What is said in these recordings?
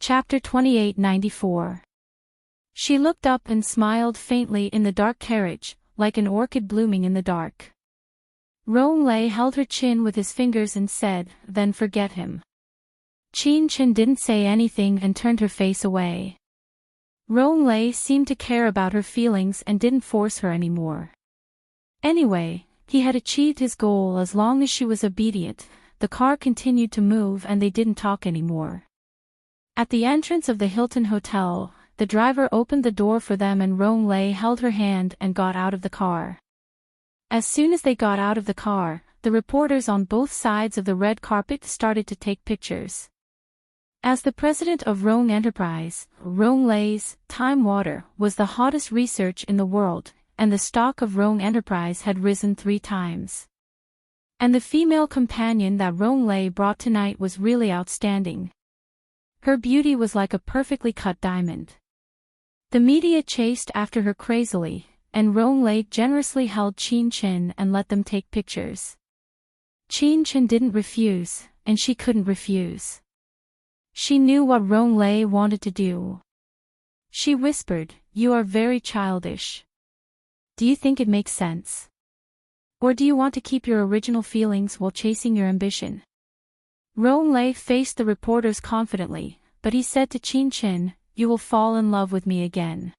Chapter 2894. She looked up and smiled faintly in the dark carriage, like an orchid blooming in the dark. Ronglei held her chin with his fingers and said, "Then forget him." Chen didn't say anything and turned her face away. Ronglei seemed to care about her feelings and didn't force her anymore. Anyway, he had achieved his goal as long as she was obedient. The car continued to move and they didn't talk anymore. At the entrance of the Hilton Hotel, the driver opened the door for them and Ronglei held her hand and got out of the car. As soon as they got out of the car, the reporters on both sides of the red carpet started to take pictures. As the president of Rong Enterprise, Ronglei's Time Water was the hottest research in the world, and the stock of Rong Enterprise had risen 3 times. And the female companion that Ronglei brought tonight was really outstanding. Her beauty was like a perfectly cut diamond. The media chased after her crazily, and Ronglei generously held Chen and let them take pictures. Chen didn't refuse, and she couldn't refuse. She knew what Ronglei wanted to do. She whispered, "You are very childish. Do you think it makes sense? Or do you want to keep your original feelings while chasing your ambition?" Ronglei faced the reporters confidently, but he said to Chen, "You will fall in love with me again."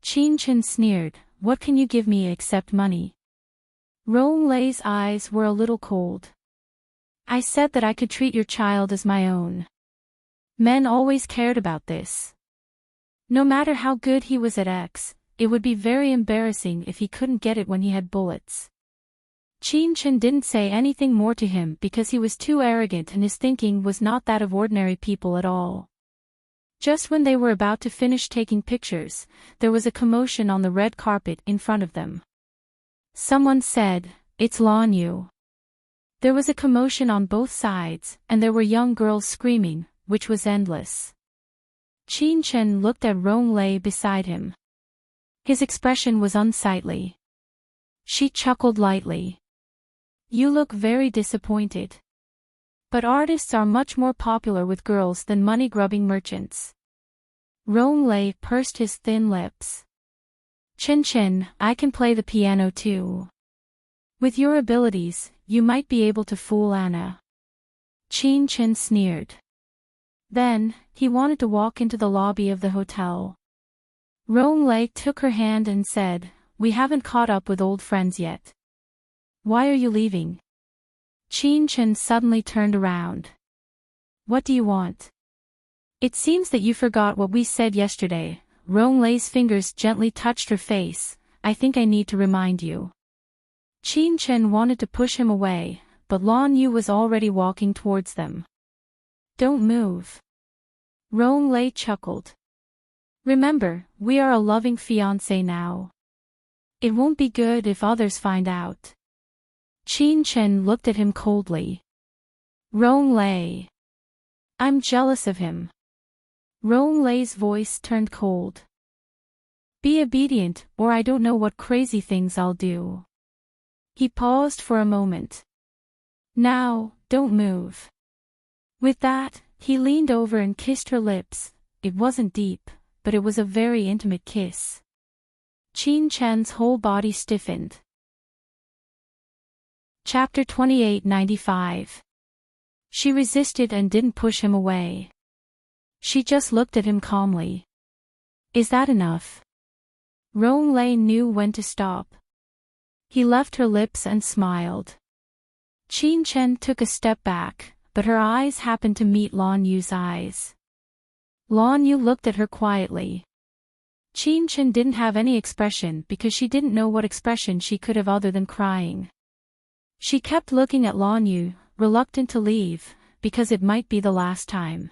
Chen sneered, "What can you give me except money?" Ronglei's eyes were a little cold. "I said that I could treat your child as my own. Men always cared about this. No matter how good he was at X, it would be very embarrassing if he couldn't get it when he had bullets." Chen didn't say anything more to him because he was too arrogant and his thinking was not that of ordinary people at all. Just when they were about to finish taking pictures, there was a commotion on the red carpet in front of them. Someone said, "It's Lan Yu." There was a commotion on both sides, and there were young girls screaming, which was endless. Chen looked at Ronglei beside him. His expression was unsightly. She chuckled lightly. "You look very disappointed. But artists are much more popular with girls than money-grubbing merchants." Ronglei pursed his thin lips. Chen, I can play the piano too. With your abilities, you might be able to fool Anna." Chen sneered. Then, he wanted to walk into the lobby of the hotel. Ronglei took her hand and said, "We haven't caught up with old friends yet. Why are you leaving?" Chen suddenly turned around. "What do you want?" "It seems that you forgot what we said yesterday." Ronglei's fingers gently touched her face. "I think I need to remind you." Chen wanted to push him away, but Lan Yu was already walking towards them. "Don't move." Ronglei chuckled. "Remember, we are a loving fiancé now. It won't be good if others find out." Chen looked at him coldly. "Ronglei. I'm jealous of him." Ronglei's voice turned cold. "Be obedient, or I don't know what crazy things I'll do." He paused for a moment. "Now, don't move." With that, he leaned over and kissed her lips. It wasn't deep, but it was a very intimate kiss. Chen's whole body stiffened. Chapter 2895. She resisted and didn't push him away. She just looked at him calmly. "Is that enough?" Ronglei knew when to stop. He left her lips and smiled. Chen took a step back, but her eyes happened to meet Lan Yu's eyes. Lan Yu looked at her quietly. Chen didn't have any expression because she didn't know what expression she could have other than crying. She kept looking at Lan Yu, reluctant to leave, because it might be the last time.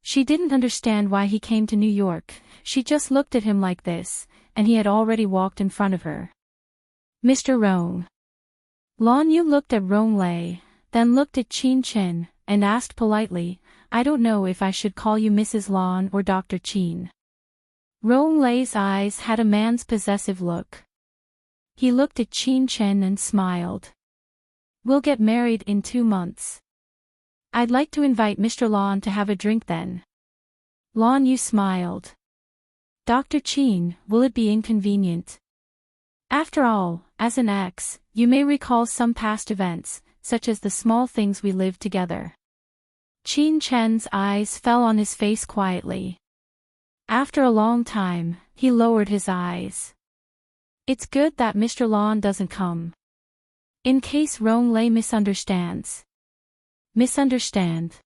She didn't understand why he came to New York. She just looked at him like this, and he had already walked in front of her. "Mr. Rong." Lan Yu looked at Ronglei, then looked at Chen, and asked politely, "I don't know if I should call you Mrs. Lan or Dr. Chen." Ronglei's eyes had a man's possessive look. He looked at Chen and smiled. "We'll get married in 2 months. I'd like to invite Mr. Lan to have a drink then." Lan Yu smiled. Dr. Chin, will it be inconvenient? After all, as an ex, you may recall some past events, such as the small things we lived together. Qin Chen's eyes fell on his face quietly. After a long time, he lowered his eyes. It's good that Mr. Lan doesn't come. In case Rong Lei misunderstands. Misunderstand?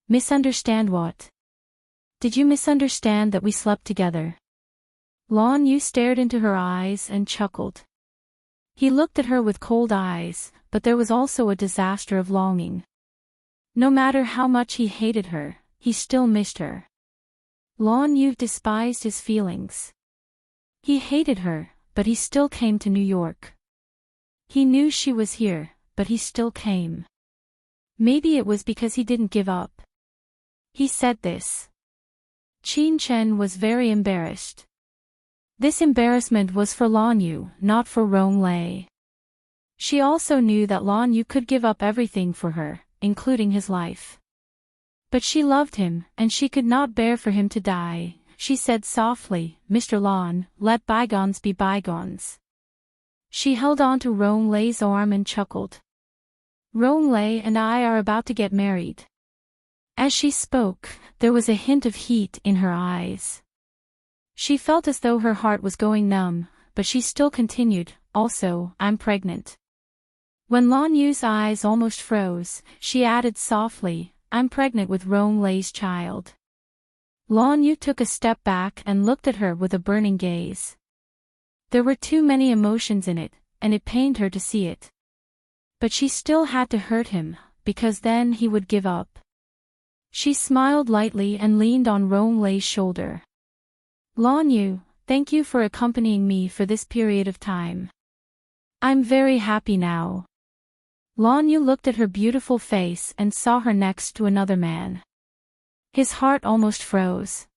Misunderstand what? Did you misunderstand that we slept together? Lan Yu stared into her eyes and chuckled. He looked at her with cold eyes, but there was also a disaster of longing. No matter how much he hated her, he still missed her. Lan Yu despised his feelings. He hated her, but he still came to New York. He knew she was here, but he still came. Maybe it was because he didn't give up. He said this. Qin Chen was very embarrassed. This embarrassment was for Lan Yu, not for Rong Lei. She also knew that Lan Yu could give up everything for her, including his life. But she loved him, and she could not bear for him to die. She said softly, Mr. Lan, let bygones be bygones. She held on to Rong Lei's arm and chuckled. Rong Lei and I are about to get married. As she spoke, there was a hint of heat in her eyes. She felt as though her heart was going numb, but she still continued, also, I'm pregnant. When Lan Yu's eyes almost froze, she added softly, I'm pregnant with Rong Lei's child. Lan Yu took a step back and looked at her with a burning gaze. There were too many emotions in it, and it pained her to see it. But she still had to hurt him, because then he would give up. She smiled lightly and leaned on Rong Lei's shoulder. Lan Yu, thank you for accompanying me for this period of time. I'm very happy now. Lan Yu looked at her beautiful face and saw her next to another man. His heart almost froze.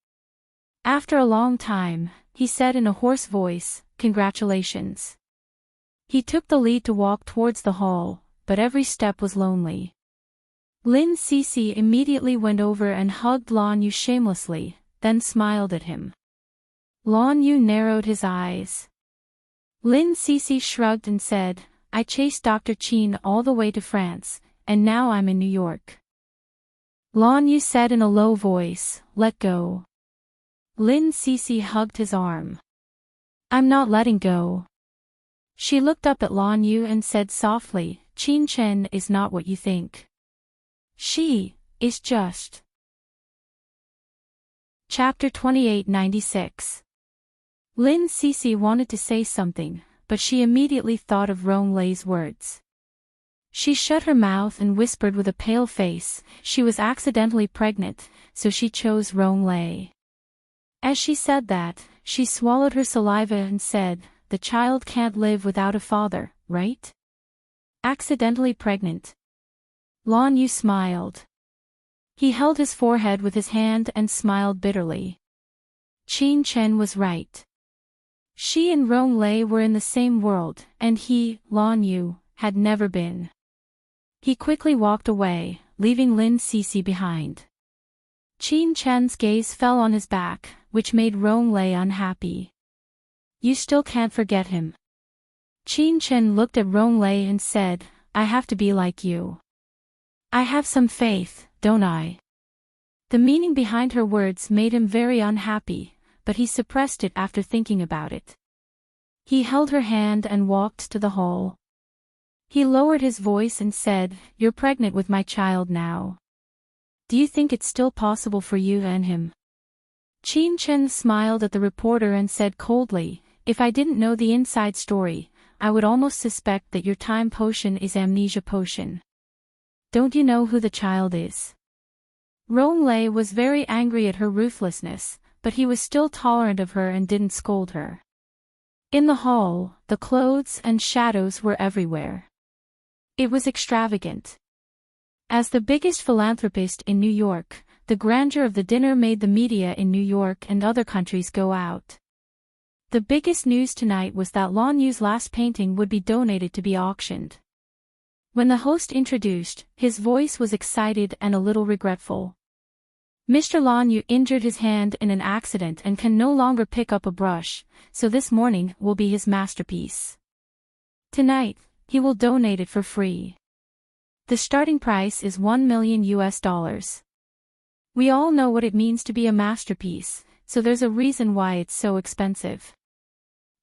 After a long time, he said in a hoarse voice, Congratulations. He took the lead to walk towards the hall, but every step was lonely. Lin Cece immediately went over and hugged Lan Yu shamelessly, then smiled at him. Lan Yu narrowed his eyes. Lin Cece shrugged and said, I chased Dr. Chin all the way to France, and now I'm in New York. Lan Yu said in a low voice, let go. Lin Cece hugged his arm. I'm not letting go. She looked up at Lan Yu and said softly, Qin Chen is not what you think. She is just. Chapter 2896. Lin Cece wanted to say something, but she immediately thought of Rong Lei's words. She shut her mouth and whispered with a pale face, she was accidentally pregnant, so she chose Rong Lei. As she said that, she swallowed her saliva and said, the child can't live without a father, right? Accidentally pregnant. Lan Yu smiled. He held his forehead with his hand and smiled bitterly. Qin Chen was right. She and Rong Lei were in the same world, and he, Lan Yu, had never been. He quickly walked away, leaving Lin Cece behind. Qin Chen's gaze fell on his back, which made Rong Lei unhappy. You still can't forget him. Qin Chen looked at Rong Lei and said, I have to be like you. I have some faith, don't I? The meaning behind her words made him very unhappy, but he suppressed it after thinking about it. He held her hand and walked to the hall. He lowered his voice and said, You're pregnant with my child now. Do you think it's still possible for you and him? Qin Chen smiled at the reporter and said coldly, If I didn't know the inside story, I would almost suspect that your time potion is amnesia potion. Don't you know who the child is? Rong Lei was very angry at her ruthlessness, but he was still tolerant of her and didn't scold her. In the hall, the clothes and shadows were everywhere. It was extravagant. As the biggest philanthropist in New York, the grandeur of the dinner made the media in New York and other countries go out. The biggest news tonight was that Lan Yu's last painting would be donated to be auctioned. When the host introduced, his voice was excited and a little regretful. Mr. Lan Yu injured his hand in an accident and can no longer pick up a brush, so this morning will be his masterpiece. Tonight, he will donate it for free. The starting price is $1 million. We all know what it means to be a masterpiece, so there's a reason why it's so expensive.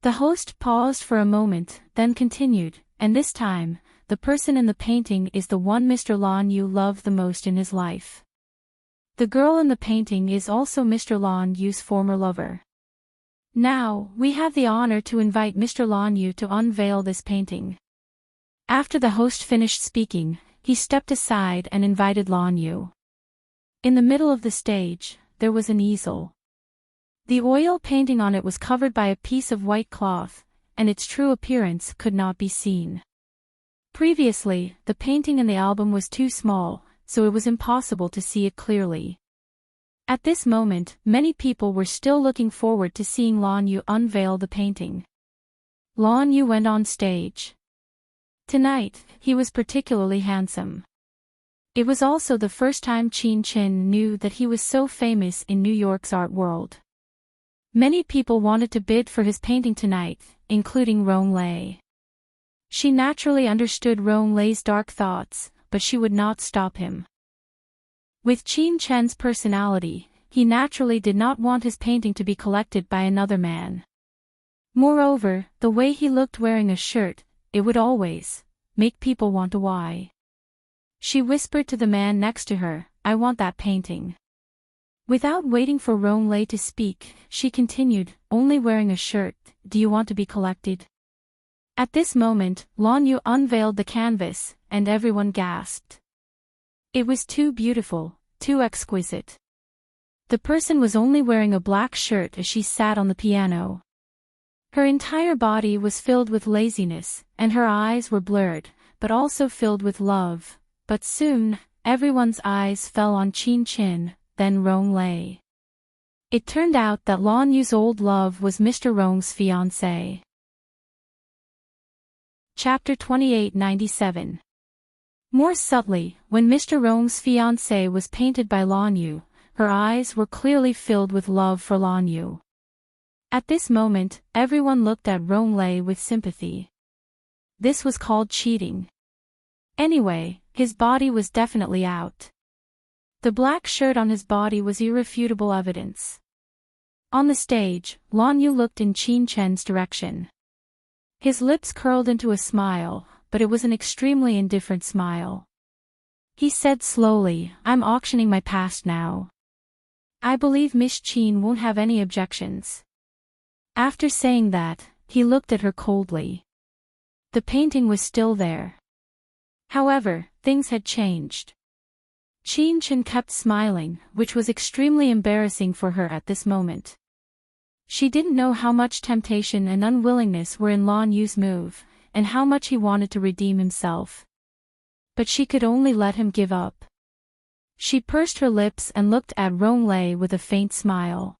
The host paused for a moment, then continued, and this time, the person in the painting is the one Mr. Lan Yu loved the most in his life. The girl in the painting is also Mr. Lan Yu's former lover. Now, we have the honor to invite Mr. Lan Yu to unveil this painting. After the host finished speaking, he stepped aside and invited Lan Yu. In the middle of the stage, there was an easel. The oil painting on it was covered by a piece of white cloth, and its true appearance could not be seen. Previously, the painting in the album was too small, so it was impossible to see it clearly. At this moment, many people were still looking forward to seeing Lan Yu unveil the painting. Lan Yu went on stage. Tonight, he was particularly handsome. It was also the first time Qin Chen knew that he was so famous in New York's art world. Many people wanted to bid for his painting tonight, including Rong Lei. She naturally understood Rong Lei's dark thoughts, but she would not stop him. With Qin Chen's personality, he naturally did not want his painting to be collected by another man. Moreover, the way he looked wearing a shirt, it would always make people want why. She whispered to the man next to her, "I want that painting." Without waiting for Rong Lei to speak, she continued, "Only wearing a shirt, do you want to be collected?" At this moment, Lan Yu unveiled the canvas, and everyone gasped. It was too beautiful, too exquisite. The person was only wearing a black shirt as she sat on the piano. Her entire body was filled with laziness, and her eyes were blurred, but also filled with love. But soon, everyone's eyes fell on Qin Chen, then Rong Lei. It turned out that Lan Yu's old love was Mr. Rong's fiancé. Chapter 2897. More subtly, when Mr. Rong's fiancé was painted by Lan Yu, her eyes were clearly filled with love for Lan Yu. At this moment, everyone looked at Rong Lei with sympathy. This was called cheating. Anyway, his body was definitely out. The black shirt on his body was irrefutable evidence. On the stage, Lan Yu looked in Qin Chen's direction. His lips curled into a smile, but it was an extremely indifferent smile. He said slowly, "I'm auctioning my past now. I believe Miss Qin won't have any objections." After saying that, he looked at her coldly. The painting was still there. However, things had changed. Qin Chen kept smiling, which was extremely embarrassing for her at this moment. She didn't know how much temptation and unwillingness were in Lan Yu's move, and how much he wanted to redeem himself. But she could only let him give up. She pursed her lips and looked at Rong Lei with a faint smile.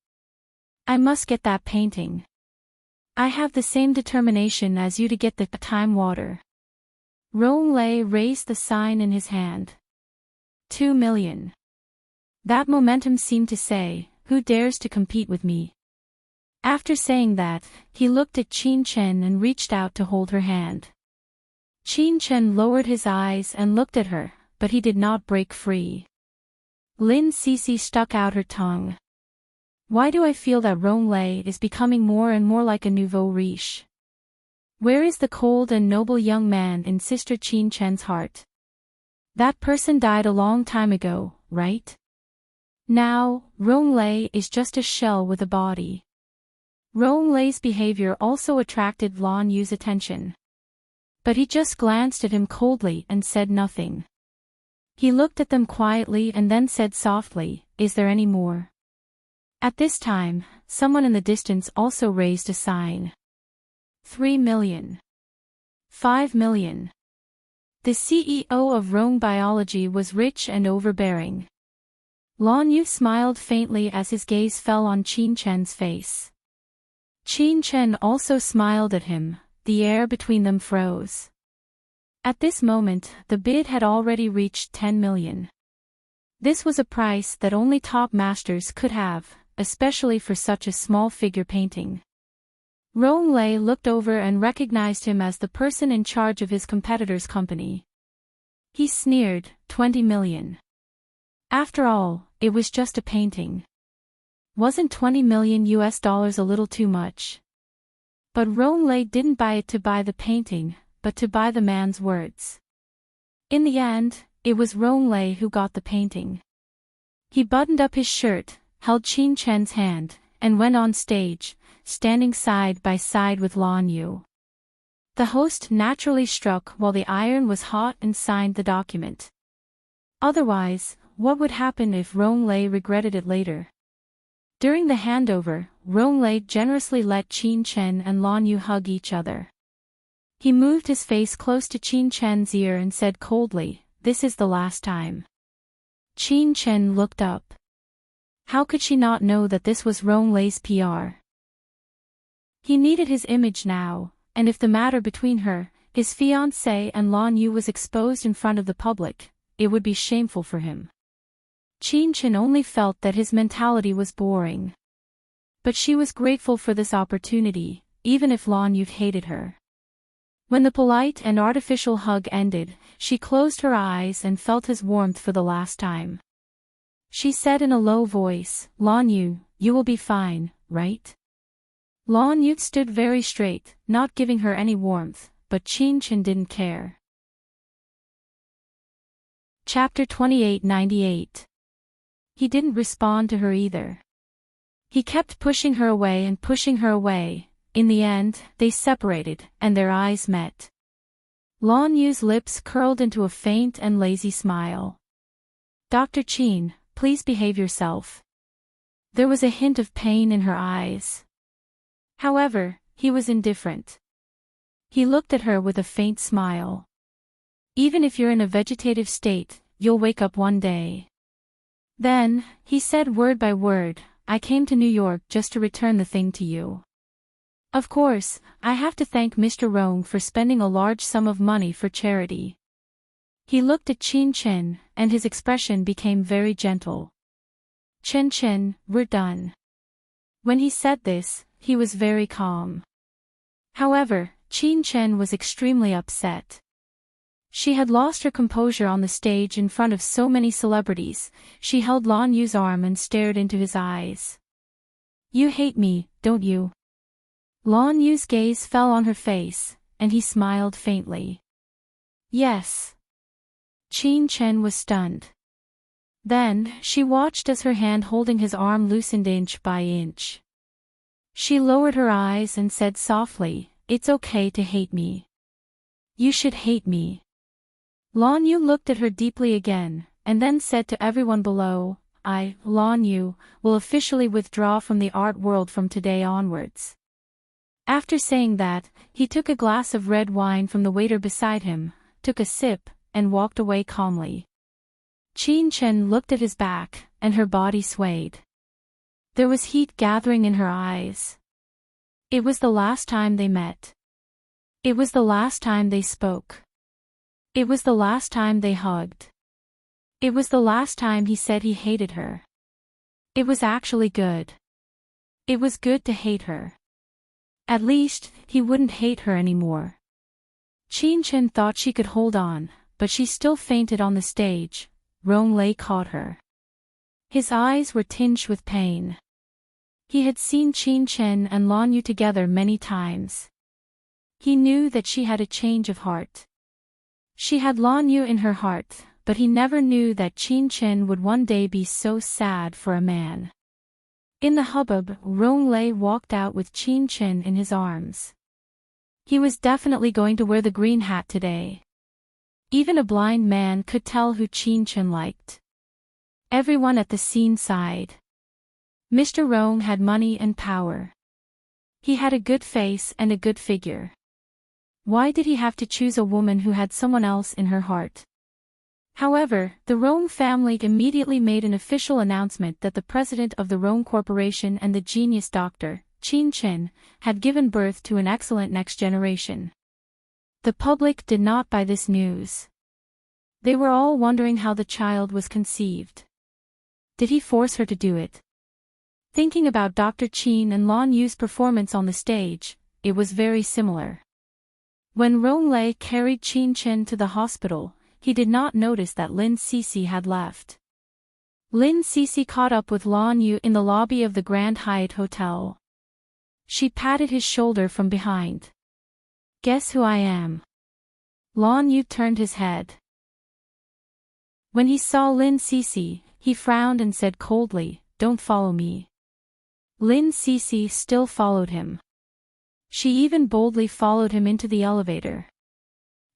"I must get that painting. I have the same determination as you to get the time water." Rong Lei raised the sign in his hand. 2 million. That momentum seemed to say, "Who dares to compete with me?" After saying that, he looked at Qin Chen and reached out to hold her hand. Qin Chen lowered his eyes and looked at her, but he did not break free. Lin Cece stuck out her tongue. "Why do I feel that Rong Lei is becoming more and more like a nouveau riche? Where is the cold and noble young man in Sister Qin Chen's heart? That person died a long time ago, right? Now, Rong Lei is just a shell with a body." Rong Lei's behavior also attracted Lan Yu's attention. But he just glanced at him coldly and said nothing. He looked at them quietly and then said softly, "Is there any more?" At this time, someone in the distance also raised a sign. 3 million. 5 million. The CEO of Rong Biology was rich and overbearing. Lan Yu smiled faintly as his gaze fell on Qin Chen's face. Qin Chen also smiled at him, the air between them froze. At this moment, the bid had already reached 10 million. This was a price that only top masters could have, especially for such a small figure painting. Rollercoasters looked over and recognized him as the person in charge of his competitor's company. He sneered, 20 million. After all, it was just a painting. Wasn't 20 million US dollars a little too much? But Rollercoasters didn't buy it to buy the painting, but to buy the man's words. In the end, it was Rollercoasters who got the painting. He buttoned up his shirt, held Qin Chen's hand, and went on stage, standing side by side with Lan Yu. The host naturally struck while the iron was hot and signed the document. Otherwise, what would happen if Rollercoasters regretted it later? During the handover, Rollercoasters generously let Qin Chen and Lan Yu hug each other. He moved his face close to Qin Chen's ear and said coldly, "This is the last time." Qin Chen looked up. How could she not know that this was Rollercoasters' PR? He needed his image now, and if the matter between her, his fiancée and Lan Yu was exposed in front of the public, it would be shameful for him. Qin Chen only felt that his mentality was boring. But she was grateful for this opportunity, even if Lan Yu hated her. When the polite and artificial hug ended, she closed her eyes and felt his warmth for the last time. She said in a low voice, "Lan Yu, you will be fine, right?" Lan Yu stood very straight, not giving her any warmth, but Qin Chen didn't care. Chapter 2898. He didn't respond to her either. He kept pushing her away and pushing her away. In the end, they separated, and their eyes met. Lan Yu's lips curled into a faint and lazy smile. "Dr. Qin, please behave yourself." There was a hint of pain in her eyes. However, he was indifferent. He looked at her with a faint smile. "Even if you're in a vegetative state, you'll wake up one day." Then, he said word by word, "I came to New York just to return the thing to you. Of course, I have to thank Mr. Rong for spending a large sum of money for charity." He looked at Qin Chen, and his expression became very gentle. "Chen Chen, we're done." When he said this, he was very calm. However, Qin Chen was extremely upset. She had lost her composure on the stage in front of so many celebrities. She held Lan Yu's arm and stared into his eyes. "You hate me, don't you?" Lan Yu's gaze fell on her face, and he smiled faintly. "Yes." Qin Chen was stunned. Then, she watched as her hand holding his arm loosened inch by inch. She lowered her eyes and said softly, "It's okay to hate me. You should hate me." Lan Yu looked at her deeply again, and then said to everyone below, "I, Lan Yu, will officially withdraw from the art world from today onwards." After saying that, he took a glass of red wine from the waiter beside him, took a sip, and walked away calmly. Qin Chen looked at his back, and her body swayed. There was heat gathering in her eyes. It was the last time they met. It was the last time they spoke. It was the last time they hugged. It was the last time he said he hated her. It was actually good. It was good to hate her. At least, he wouldn't hate her anymore. Qin Chen thought she could hold on, but she still fainted on the stage. Rollercoasters caught her. His eyes were tinged with pain. He had seen Qin Chen and Lan Yu together many times. He knew that she had a change of heart. She had Lan Yu in her heart, but he never knew that Qin Chen would one day be so sad for a man. In the hubbub, Rollercoasters walked out with Qin Chen in his arms. He was definitely going to wear the green hat today. Even a blind man could tell who Qin Chen liked. Everyone at the scene sighed. Mr. Rong had money and power. He had a good face and a good figure. Why did he have to choose a woman who had someone else in her heart? However, the Rong family immediately made an official announcement that the president of the Rong Corporation and the genius doctor, Qin Chen, had given birth to an excellent next generation. The public did not buy this news. They were all wondering how the child was conceived. Did he force her to do it? Thinking about Dr. Chin and Lan Yu's performance on the stage, it was very similar. When Rong Lei carried Qin Chen to the hospital, he did not notice that Lin Cece had left. Lin Cece caught up with Lan Yu in the lobby of the Grand Hyatt Hotel. She patted his shoulder from behind. "Guess who I am?" Lan Yu turned his head. When he saw Lin Cece, he frowned and said coldly, "Don't follow me." Lin Cece still followed him. She even boldly followed him into the elevator.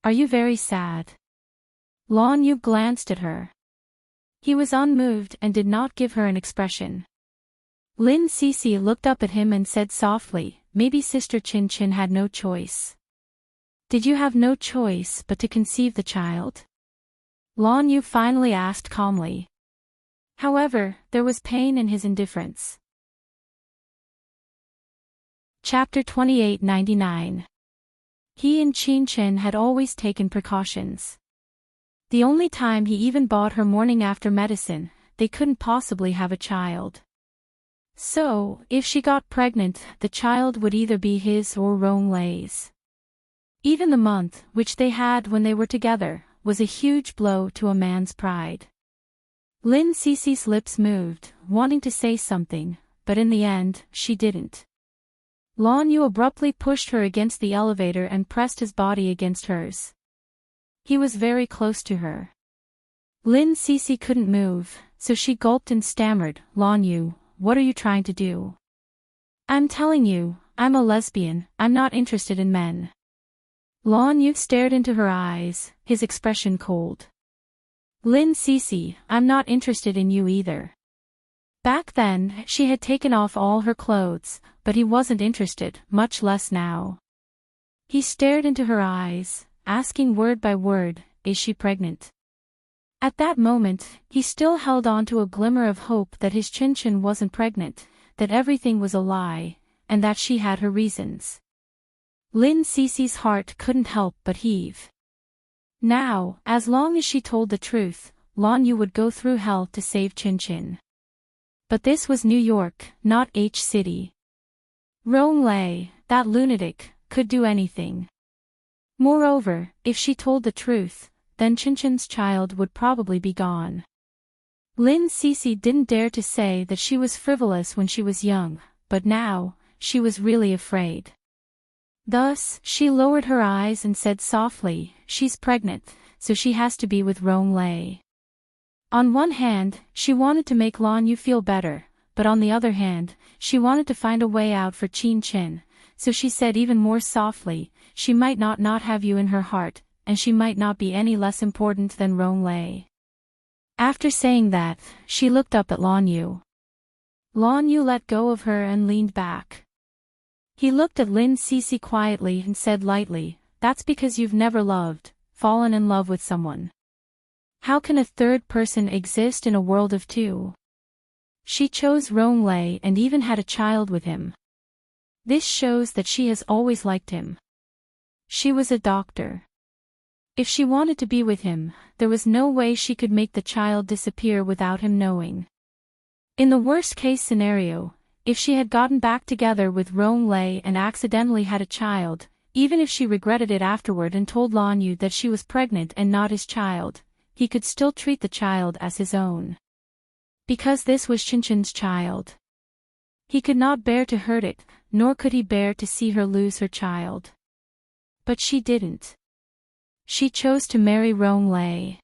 "Are you very sad?" Lan Yu glanced at her. He was unmoved and did not give her an expression. Lin Cece looked up at him and said softly, "Maybe Sister Chin Chin had no choice." "Did you have no choice but to conceive the child?" Lan Yu finally asked calmly. However, there was pain in his indifference. Chapter 2899. He and Qin Chen had always taken precautions. The only time he even bought her morning after medicine, they couldn't possibly have a child. So, if she got pregnant, the child would either be his or Rong Lei's. Even the month, which they had when they were together, was a huge blow to a man's pride. Lin Cece's lips moved, wanting to say something, but in the end, she didn't. Lan Yu abruptly pushed her against the elevator and pressed his body against hers. He was very close to her. Lin Cece couldn't move, so she gulped and stammered, "Lan Yu, what are you trying to do?" "I'm telling you, I'm a lesbian, I'm not interested in men." Lan Yu stared into her eyes, his expression cold. "Lin Cece, I'm not interested in you either." Back then, she had taken off all her clothes, but he wasn't interested, much less now. He stared into her eyes, asking word by word, "Is she pregnant?" At that moment, he still held on to a glimmer of hope that his Chin Chin wasn't pregnant, that everything was a lie, and that she had her reasons. Lin Cece's heart couldn't help but heave. Now, as long as she told the truth, Lan Yu would go through hell to save Chin Chin. But this was New York, not H City. Rong Lei, that lunatic, could do anything. Moreover, if she told the truth, then Chin Chin's child would probably be gone. Lin Cece didn't dare to say that she was frivolous when she was young, but now, she was really afraid. Thus, she lowered her eyes and said softly, "She's pregnant, so she has to be with Rong Lei." On one hand, she wanted to make Lan Yu feel better, but on the other hand, she wanted to find a way out for Qin Chen, so she said even more softly, "She might not have you in her heart, and she might not be any less important than Rong Lei." After saying that, she looked up at Lan Yu. Lan Yu let go of her and leaned back. He looked at Lin Cece quietly and said lightly, "That's because you've never fallen in love with someone. How can a third person exist in a world of two?" She chose Rong Lei and even had a child with him. This shows that she has always liked him. She was a doctor. If she wanted to be with him, there was no way she could make the child disappear without him knowing. In the worst-case scenario, if she had gotten back together with Rong Lei and accidentally had a child, even if she regretted it afterward and told Lan Yu that she was pregnant and not his child, he could still treat the child as his own. Because this was Chin Chin's child. He could not bear to hurt it, nor could he bear to see her lose her child. But she didn't. She chose to marry Rong Lei.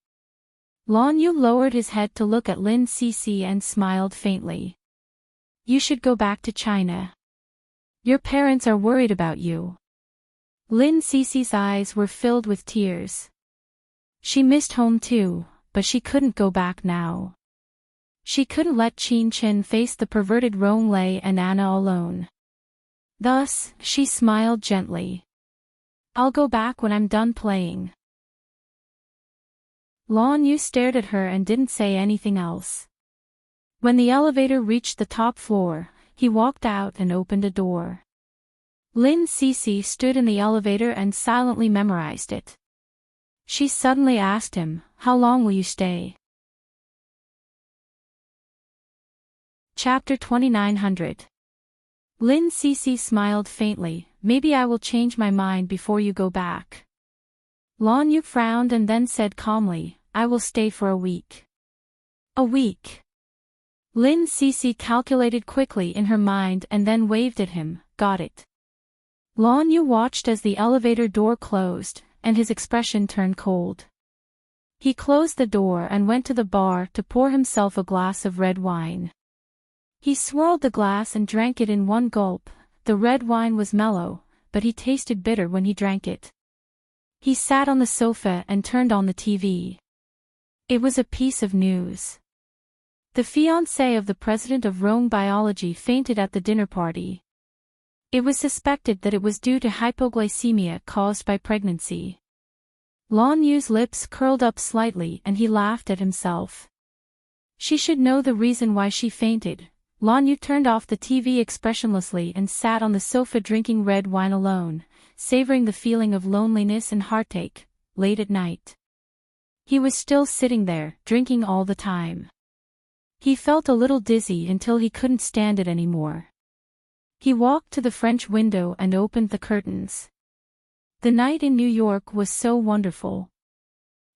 Lan Yu lowered his head to look at Lin Cece and smiled faintly. "You should go back to China. Your parents are worried about you." Lin Cece's eyes were filled with tears. She missed home too, but she couldn't go back now. She couldn't let Qin Chen face the perverted Rong Lei and Anna alone. Thus, she smiled gently. "I'll go back when I'm done playing." Lan Yu stared at her and didn't say anything else. When the elevator reached the top floor, he walked out and opened a door. Lin Cece stood in the elevator and silently memorized it. She suddenly asked him, "How long will you stay?" Chapter 2900. Lin Cece smiled faintly. Maybe I will change my mind before you go back. Lan Yu frowned and then said calmly, I will stay for a week. A week. Lin Cece calculated quickly in her mind and then waved at him. Got it. Lan Yu watched as the elevator door closed, and his expression turned cold. He closed the door and went to the bar to pour himself a glass of red wine. He swirled the glass and drank it in one gulp. The red wine was mellow, but he tasted bitter when he drank it. He sat on the sofa and turned on the TV. It was a piece of news. The fiancé of the president of Rome Biology fainted at the dinner party. It was suspected that it was due to hypoglycemia caused by pregnancy. Lan Yu's lips curled up slightly and he laughed at himself. She should know the reason why she fainted. Lan Yu turned off the TV expressionlessly and sat on the sofa drinking red wine alone, savoring the feeling of loneliness and heartache, late at night. He was still sitting there, drinking all the time. He felt a little dizzy until he couldn't stand it anymore. He walked to the French window and opened the curtains. The night in New York was so wonderful.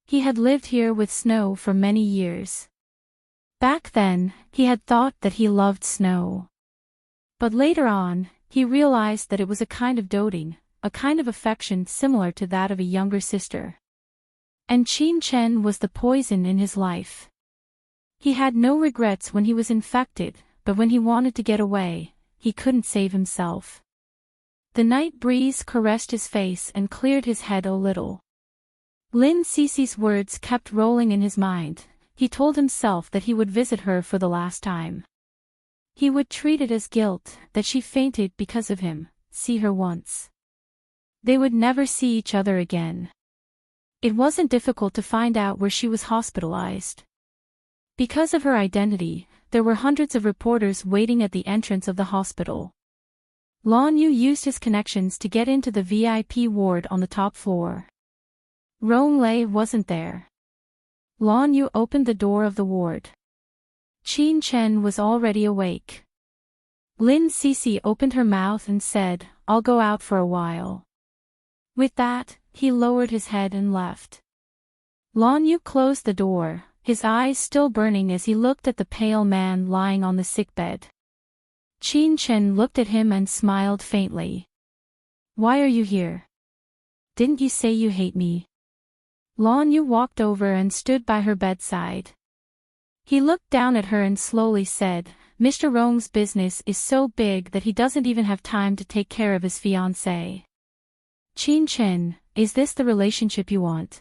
He had lived here with snow for many years. Back then, he had thought that he loved snow. But later on, he realized that it was a kind of doting, a kind of affection similar to that of a younger sister. And Qin Chen was the poison in his life. He had no regrets when he was infected, but when he wanted to get away, he couldn't save himself. The night breeze caressed his face and cleared his head a little. Lin Cece's words kept rolling in his mind. He told himself that he would visit her for the last time. He would treat it as guilt, that she fainted because of him, see her once. They would never see each other again. It wasn't difficult to find out where she was hospitalized. Because of her identity, there were hundreds of reporters waiting at the entrance of the hospital. Lan Yu used his connections to get into the VIP ward on the top floor. Rong Lei wasn't there. Lan Yu opened the door of the ward. Qin Chen was already awake. Lin Cece opened her mouth and said, I'll go out for a while. With that, he lowered his head and left. Lan Yu closed the door, his eyes still burning as he looked at the pale man lying on the sickbed. Qin Chen looked at him and smiled faintly. Why are you here? Didn't you say you hate me? Lan Yu walked over and stood by her bedside. He looked down at her and slowly said, Mr. Rong's business is so big that he doesn't even have time to take care of his fiancée. Qin Chen, is this the relationship you want?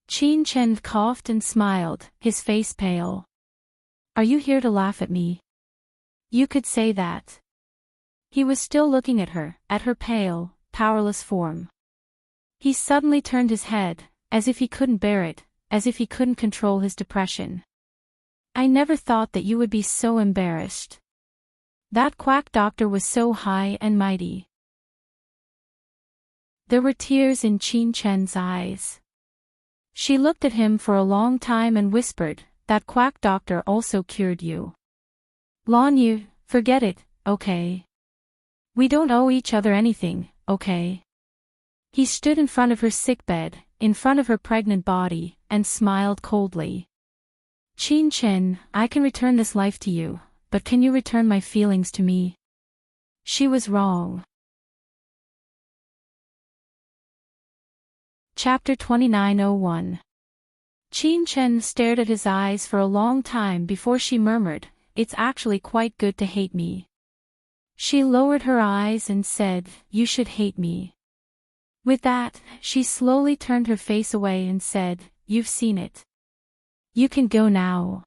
Qin Chen coughed and smiled, his face pale. Are you here to laugh at me? You could say that. He was still looking at her pale, powerless form. He suddenly turned his head, as if he couldn't bear it, as if he couldn't control his depression. I never thought that you would be so embarrassed. That quack doctor was so high and mighty. There were tears in Qin Chen's eyes. She looked at him for a long time and whispered, that quack doctor also cured you. Lan Yu, forget it, okay? We don't owe each other anything, okay? He stood in front of her sickbed, in front of her pregnant body, and smiled coldly. Qin Chen, I can return this life to you, but can you return my feelings to me? She was wrong. Chapter 2901. Qin Chen stared at his eyes for a long time before she murmured, It's actually quite good to hate me. She lowered her eyes and said, You should hate me. With that, she slowly turned her face away and said, You've seen it. You can go now.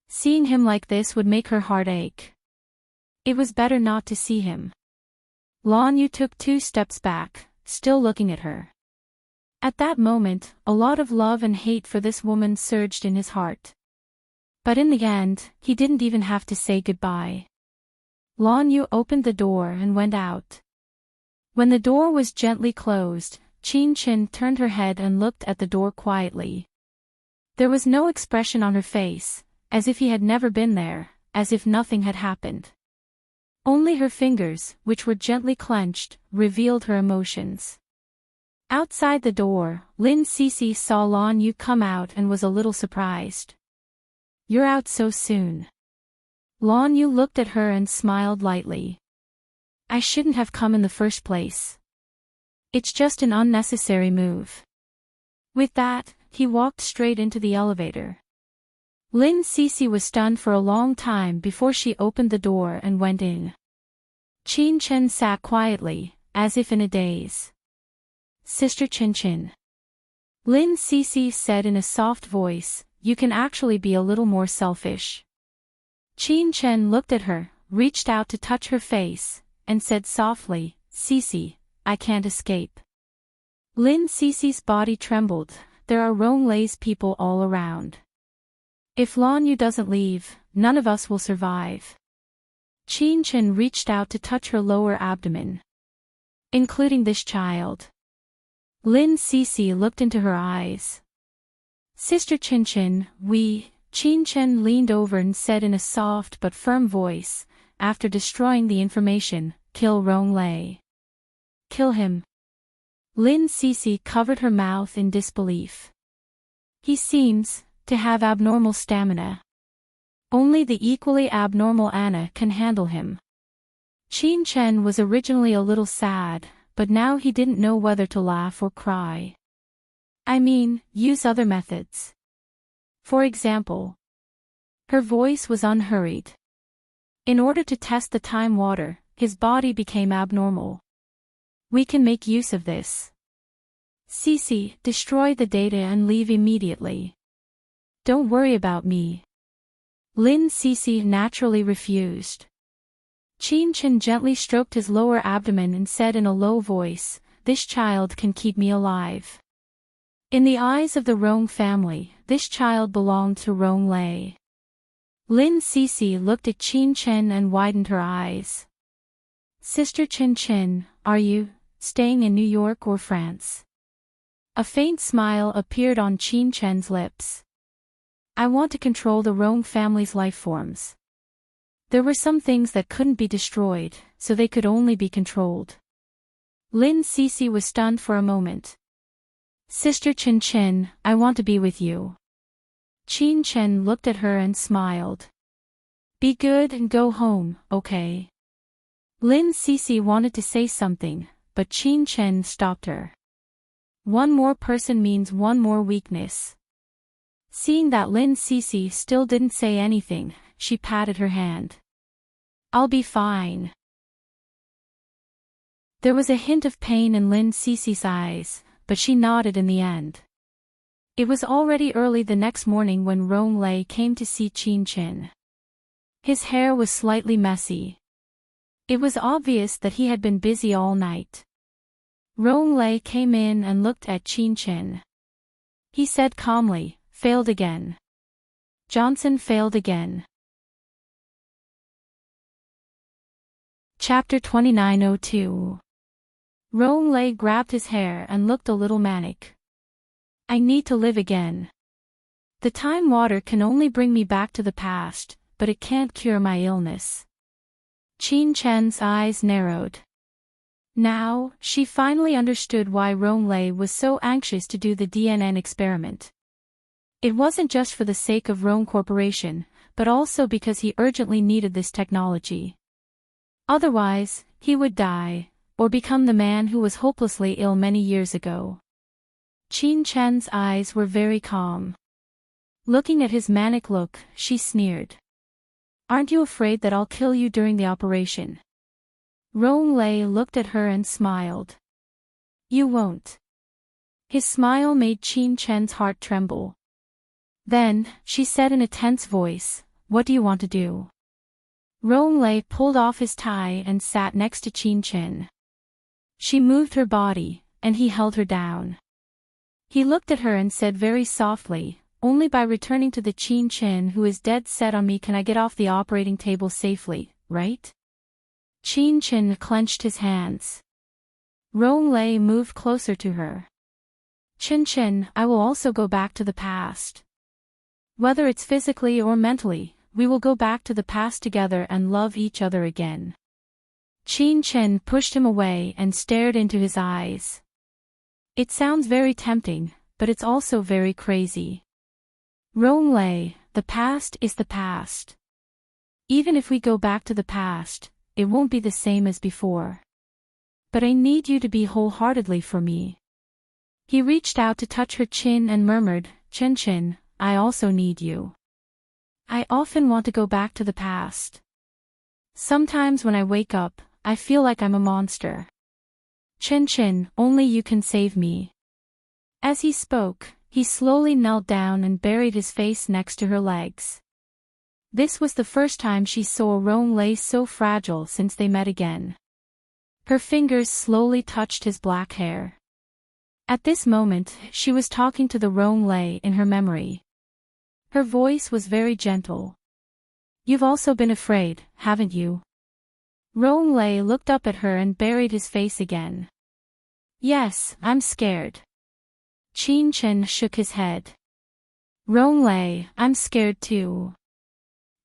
Seeing him like this would make her heart ache. It was better not to see him. Lan Yu took 2 steps back, still looking at her. At that moment, a lot of love and hate for this woman surged in his heart. But in the end, he didn't even have to say goodbye. Lan Yu opened the door and went out. When the door was gently closed, Qin Chen turned her head and looked at the door quietly. There was no expression on her face, as if he had never been there, as if nothing had happened. Only her fingers, which were gently clenched, revealed her emotions. Outside the door, Lin Cece saw Lan Yu come out and was a little surprised. "You're out so soon." Lan Yu looked at her and smiled lightly. "I shouldn't have come in the first place. It's just an unnecessary move." With that, he walked straight into the elevator. Lin Cece was stunned for a long time before she opened the door and went in. Qin Chen sat quietly, as if in a daze. "Sister Chin Chin," Lin Cece said in a soft voice, "you can actually be a little more selfish." Qin Chen looked at her, reached out to touch her face, and said softly, "Cece, I can't escape." Lin Cece's body trembled. There are Ronglei's people all around. If Lan Yu doesn't leave, none of us will survive. Qin Chen reached out to touch her lower abdomen. "Including this child." Lin Cece looked into her eyes. "Sister Chin Chin, Qin Chen leaned over and said in a soft but firm voice, "After destroying the information, kill Ronglei." "Kill him." Lin Cece covered her mouth in disbelief. "He seems to have abnormal stamina. Only the equally abnormal Anna can handle him." Qin Chen was originally a little sad, but now he didn't know whether to laugh or cry. "I mean, use other methods. For example." Her voice was unhurried. "In order to test the time water, his body became abnormal. We can make use of this. Cece, destroy the data and leave immediately. Don't worry about me." Lin Cece naturally refused. Qin Chen gently stroked his lower abdomen and said in a low voice, "This child can keep me alive." In the eyes of the Rong family, this child belonged to Ronglei. Lin Cece looked at Qin Chen and widened her eyes. "Sister Chin Chin, are you staying in New York or France?" A faint smile appeared on Qin Chen's lips. "I want to control the Rong family's life forms. There were some things that couldn't be destroyed, so they could only be controlled." Lin Cece was stunned for a moment. "Sister Chin Chin, I want to be with you." Qin Chen looked at her and smiled. "Be good and go home, okay?" Lin Cece wanted to say something, but Qin Chen stopped her. "One more person means one more weakness." Seeing that Lin Cece still didn't say anything, she patted her hand. "I'll be fine." There was a hint of pain in Lin Cece's eyes, but she nodded in the end. It was already early the next morning when Ronglei came to see Qin Chen. His hair was slightly messy. It was obvious that he had been busy all night. Ronglei came in and looked at Qin Chen. He said calmly, "Failed again. Johnson failed again." Chapter 2902. Ronglei grabbed his hair and looked a little manic. "I need to live again. The time water can only bring me back to the past, but it can't cure my illness." Qin Chen's eyes narrowed. Now, she finally understood why Ronglei was so anxious to do the DNN experiment. It wasn't just for the sake of Rong Corporation, but also because he urgently needed this technology. Otherwise, he would die, or become the man who was hopelessly ill many years ago. Qin Chen's eyes were very calm. Looking at his manic look, she sneered. "Aren't you afraid that I'll kill you during the operation?" Ronglei looked at her and smiled. "You won't." His smile made Qin Chen's heart tremble. Then, she said in a tense voice, "What do you want to do?" Ronglei pulled off his tie and sat next to Qin Chen. She moved her body, and he held her down. He looked at her and said very softly, "Only by returning to the Qin Chen who is dead set on me can I get off the operating table safely, right?" Qin Chen clenched his hands. Ronglei moved closer to her. "Chin Chin, I will also go back to the past. Whether it's physically or mentally, we will go back to the past together and love each other again. Qin Chen pushed him away and stared into his eyes. It sounds very tempting, but it's also very crazy. Ronglei, the past is the past. Even if we go back to the past, it won't be the same as before. But I need you to be wholeheartedly for me. He reached out to touch her chin and murmured, Chen Chen, I also need you. I often want to go back to the past. Sometimes when I wake up, I feel like I'm a monster. Chen Chen, only you can save me. As he spoke, he slowly knelt down and buried his face next to her legs. This was the first time she saw Ronglei so fragile since they met again. Her fingers slowly touched his black hair. At this moment, she was talking to the Ronglei in her memory. Her voice was very gentle. You've also been afraid, haven't you? Ronglei looked up at her and buried his face again. Yes, I'm scared. Qin Chen shook his head. Ronglei, I'm scared too.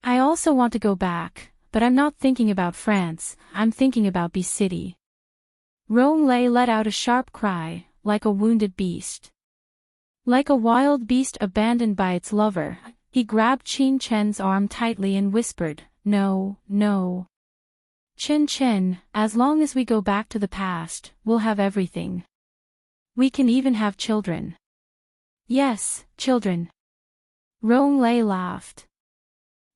I also want to go back, but I'm not thinking about France, I'm thinking about B City. Ronglei let out a sharp cry, like a wounded beast. Like a wild beast abandoned by its lover, he grabbed Qin Chen's arm tightly and whispered, No, no. Chen Chen, as long as we go back to the past, we'll have everything. We can even have children. Yes, children. Ronglei laughed.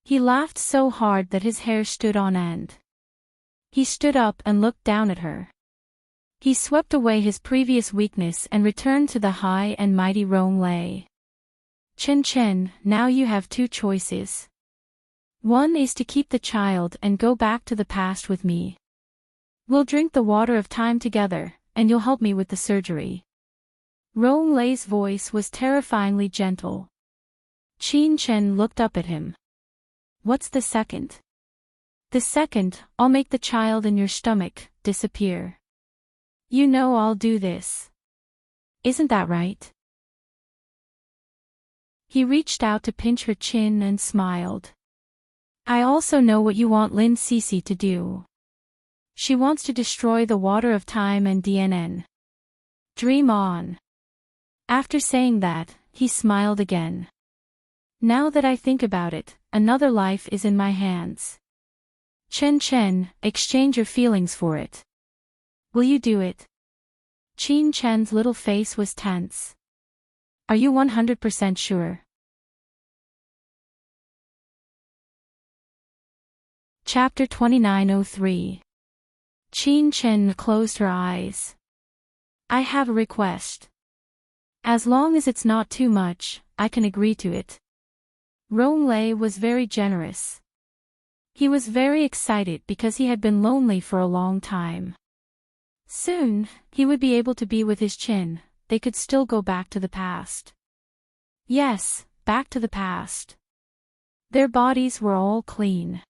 He laughed so hard that his hair stood on end. He stood up and looked down at her. He swept away his previous weakness and returned to the high and mighty Ronglei. Chen Chen, now you have two choices. One is to keep the child and go back to the past with me. We'll drink the water of time together, and you'll help me with the surgery. Ronglei's voice was terrifyingly gentle. Qin Chen looked up at him. What's the second? The second, I'll make the child in your stomach disappear. You know I'll do this. Isn't that right? He reached out to pinch her chin and smiled. I also know what you want Lin Cece to do. She wants to destroy the water of time and DNN. Dream on. After saying that, he smiled again. Now that I think about it, another life is in my hands. Chen Chen, exchange your feelings for it. Will you do it? Qin Chen's little face was tense. Are you 100% sure? Chapter 2903. Qin Chen closed her eyes. I have a request. As long as it's not too much, I can agree to it. Ronglei was very generous. He was very excited because he had been lonely for a long time. Soon, he would be able to be with his Qin, they could still go back to the past. Yes, back to the past. Their bodies were all clean.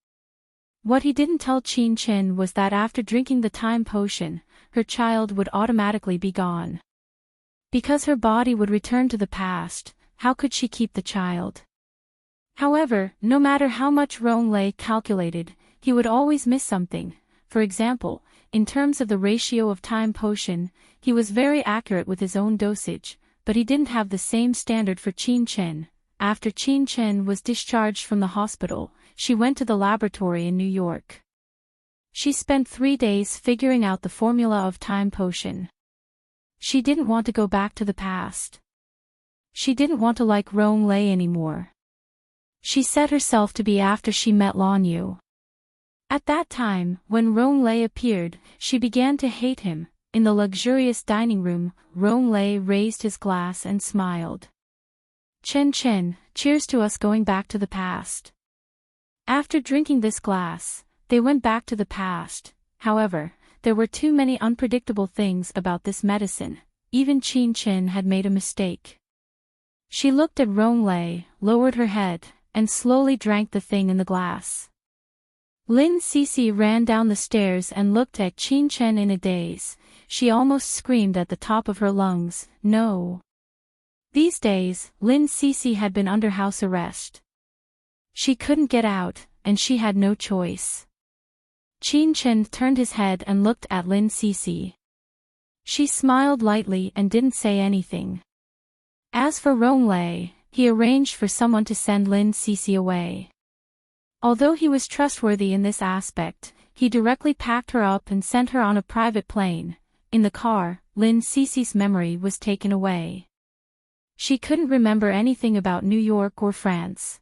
What he didn't tell Qin Chen was that after drinking the time potion, her child would automatically be gone. Because her body would return to the past, how could she keep the child? However, no matter how much Ronglei calculated, he would always miss something. For example, in terms of the ratio of time potion, he was very accurate with his own dosage, but he didn't have the same standard for Qin Chen. After Qin Chen was discharged from the hospital, she went to the laboratory in New York. She spent 3 days figuring out the formula of time potion. She didn't want to go back to the past. She didn't want to like Ronglei anymore. She set herself to be after she met Lan Yu. At that time, when Ronglei appeared, she began to hate him. In the luxurious dining room, Ronglei raised his glass and smiled. Chen Chen, cheers to us going back to the past. After drinking this glass, they went back to the past. However, there were too many unpredictable things about this medicine. Even Qin Chen had made a mistake. She looked at Ronglei, lowered her head, and slowly drank the thing in the glass. Lin Cece ran down the stairs and looked at Qin Chen in a daze. She almost screamed at the top of her lungs, no. These days, Lin Cece had been under house arrest. She couldn't get out, and she had no choice. Qin Chen turned his head and looked at Lin Cece. She smiled lightly and didn't say anything. As for Ronglei, he arranged for someone to send Lin Cece away. Although he was trustworthy in this aspect, he directly packed her up and sent her on a private plane. In the car, Lin Cece's memory was taken away. She couldn't remember anything about New York or France.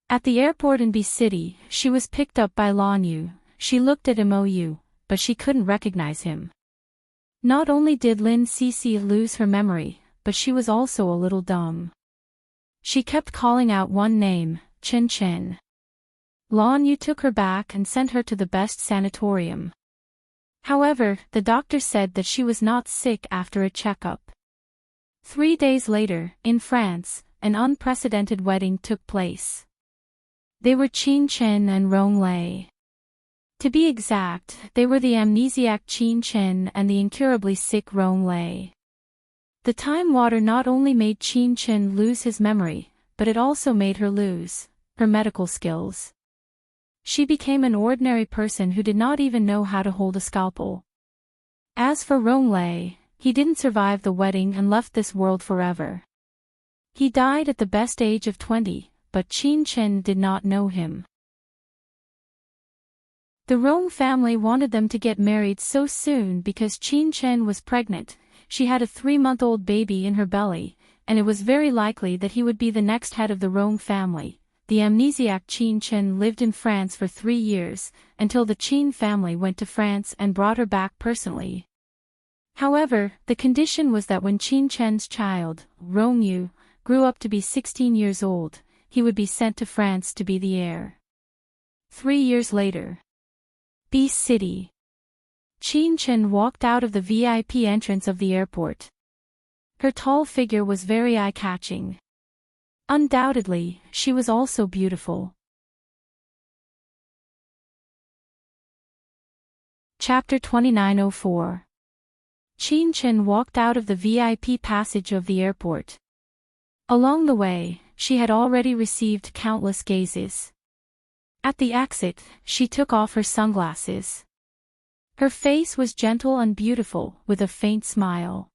At the airport in B City, she was picked up by Lan Yu. She looked at Mou, but she couldn't recognize him. Not only did Lin Cece lose her memory, but she was also a little dumb. She kept calling out one name, Chen Chen. Lan Yu took her back and sent her to the best sanatorium. However, the doctor said that she was not sick after a checkup. 3 days later, in France, an unprecedented wedding took place. They were Qin Chen and Ronglei. To be exact, they were the amnesiac Qin Chen and the incurably sick Ronglei. The time water not only made Qin Chen lose his memory, but it also made her lose her medical skills. She became an ordinary person who did not even know how to hold a scalpel. As for Ronglei, he didn't survive the wedding and left this world forever. He died at the best age of 20, but Qin Chen did not know him. The Rong family wanted them to get married so soon because Qin Chen was pregnant. She had a 3-month-old baby in her belly, and it was very likely that he would be the next head of the Rong family. The amnesiac Qin Chen lived in France for 3 years, until the Qin family went to France and brought her back personally. However, the condition was that when Qin Chen's child, Rong Yu, grew up to be 16 years old, he would be sent to France to be the heir. 3 years later. B City. Qin Chen walked out of the VIP entrance of the airport. Her tall figure was very eye-catching. Undoubtedly, she was also beautiful. Chapter 2904. Qin Chen walked out of the VIP passage of the airport. Along the way, she had already received countless gazes. At the exit, she took off her sunglasses. Her face was gentle and beautiful, with a faint smile.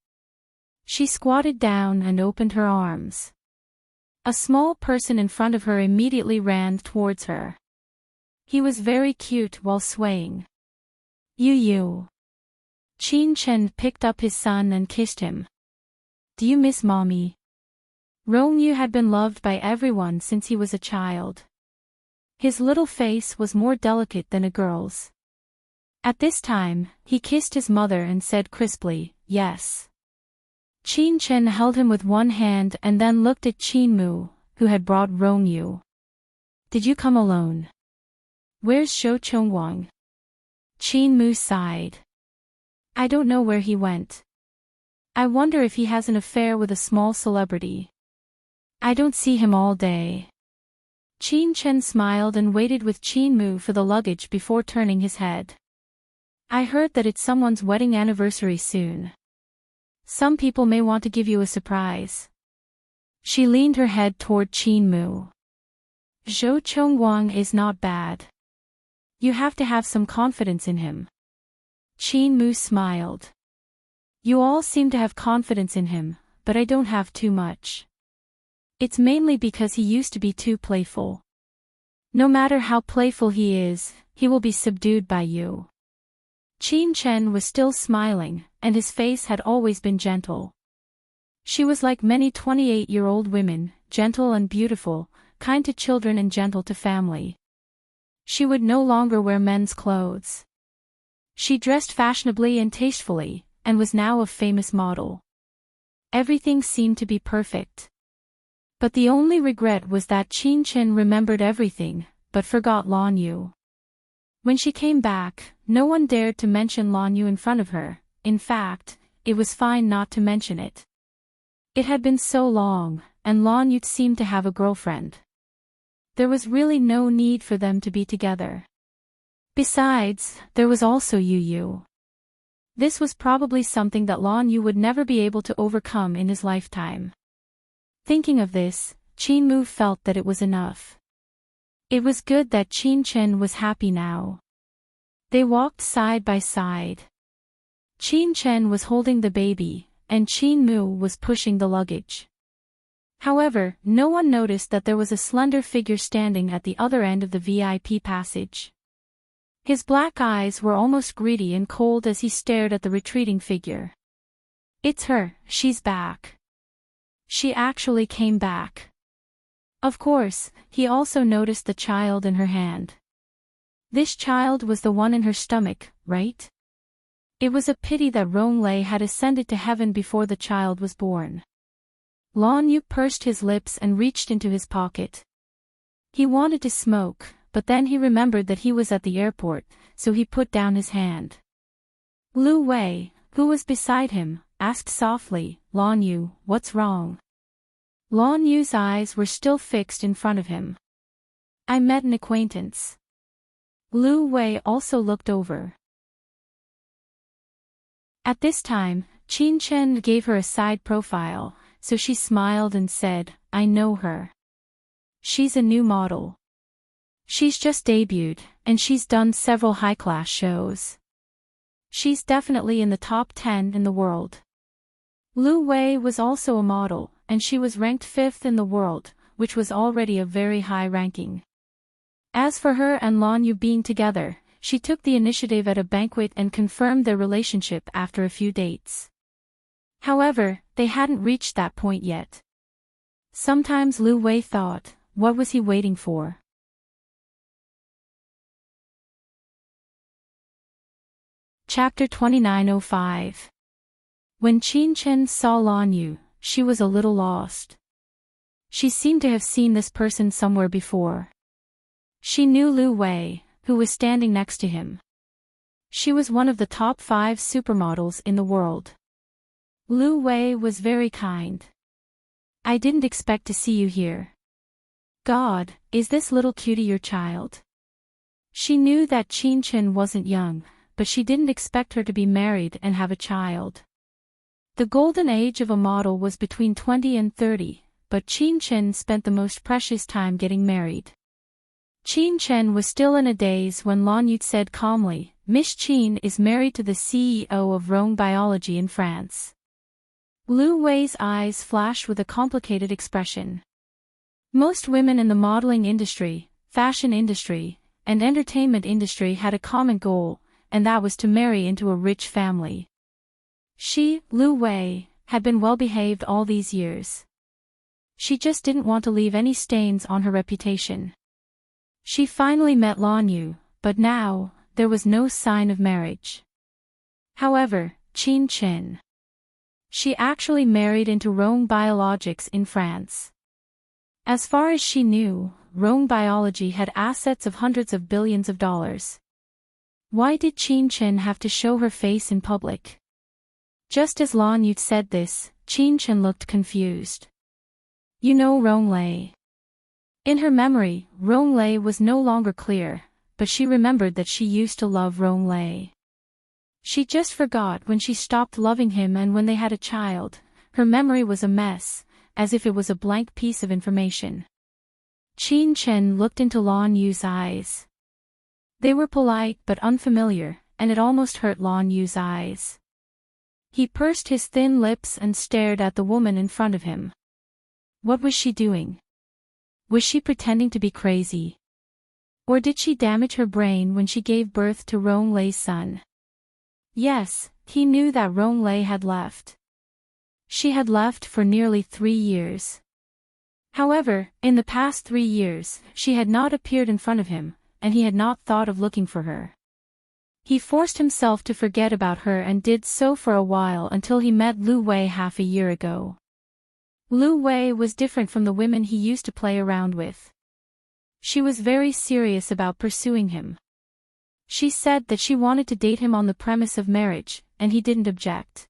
She squatted down and opened her arms. A small person in front of her immediately ran towards her. He was very cute while swaying. Yu. Qin Chen picked up his son and kissed him. Do you miss mommy? Rong Yu had been loved by everyone since he was a child. His little face was more delicate than a girl's. At this time, he kissed his mother and said crisply, yes. Qin Chen held him with one hand and then looked at Qin Mu, who had brought Rong Yu. Did you come alone? Where's Shou Chongwang? Qin Mu sighed. I don't know where he went. I wonder if he has an affair with a small celebrity. I don't see him all day. Qin Chen smiled and waited with Qin Mu for the luggage before turning his head. I heard that it's someone's wedding anniversary soon. Some people may want to give you a surprise. She leaned her head toward Qin Mu. Zhou Chongwang is not bad. You have to have some confidence in him. Qin Mu smiled. You all seem to have confidence in him, but I don't have too much. It's mainly because he used to be too playful. No matter how playful he is, he will be subdued by you. Qin Chen was still smiling, and his face had always been gentle. She was like many 28-year-old women, gentle and beautiful, kind to children and gentle to family. She would no longer wear men's clothes. She dressed fashionably and tastefully, and was now a famous model. Everything seemed to be perfect. But the only regret was that Qin Chen remembered everything, but forgot Lan Yu. When she came back, no one dared to mention Lan Yu in front of her. In fact, it was fine not to mention it. It had been so long, and Lan Yu seemed to have a girlfriend. There was really no need for them to be together. Besides, there was also Yu. This was probably something that Lan Yu would never be able to overcome in his lifetime. Thinking of this, Qin Mu felt that it was enough. It was good that Qin Chen was happy now. They walked side by side. Qin Chen was holding the baby, and Qin Mu was pushing the luggage. However, no one noticed that there was a slender figure standing at the other end of the VIP passage. His black eyes were almost greedy and cold as he stared at the retreating figure. It's her, she's back. She actually came back. Of course, he also noticed the child in her hand. This child was the one in her stomach, right? It was a pity that Ronglei had ascended to heaven before the child was born. Lan Yu pursed his lips and reached into his pocket. He wanted to smoke, but then he remembered that he was at the airport, so he put down his hand. Lu Wei, who was beside him, asked softly, Lan Yu, what's wrong? Lan Yu's eyes were still fixed in front of him. I met an acquaintance. Lu Wei also looked over. At this time, Qin Chen gave her a side profile, so she smiled and said, I know her. She's a new model. She's just debuted, and she's done several high-class shows. She's definitely in the top 10 in the world. Lu Wei was also a model, and she was ranked 5th in the world, which was already a very high ranking. As for her and Lan Yu being together, she took the initiative at a banquet and confirmed their relationship after a few dates. However, they hadn't reached that point yet. Sometimes Lu Wei thought, what was he waiting for? Chapter 2905. When Qin Chen saw Lan Yu, she was a little lost. She seemed to have seen this person somewhere before. She knew Lu Wei, who was standing next to him. She was one of the top 5 supermodels in the world. Lu Wei was very kind. I didn't expect to see you here. God, is this little cutie your child? She knew that Qin Chen wasn't young, but she didn't expect her to be married and have a child. The golden age of a model was between 20 and 30, but Qin Chen spent the most precious time getting married. Qin Chen was still in a daze when Lan Yu said calmly, Miss Qin is married to the CEO of Rhone Biology in France. Lu Wei's eyes flashed with a complicated expression. Most women in the modeling industry, fashion industry, and entertainment industry had a common goal, and that was to marry into a rich family. She, Lu Wei, had been well-behaved all these years. She just didn't want to leave any stains on her reputation. She finally met Lan Yu, but now, there was no sign of marriage. However, Qin Chen. She actually married into Rhone Biologics in France. As far as she knew, Rhone Biology had assets of hundreds of billions of dollars. Why did Qin Chen have to show her face in public? Just as Lan Yu said this, Qin Chen looked confused. You know Ronglei. In her memory, Ronglei was no longer clear, but she remembered that she used to love Ronglei. She just forgot when she stopped loving him and when they had a child. Her memory was a mess, as if it was a blank piece of information. Qin Chen looked into Lan Yu's eyes. They were polite but unfamiliar, and it almost hurt Lan Yu's eyes. He pursed his thin lips and stared at the woman in front of him. What was she doing? Was she pretending to be crazy? Or did she damage her brain when she gave birth to Ronglei's son? Yes, he knew that Ronglei had left. She had left for nearly 3 years. However, in the past 3 years, she had not appeared in front of him, and he had not thought of looking for her. He forced himself to forget about her and did so for a while until he met Lu Wei half a year ago. Lu Wei was different from the women he used to play around with. She was very serious about pursuing him. She said that she wanted to date him on the premise of marriage, and he didn't object.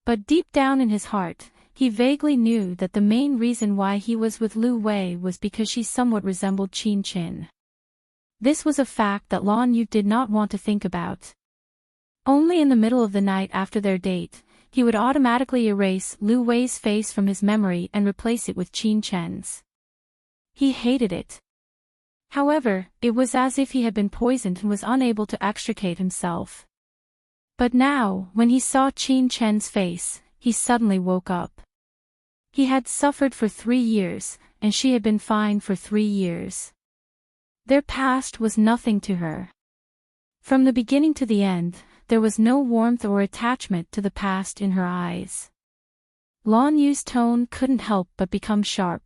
But deep down in his heart, he vaguely knew that the main reason why he was with Lu Wei was because she somewhat resembled Qin Chen. This was a fact that Lan Yu did not want to think about. Only in the middle of the night after their date, he would automatically erase Lu Wei's face from his memory and replace it with Qin Chen's. He hated it. However, it was as if he had been poisoned and was unable to extricate himself. But now, when he saw Qin Chen's face, he suddenly woke up. He had suffered for 3 years, and she had been fine for 3 years. Their past was nothing to her. From the beginning to the end, there was no warmth or attachment to the past in her eyes. Lan Yu's tone couldn't help but become sharp.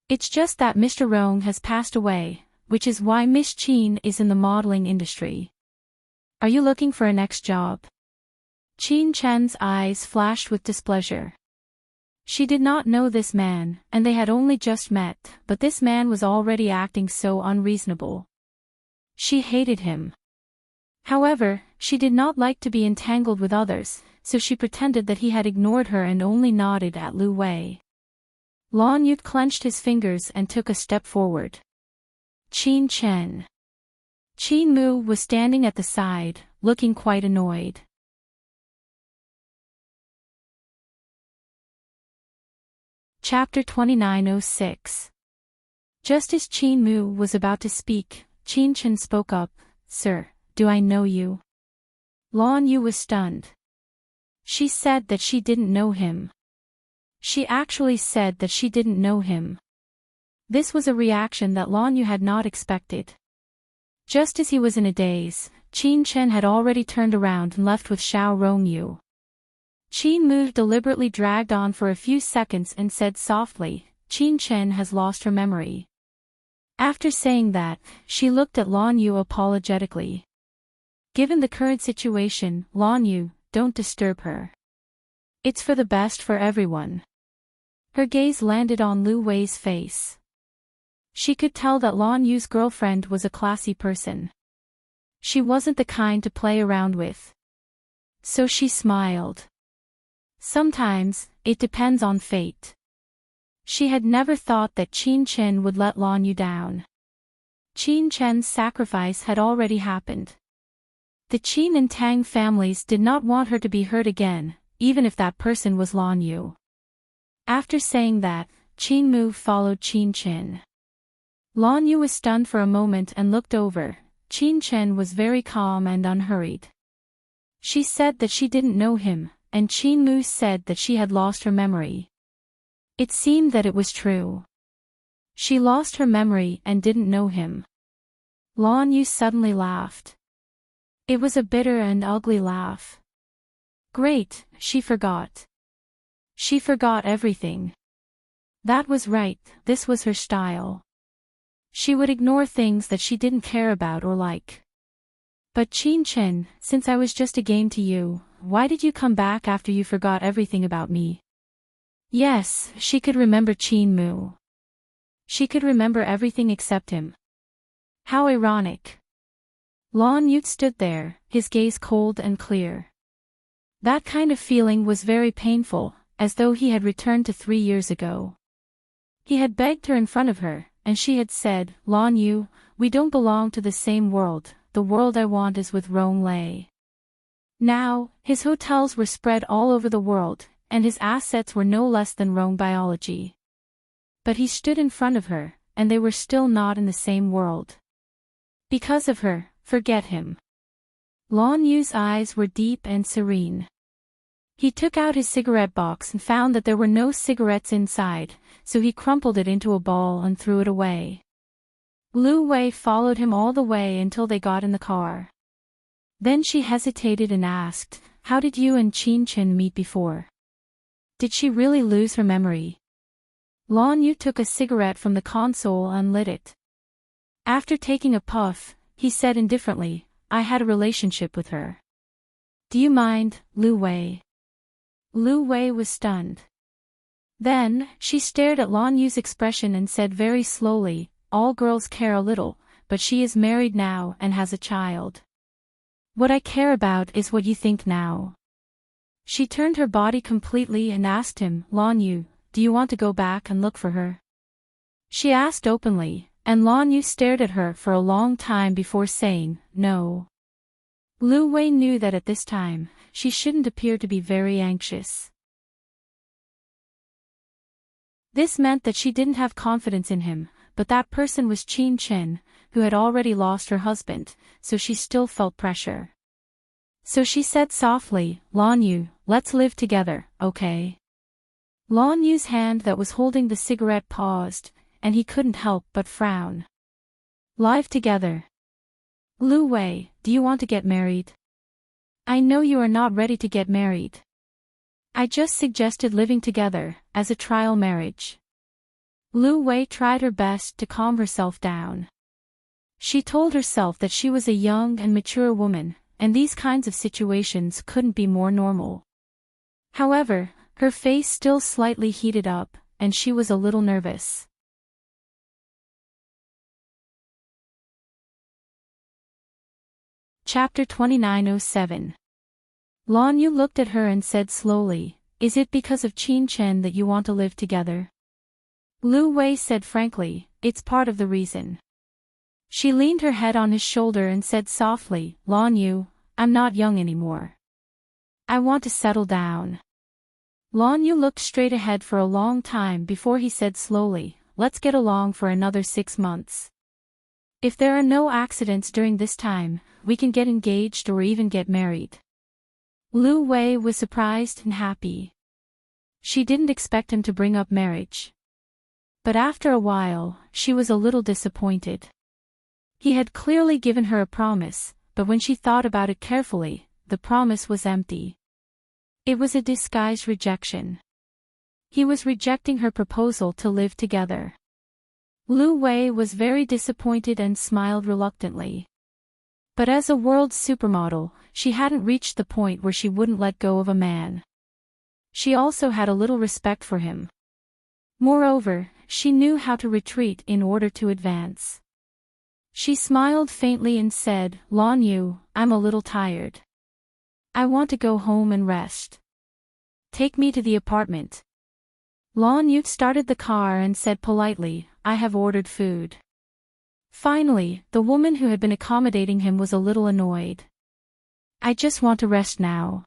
It's just that Mr. Rong has passed away, which is why Miss Qin is in the modeling industry. Are you looking for a next job? Qin Chen's eyes flashed with displeasure. She did not know this man, and they had only just met, but this man was already acting so unreasonable. She hated him. However, she did not like to be entangled with others, so she pretended that he had ignored her and only nodded at Lu Wei. Lan Yu clenched his fingers and took a step forward. Qin Chen. Qin Mu was standing at the side, looking quite annoyed. Chapter 2906. Just as Qin Mu was about to speak, Qin Chen spoke up, "Sir, do I know you?" Lan Yu was stunned. She said that she didn't know him. She actually said that she didn't know him. This was a reaction that Lan Yu had not expected. Just as he was in a daze, Qin Chen had already turned around and left with Xiao Rongyu. Qin Mu deliberately dragged on for a few seconds and said softly, "Qin Chen has lost her memory." After saying that, she looked at Lan Yu apologetically. "Given the current situation, Lan Yu, don't disturb her. It's for the best for everyone." Her gaze landed on Lu Wei's face. She could tell that Lan Yu's girlfriend was a classy person. She wasn't the kind to play around with. So she smiled. Sometimes, it depends on fate. She had never thought that Qin Chen would let Lan Yu down. Qin Chen's sacrifice had already happened. The Qin and Tang families did not want her to be hurt again, even if that person was Lan Yu. After saying that, Qin Mu followed Qin Chen. Lan Yu was stunned for a moment and looked over. Qin Chen was very calm and unhurried. She said that she didn't know him, and Qin Mu said that she had lost her memory. It seemed that it was true. She lost her memory and didn't know him. Lan Yu suddenly laughed. It was a bitter and ugly laugh. Great, she forgot. She forgot everything. That was right, this was her style. She would ignore things that she didn't care about or like. But Qin Chen, since I was just a game to you, why did you come back after you forgot everything about me? Yes, she could remember Qin Mu. She could remember everything except him. How ironic. Lan Yu stood there, his gaze cold and clear. That kind of feeling was very painful, as though he had returned to 3 years ago. He had begged her in front of her, and she had said, "Lan Yu, we don't belong to the same world, the world I want is with Rong Lei." Now, his hotels were spread all over the world, and his assets were no less than Rong Biology. But he stood in front of her, and they were still not in the same world. Because of her, forget him. Lan Yu's eyes were deep and serene. He took out his cigarette box and found that there were no cigarettes inside, so he crumpled it into a ball and threw it away. Lu Wei followed him all the way until they got in the car. Then she hesitated and asked, "How did you and Qin Chen meet before? Did she really lose her memory?" Lan Yu took a cigarette from the console and lit it. After taking a puff, he said indifferently, "I had a relationship with her." "Do you mind, Lu Wei?" Lu Wei was stunned. Then, she stared at Lan Yu's expression and said very slowly, "All girls care a little, but she is married now and has a child. What I care about is what you think now." She turned her body completely and asked him, "Lan Yu, do you want to go back and look for her?" She asked openly, and Lan Yu stared at her for a long time before saying, "No." Lu Wei knew that at this time, she shouldn't appear to be very anxious. This meant that she didn't have confidence in him, but that person was Qin Chen, who had already lost her husband, so she still felt pressure. So she said softly, "Lan Yu, let's live together, okay?" Lan Yu's hand that was holding the cigarette paused, and he couldn't help but frown. "Live together? Lu Wei, do you want to get married?" "I know you are not ready to get married. I just suggested living together, as a trial marriage." Lu Wei tried her best to calm herself down. She told herself that she was a young and mature woman, and these kinds of situations couldn't be more normal. However, her face still slightly heated up, and she was a little nervous. Chapter 2907. Lan Yu looked at her and said slowly, "Is it because of Qin Chen that you want to live together?" Lu Wei said frankly, "It's part of the reason." She leaned her head on his shoulder and said softly, "Lan Yu, I'm not young anymore. I want to settle down." Lan Yu looked straight ahead for a long time before he said slowly, "Let's get along for another 6 months. If there are no accidents during this time, we can get engaged or even get married." Lu Wei was surprised and happy. She didn't expect him to bring up marriage. But after a while, she was a little disappointed. He had clearly given her a promise, but when she thought about it carefully, the promise was empty. It was a disguised rejection. He was rejecting her proposal to live together. Lu Wei was very disappointed and smiled reluctantly. But as a world supermodel, she hadn't reached the point where she wouldn't let go of a man. She also had a little respect for him. Moreover, she knew how to retreat in order to advance. She smiled faintly and said, "Lan Yu, I'm a little tired. I want to go home and rest. Take me to the apartment." Lan Yu started the car and said politely, "I have ordered food." Finally, the woman who had been accommodating him was a little annoyed. "I just want to rest now.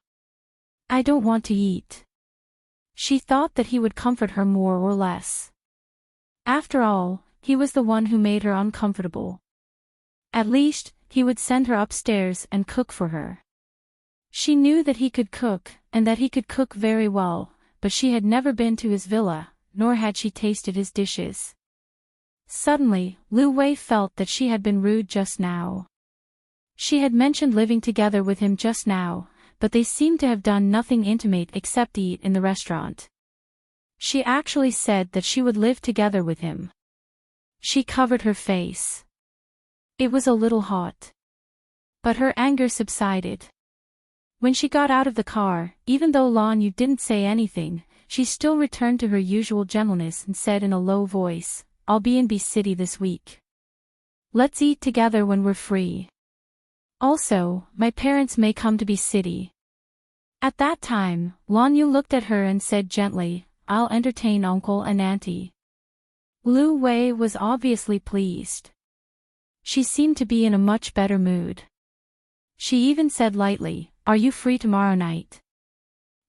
I don't want to eat." She thought that he would comfort her more or less. After all, he was the one who made her uncomfortable. At least, he would send her upstairs and cook for her. She knew that he could cook, and that he could cook very well, but she had never been to his villa, nor had she tasted his dishes. Suddenly, Lu Wei felt that she had been rude just now. She had mentioned living together with him just now, but they seemed to have done nothing intimate except eat in the restaurant. She actually said that she would live together with him. She covered her face. It was a little hot. But her anger subsided. When she got out of the car, even though Lan Yu didn't say anything, she still returned to her usual gentleness and said in a low voice, "I'll be in B City this week. Let's eat together when we're free. Also, my parents may come to B City." At that time, Lan Yu looked at her and said gently, "I'll entertain uncle and auntie." Lu Wei was obviously pleased. She seemed to be in a much better mood. She even said lightly, "Are you free tomorrow night?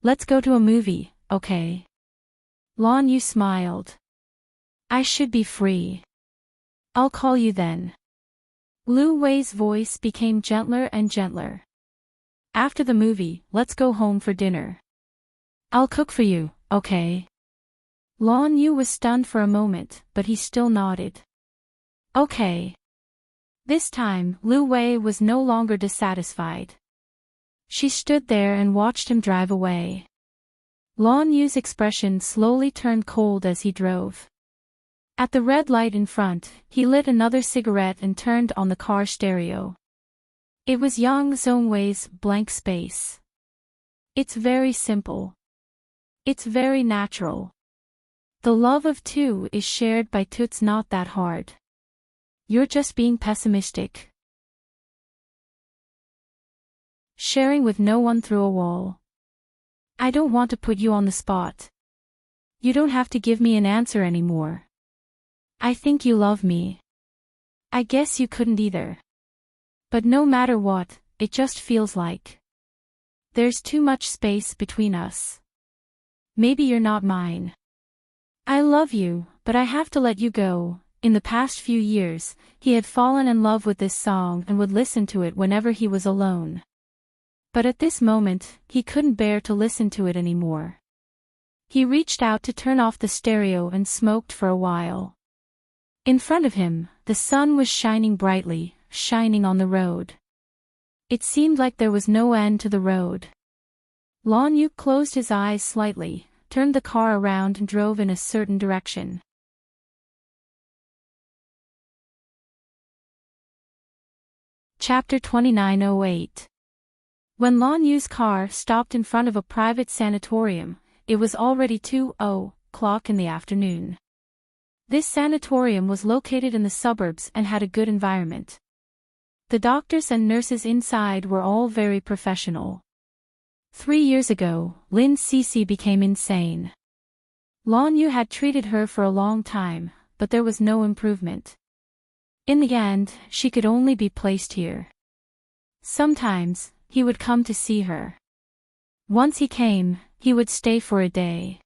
Let's go to a movie, okay?" Lan Yu smiled. "I should be free. I'll call you then." Lu Wei's voice became gentler and gentler. "After the movie, let's go home for dinner. I'll cook for you, okay?" Lan Yu was stunned for a moment, but he still nodded. "Okay." This time, Lu Wei was no longer dissatisfied. She stood there and watched him drive away. Lan Yu's expression slowly turned cold as he drove. At the red light in front, he lit another cigarette and turned on the car stereo. It was Yang Zhongwei's Blank Space. It's very simple. It's very natural. The love of two is shared by two. It's not that hard. You're just being pessimistic. Sharing with no one through a wall. I don't want to put you on the spot. You don't have to give me an answer anymore. I think you love me. I guess you couldn't either. But no matter what, it just feels like there's too much space between us. Maybe you're not mine. I love you, but I have to let you go, in the past few years, he had fallen in love with this song and would listen to it whenever he was alone. But at this moment, he couldn't bear to listen to it anymore. He reached out to turn off the stereo and smoked for a while. In front of him, the sun was shining brightly, shining on the road. It seemed like there was no end to the road. Lan Yu closed his eyes slightly, turned the car around and drove in a certain direction. Chapter 2908. When Lan Yu's car stopped in front of a private sanatorium, it was already 2:00 in the afternoon. This sanatorium was located in the suburbs and had a good environment. The doctors and nurses inside were all very professional. 3 years ago, Lin Cece became insane. Lan Yu had treated her for a long time, but there was no improvement. In the end, she could only be placed here. Sometimes, he would come to see her. Once he came, he would stay for a day.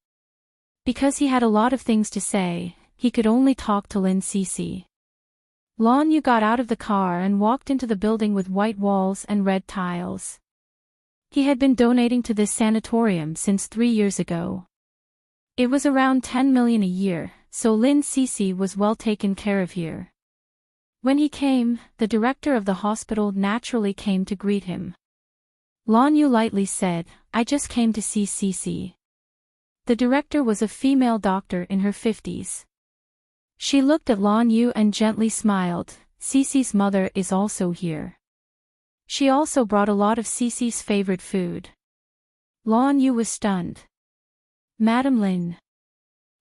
Because he had a lot of things to say, he could only talk to Lin Cece. Lan Yu got out of the car and walked into the building with white walls and red tiles. He had been donating to this sanatorium since 3 years ago. It was around 10 million a year, so Lin Cece was well taken care of here. When he came, the director of the hospital naturally came to greet him. Lan Yu lightly said, "I just came to see Cece." The director was a female doctor in her 50s. She looked at Lan Yu and gently smiled. Cece's mother is also here. She also brought a lot of Cece's favorite food. Lan Yu was stunned. Madam Lin.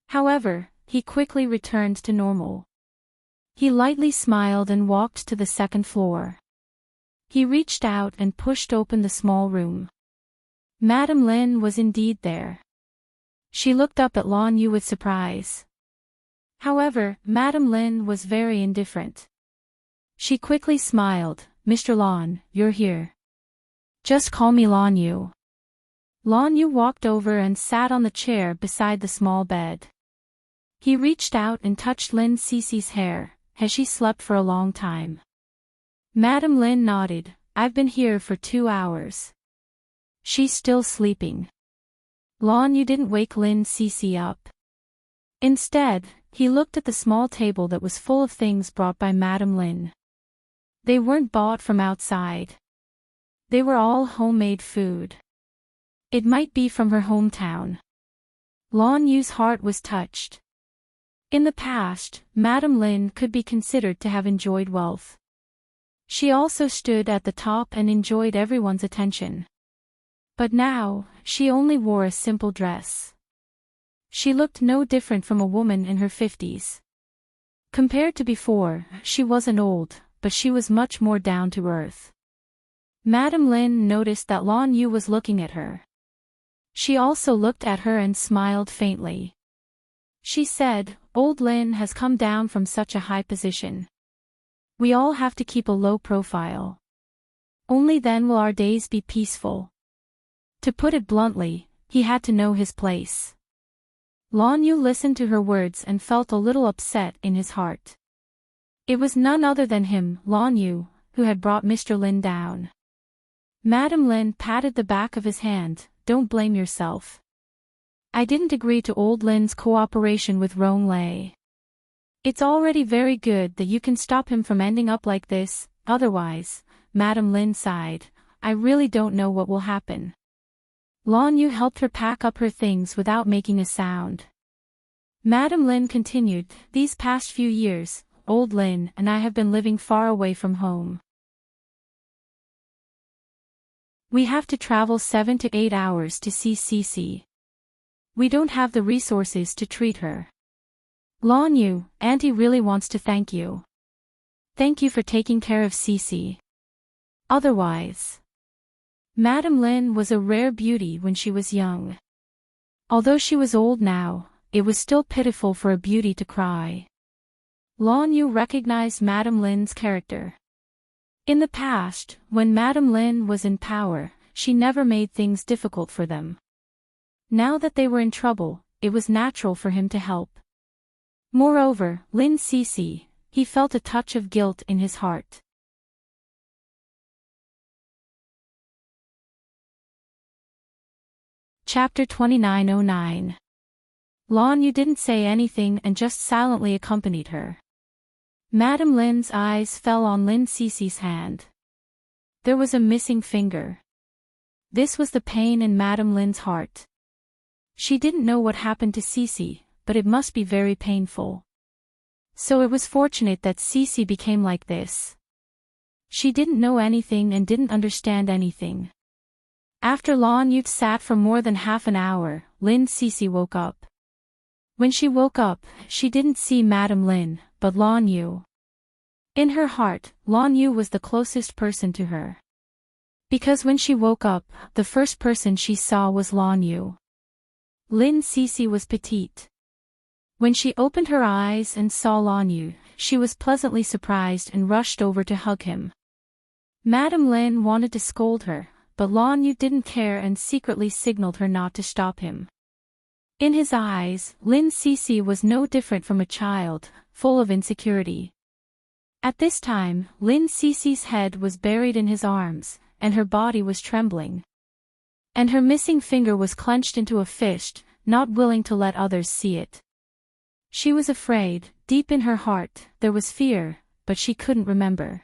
However, he quickly returned to normal. He lightly smiled and walked to the second floor. He reached out and pushed open the small room. Madam Lin was indeed there. She looked up at Lan Yu with surprise. However, Madam Lin was very indifferent. She quickly smiled. "Mr. Lan, you're here. Just call me Lan Yu." Lan Yu walked over and sat on the chair beside the small bed. He reached out and touched Lin Cece's hair. "Has she slept for a long time?" Madam Lin nodded. "I've been here for 2 hours. She's still sleeping." Lan Yu didn't wake Lin Cece up. Instead, he looked at the small table that was full of things brought by Madam Lin. They weren't bought from outside. They were all homemade food. It might be from her hometown. Lan Yu's heart was touched. In the past, Madam Lin could be considered to have enjoyed wealth. She also stood at the top and enjoyed everyone's attention. But now, she only wore a simple dress. She looked no different from a woman in her 50s. Compared to before, she wasn't old, but she was much more down to earth. Madam Lin noticed that Lan Yu was looking at her. She also looked at her and smiled faintly. She said, "Old Lin has come down from such a high position. We all have to keep a low profile. Only then will our days be peaceful." To put it bluntly, he had to know his place. Lan Yu listened to her words and felt a little upset in his heart. It was none other than him, Lan Yu, who had brought Mr. Lin down. Madam Lin patted the back of his hand. "Don't blame yourself. I didn't agree to old Lin's cooperation with Rong Lei. It's already very good that you can stop him from ending up like this, otherwise," Madam Lin sighed, "I really don't know what will happen." Lan Yu helped her pack up her things without making a sound. Madam Lin continued, "These past few years, old Lin and I have been living far away from home. We have to travel 7 to 8 hours to see Cece. We don't have the resources to treat her. Lan Yu, Auntie really wants to thank you. Thank you for taking care of Cece. Otherwise..." Madam Lin was a rare beauty when she was young. Although she was old now, it was still pitiful for a beauty to cry. Lan Yu recognized Madam Lin's character. In the past, when Madam Lin was in power, she never made things difficult for them. Now that they were in trouble, it was natural for him to help. Moreover, Lin Cece, he felt a touch of guilt in his heart. Chapter 2909. Lan Yu didn't say anything and just silently accompanied her. Madame Lin's eyes fell on Lin Cece's hand. There was a missing finger. This was the pain in Madame Lin's heart. She didn't know what happened to Cece, but it must be very painful. So it was fortunate that Cece became like this. She didn't know anything and didn't understand anything. After Lan Yu sat for more than half an hour, Lin Cece woke up. When she woke up, she didn't see Madame Lin, but Lan Yu. In her heart, Lan Yu was the closest person to her. Because when she woke up, the first person she saw was Lan Yu. Lin Cece was petite. When she opened her eyes and saw Lan Yu, she was pleasantly surprised and rushed over to hug him. Madame Lin wanted to scold her, but Lan Yu didn't care and secretly signaled her not to stop him. In his eyes, Lin Cece was no different from a child, full of insecurity. At this time, Lin Cece's head was buried in his arms, and her body was trembling. And her missing finger was clenched into a fist, not willing to let others see it. She was afraid. Deep in her heart, there was fear, but she couldn't remember.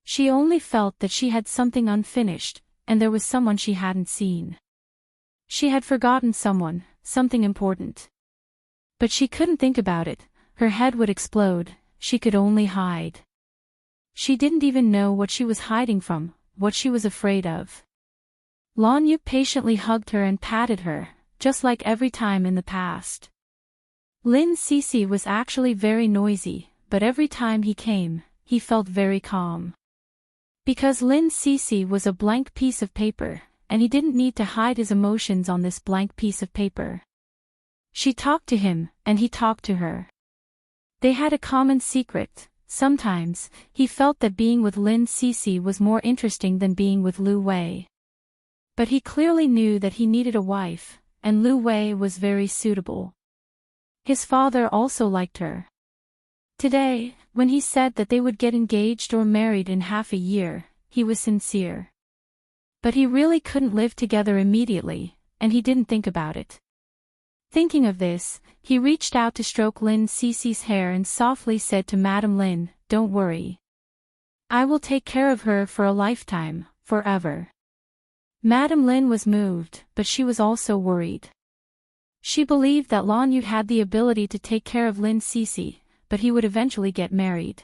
She only felt that she had something unfinished, and there was someone she hadn't seen. She had forgotten someone, something important. But she couldn't think about it, her head would explode, she could only hide. She didn't even know what she was hiding from, what she was afraid of. Lan Yu patiently hugged her and patted her, just like every time in the past. Lin Cece was actually very noisy, but every time he came, he felt very calm. Because Lin Cece was a blank piece of paper, and he didn't need to hide his emotions on this blank piece of paper. She talked to him, and he talked to her. They had a common secret. Sometimes, he felt that being with Lin Cece was more interesting than being with Lu Wei. But he clearly knew that he needed a wife, and Lu Wei was very suitable. His father also liked her. Today, when he said that they would get engaged or married in half a year, he was sincere. But he really couldn't live together immediately, and he didn't think about it. Thinking of this, he reached out to stroke Lin Cece's hair and softly said to Madame Lin, "Don't worry. I will take care of her for a lifetime, forever." Madame Lin was moved, but she was also worried. She believed that Lan Yu had the ability to take care of Lin Cece, but he would eventually get married.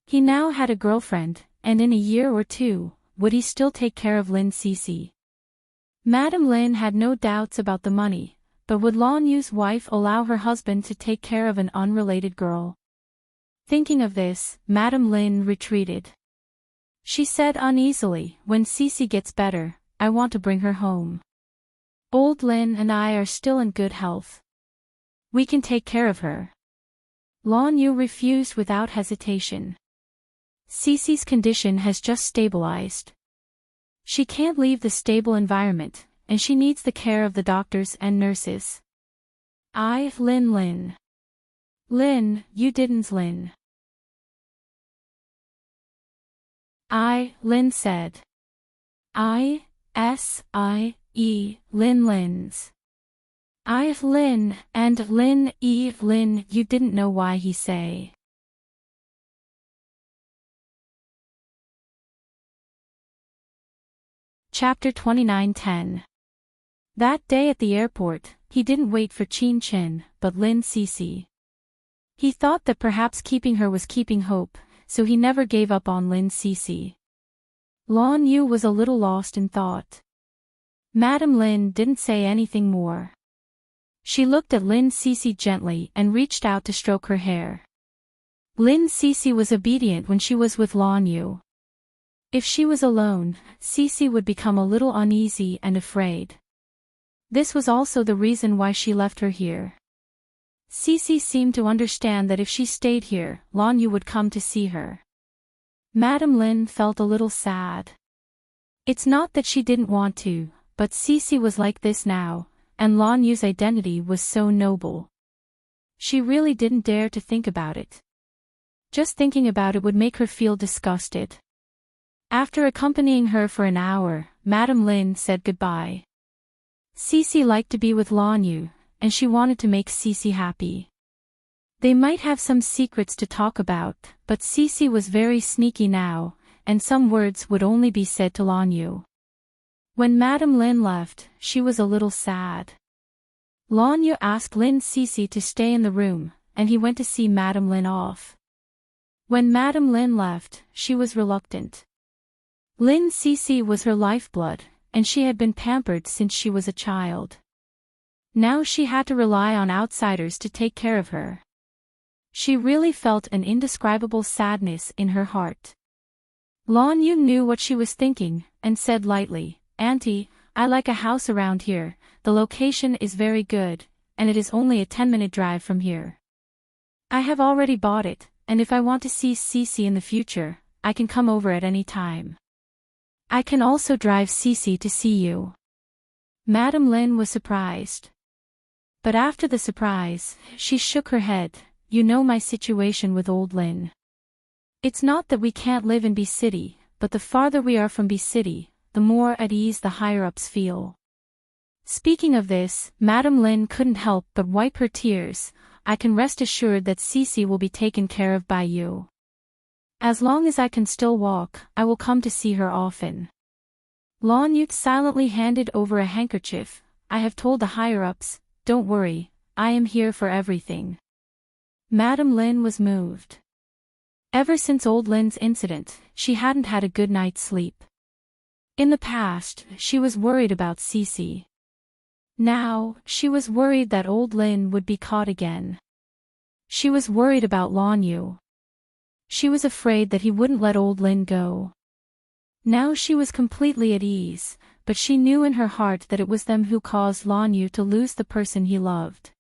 He now had a girlfriend, and in a year or two, would he still take care of Lin Cece? Madame Lin had no doubts about the money, but would Lan Yu's wife allow her husband to take care of an unrelated girl? Thinking of this, Madame Lin retreated. She said uneasily, "When Cece gets better, I want to bring her home. Old Lin and I are still in good health. We can take care of her." Lan Yu refused without hesitation. Cece's condition has just stabilized. She can't leave the stable environment, and she needs the care of the doctors and nurses. Lin. Lin, you didn't Lin. Lin said. Lins. Lin, and Lin, Lin, you didn't know why he say. Chapter 2910. That day at the airport, he didn't wait for Chin Chin, but Lin Cece. He thought that perhaps keeping her was keeping hope, so he never gave up on Lin Cece. Lan Yu was a little lost in thought. Madame Lin didn't say anything more. She looked at Lin Cece gently and reached out to stroke her hair. Lin Cece was obedient when she was with Lan Yu. If she was alone, Cece would become a little uneasy and afraid. This was also the reason why she left her here. Cece seemed to understand that if she stayed here, Lan Yu would come to see her. Madame Lin felt a little sad. It's not that she didn't want to, but Cece was like this now, and Lan Yu's identity was so noble. She really didn't dare to think about it. Just thinking about it would make her feel disgusted. After accompanying her for an hour, Madame Lin said goodbye. Cece liked to be with Lanyu, and she wanted to make Cece happy. They might have some secrets to talk about, but Cece was very sneaky now, and some words would only be said to Lanyu. When Madame Lin left, she was a little sad. Lanyu asked Lin Cece to stay in the room, and he went to see Madame Lin off. When Madame Lin left, she was reluctant. Lin Cece was her lifeblood, and she had been pampered since she was a child. Now she had to rely on outsiders to take care of her. She really felt an indescribable sadness in her heart. Lanyu knew what she was thinking, and said lightly, "Auntie, I like a house around here, the location is very good, and it is only a 10-minute drive from here. I have already bought it, and if I want to see Cece in the future, I can come over at any time. I can also drive Cece to see you." Madame Lin was surprised. But after the surprise, she shook her head. "You know my situation with old Lin. It's not that we can't live in B City, but the farther we are from B City, the more at ease the higher-ups feel." Speaking of this, Madame Lin couldn't help but wipe her tears. "I can rest assured that Cece will be taken care of by you. As long as I can still walk, I will come to see her often." Lanyu silently handed over a handkerchief. "I have told the higher-ups, don't worry, I am here for everything." Madame Lin was moved. Ever since old Lin's incident, she hadn't had a good night's sleep. In the past, she was worried about Cece. Now, she was worried that old Lin would be caught again. She was worried about Lanyu. She was afraid that he wouldn't let old Lin go. Now she was completely at ease, but she knew in her heart that it was them who caused Lanyu to lose the person he loved.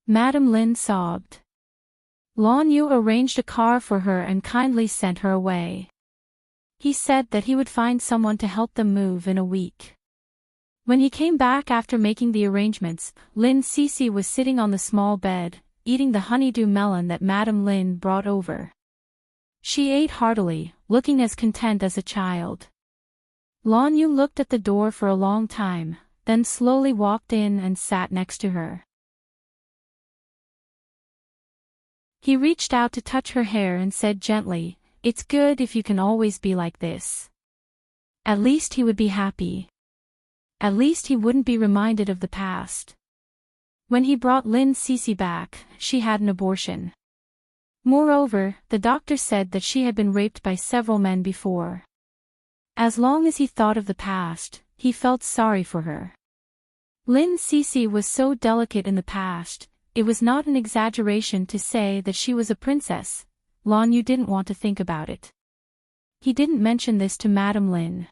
Madame Lin sobbed. Lanyu arranged a car for her and kindly sent her away. He said that he would find someone to help them move in a week. When he came back after making the arrangements, Lin Cece was sitting on the small bed, eating the honeydew melon that Madame Lin brought over. She ate heartily, looking as content as a child. Lanyu looked at the door for a long time, then slowly walked in and sat next to her. He reached out to touch her hair and said gently, "It's good if you can always be like this." At least he would be happy. At least he wouldn't be reminded of the past. When he brought Lin Cece back, she had an abortion. Moreover, the doctor said that she had been raped by several men before. As long as he thought of the past, he felt sorry for her. Lin Cece was so delicate in the past. It was not an exaggeration to say that she was a princess. Lanyu didn't want to think about it. He didn't mention this to Madame Lin.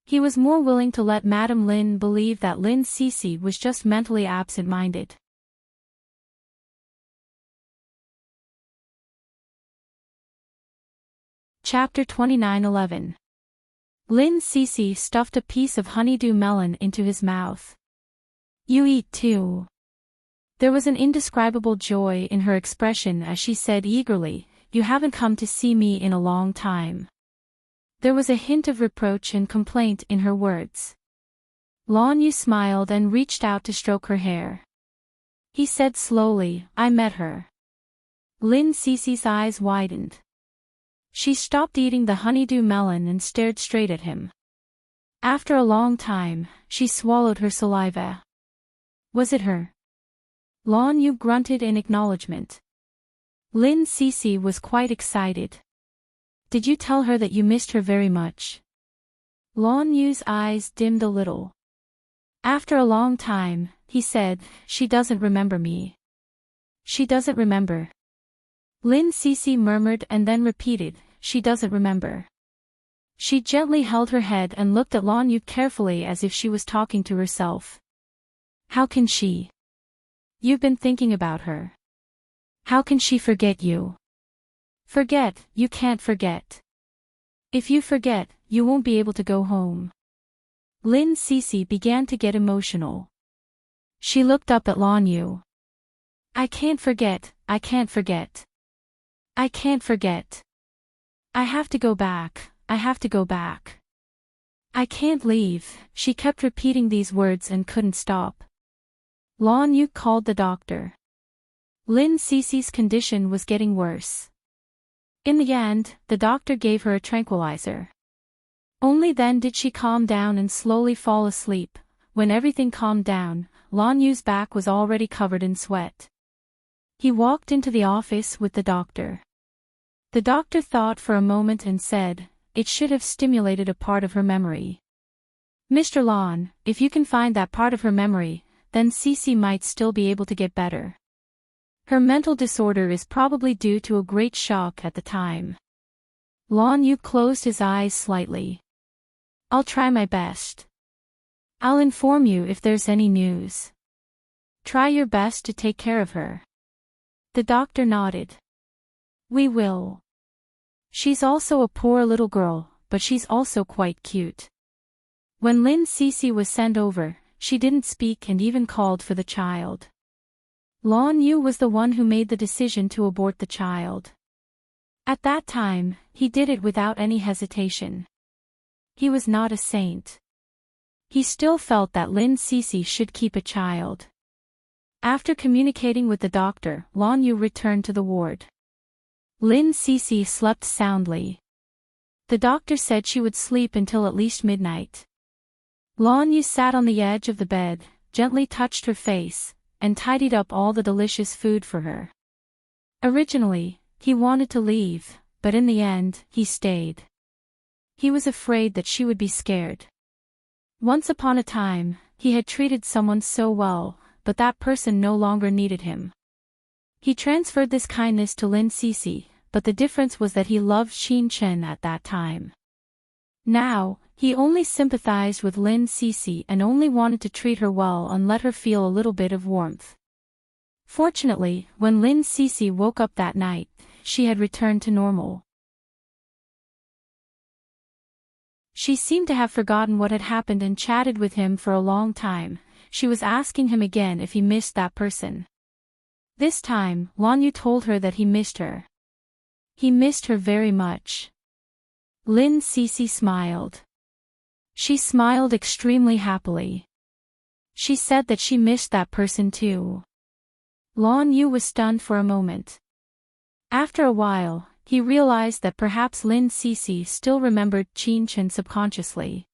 He was more willing to let Madame Lin believe that Lin Cece was just mentally absent-minded. Chapter 29:11. Lin Cece stuffed a piece of honeydew melon into his mouth. "You eat too." There was an indescribable joy in her expression as she said eagerly, "You haven't come to see me in a long time." There was a hint of reproach and complaint in her words. Lanyu smiled and reached out to stroke her hair. He said slowly, "I met her." Lin Cece's eyes widened. She stopped eating the honeydew melon and stared straight at him. After a long time, she swallowed her saliva. "Was it her?" Lanyu grunted in acknowledgement. Lin Cece was quite excited. "Did you tell her that you missed her very much?" Lanyu's eyes dimmed a little. After a long time, he said, "She doesn't remember me." "She doesn't remember." Lin Cece murmured and then repeated, "She doesn't remember." She gently held her head and looked at Lanyu carefully as if she was talking to herself. "How can she? You've been thinking about her. How can she forget you?" "Forget, you can't forget. If you forget, you won't be able to go home." Lin Cece began to get emotional. She looked up at Lanyu. I can't forget, I can't forget. I can't forget. I have to go back, I have to go back. I can't leave, she kept repeating these words and couldn't stop. Lan Yu called the doctor. Lin Cece's condition was getting worse. In the end, the doctor gave her a tranquilizer. Only then did she calm down and slowly fall asleep. When everything calmed down, Lan Yu's back was already covered in sweat. He walked into the office with the doctor. The doctor thought for a moment and said, "It should have stimulated a part of her memory. Mr. Lan, if you can find that part of her memory, then Cece might still be able to get better. Her mental disorder is probably due to a great shock at the time." Lan Yu closed his eyes slightly. "I'll try my best. I'll inform you if there's any news. Try your best to take care of her." The doctor nodded. "We will. She's also a poor little girl, but she's also quite cute." When Lin Cece was sent over, she didn't speak and even called for the child. Lan Yu was the one who made the decision to abort the child. At that time, he did it without any hesitation. He was not a saint. He still felt that Lin Cece should keep a child. After communicating with the doctor, Lan Yu returned to the ward. Lin Cece slept soundly. The doctor said she would sleep until at least midnight. Lan Yu sat on the edge of the bed, gently touched her face, and tidied up all the delicious food for her. Originally, he wanted to leave, but in the end, he stayed. He was afraid that she would be scared. Once upon a time, he had treated someone so well, but that person no longer needed him. He transferred this kindness to Lin Cece, but the difference was that he loved Qin Chen at that time. Now, he only sympathized with Lin Cece and only wanted to treat her well and let her feel a little bit of warmth. Fortunately, when Lin Cece woke up that night, she had returned to normal. She seemed to have forgotten what had happened and chatted with him for a long time. She was asking him again if he missed that person. This time, Lan Yu told her that he missed her. He missed her very much. Lin Cece smiled. She smiled extremely happily. She said that she missed that person too. Lan Yu was stunned for a moment. After a while, he realized that perhaps Lin Cece still remembered Qin Chen subconsciously.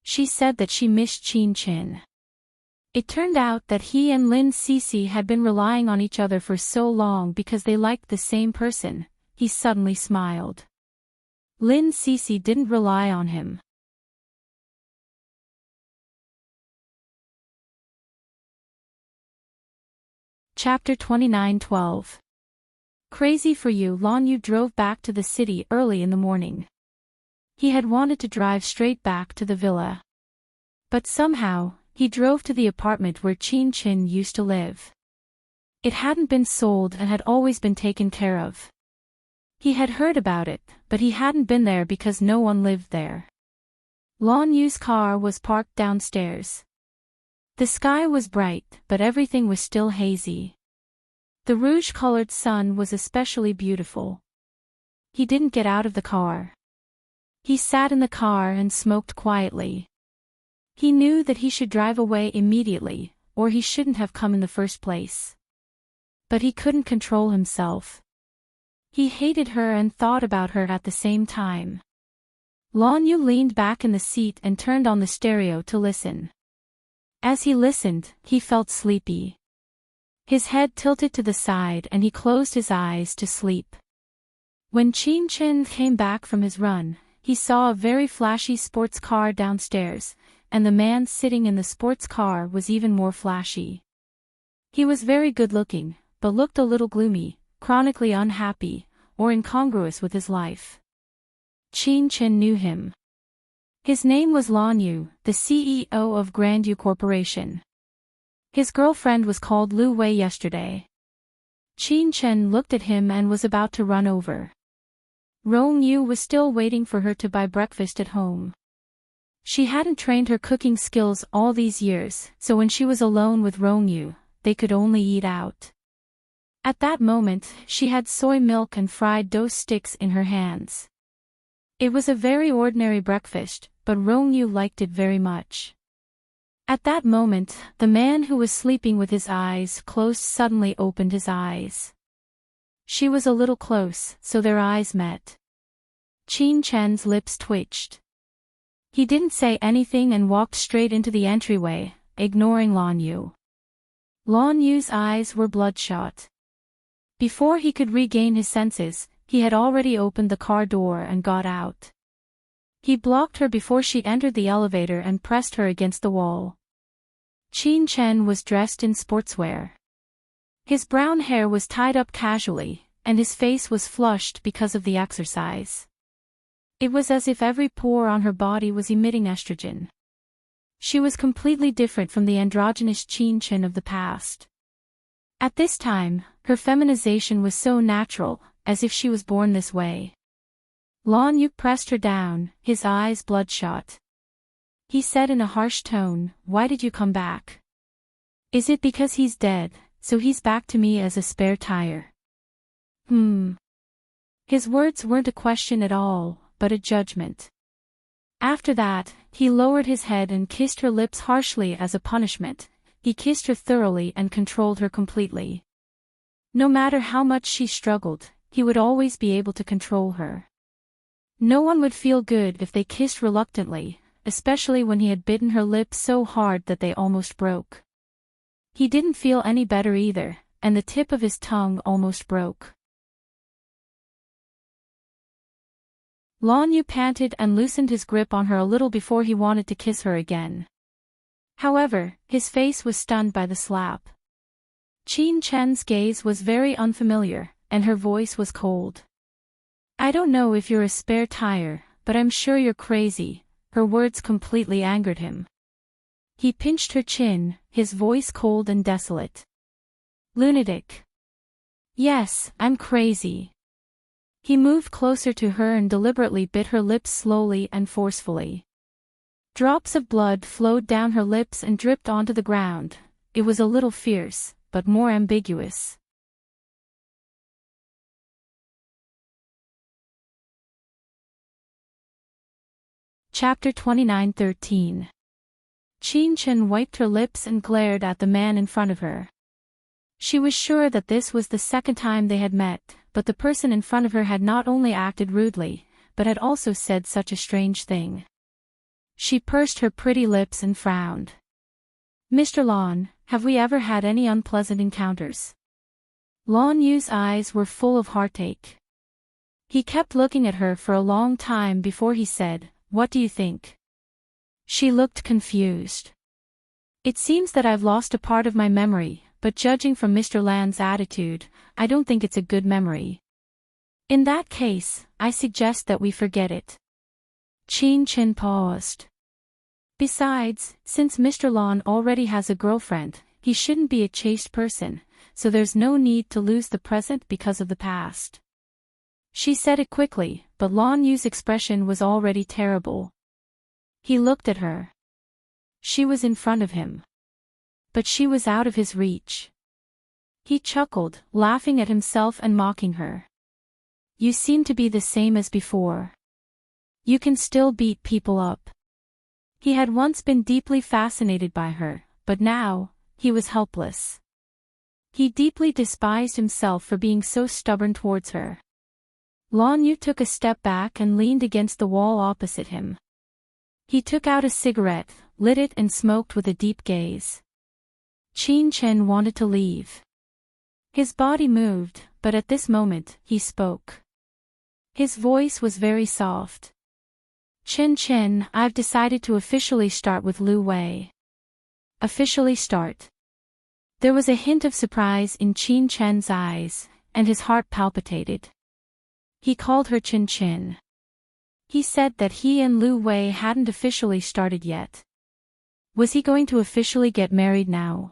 She said that she missed Qin Chen. It turned out that he and Lin Cece had been relying on each other for so long because they liked the same person. He suddenly smiled. Lin Cece didn't rely on him. Chapter 29:12. Crazy for you. Lan Yu drove back to the city early in the morning. He had wanted to drive straight back to the villa. But somehow, he drove to the apartment where Qin Chen used to live. It hadn't been sold and had always been taken care of. He had heard about it, but he hadn't been there because no one lived there. Lan Yu's car was parked downstairs. The sky was bright, but everything was still hazy. The rouge-colored sun was especially beautiful. He didn't get out of the car. He sat in the car and smoked quietly. He knew that he should drive away immediately, or he shouldn't have come in the first place. But he couldn't control himself. He hated her and thought about her at the same time. Lan Yu leaned back in the seat and turned on the stereo to listen. As he listened, he felt sleepy. His head tilted to the side and he closed his eyes to sleep. When Qin Chen came back from his run, he saw a very flashy sports car downstairs, and the man sitting in the sports car was even more flashy. He was very good-looking, but looked a little gloomy, chronically unhappy, or incongruous with his life. Qin Chen knew him. His name was Lan Yu, the CEO of Grandyu Corporation. His girlfriend was called Lu Wei yesterday. Qin Chen looked at him and was about to run over. Rong Yu was still waiting for her to buy breakfast at home. She hadn't trained her cooking skills all these years, so when she was alone with Rong Yu, they could only eat out. At that moment, she had soy milk and fried dough sticks in her hands. It was a very ordinary breakfast, but Rongyu liked it very much. At that moment, the man who was sleeping with his eyes closed suddenly opened his eyes. She was a little close, so their eyes met. Qin Chen's lips twitched. He didn't say anything and walked straight into the entryway, ignoring Lan Yu. Lan Yu's eyes were bloodshot. Before he could regain his senses, he had already opened the car door and got out. He blocked her before she entered the elevator and pressed her against the wall. Qin Chen was dressed in sportswear. His brown hair was tied up casually, and his face was flushed because of the exercise. It was as if every pore on her body was emitting estrogen. She was completely different from the androgynous Qin Chen of the past. At this time, her feminization was so natural, as if she was born this way. Lan Yu pressed her down, his eyes bloodshot. He said in a harsh tone, "Why did you come back? Is it because he's dead, so he's back to me as a spare tire?" His words weren't a question at all, but a judgment. After that, he lowered his head and kissed her lips harshly as a punishment. He kissed her thoroughly and controlled her completely. No matter how much she struggled, he would always be able to control her. No one would feel good if they kissed reluctantly, especially when he had bitten her lips so hard that they almost broke. He didn't feel any better either, and the tip of his tongue almost broke. Lan Yu panted and loosened his grip on her a little before he wanted to kiss her again. However, his face was stunned by the slap. Qin Chen's gaze was very unfamiliar, and her voice was cold. "I don't know if you're a spare tire, but I'm sure you're crazy." Her words completely angered him. He pinched her chin, his voice cold and desolate. "Lunatic." "Yes, I'm crazy." He moved closer to her and deliberately bit her lips slowly and forcefully. Drops of blood flowed down her lips and dripped onto the ground. It was a little fierce, but more ambiguous. Chapter 29:13. Qin Chen wiped her lips and glared at the man in front of her. She was sure that this was the second time they had met, but the person in front of her had not only acted rudely, but had also said such a strange thing. She pursed her pretty lips and frowned. "Mr. Lan, have we ever had any unpleasant encounters?" Lan Yu's eyes were full of heartache. He kept looking at her for a long time before he said, "What do you think?" She looked confused. "It seems that I've lost a part of my memory, but judging from Mr. Lan's attitude, I don't think it's a good memory. In that case, I suggest that we forget it." Qin Chen paused. "Besides, since Mr. Lan already has a girlfriend, he shouldn't be a chaste person, so there's no need to lose the present because of the past." She said it quickly, but Lan Yu's expression was already terrible. He looked at her. She was in front of him. But she was out of his reach. He chuckled, laughing at himself and mocking her. "You seem to be the same as before. You can still beat people up." He had once been deeply fascinated by her, but now, he was helpless. He deeply despised himself for being so stubborn towards her. Lan Yu took a step back and leaned against the wall opposite him. He took out a cigarette, lit it and smoked with a deep gaze. Qin Chen wanted to leave. His body moved, but at this moment, he spoke. His voice was very soft. "Qin Chen, I've decided to officially start with Lu Wei." "Officially start?" There was a hint of surprise in Qin Chen's eyes, and his heart palpitated. He called her Qin Qin. He said that he and Lu Wei hadn't officially started yet. Was he going to officially get married now?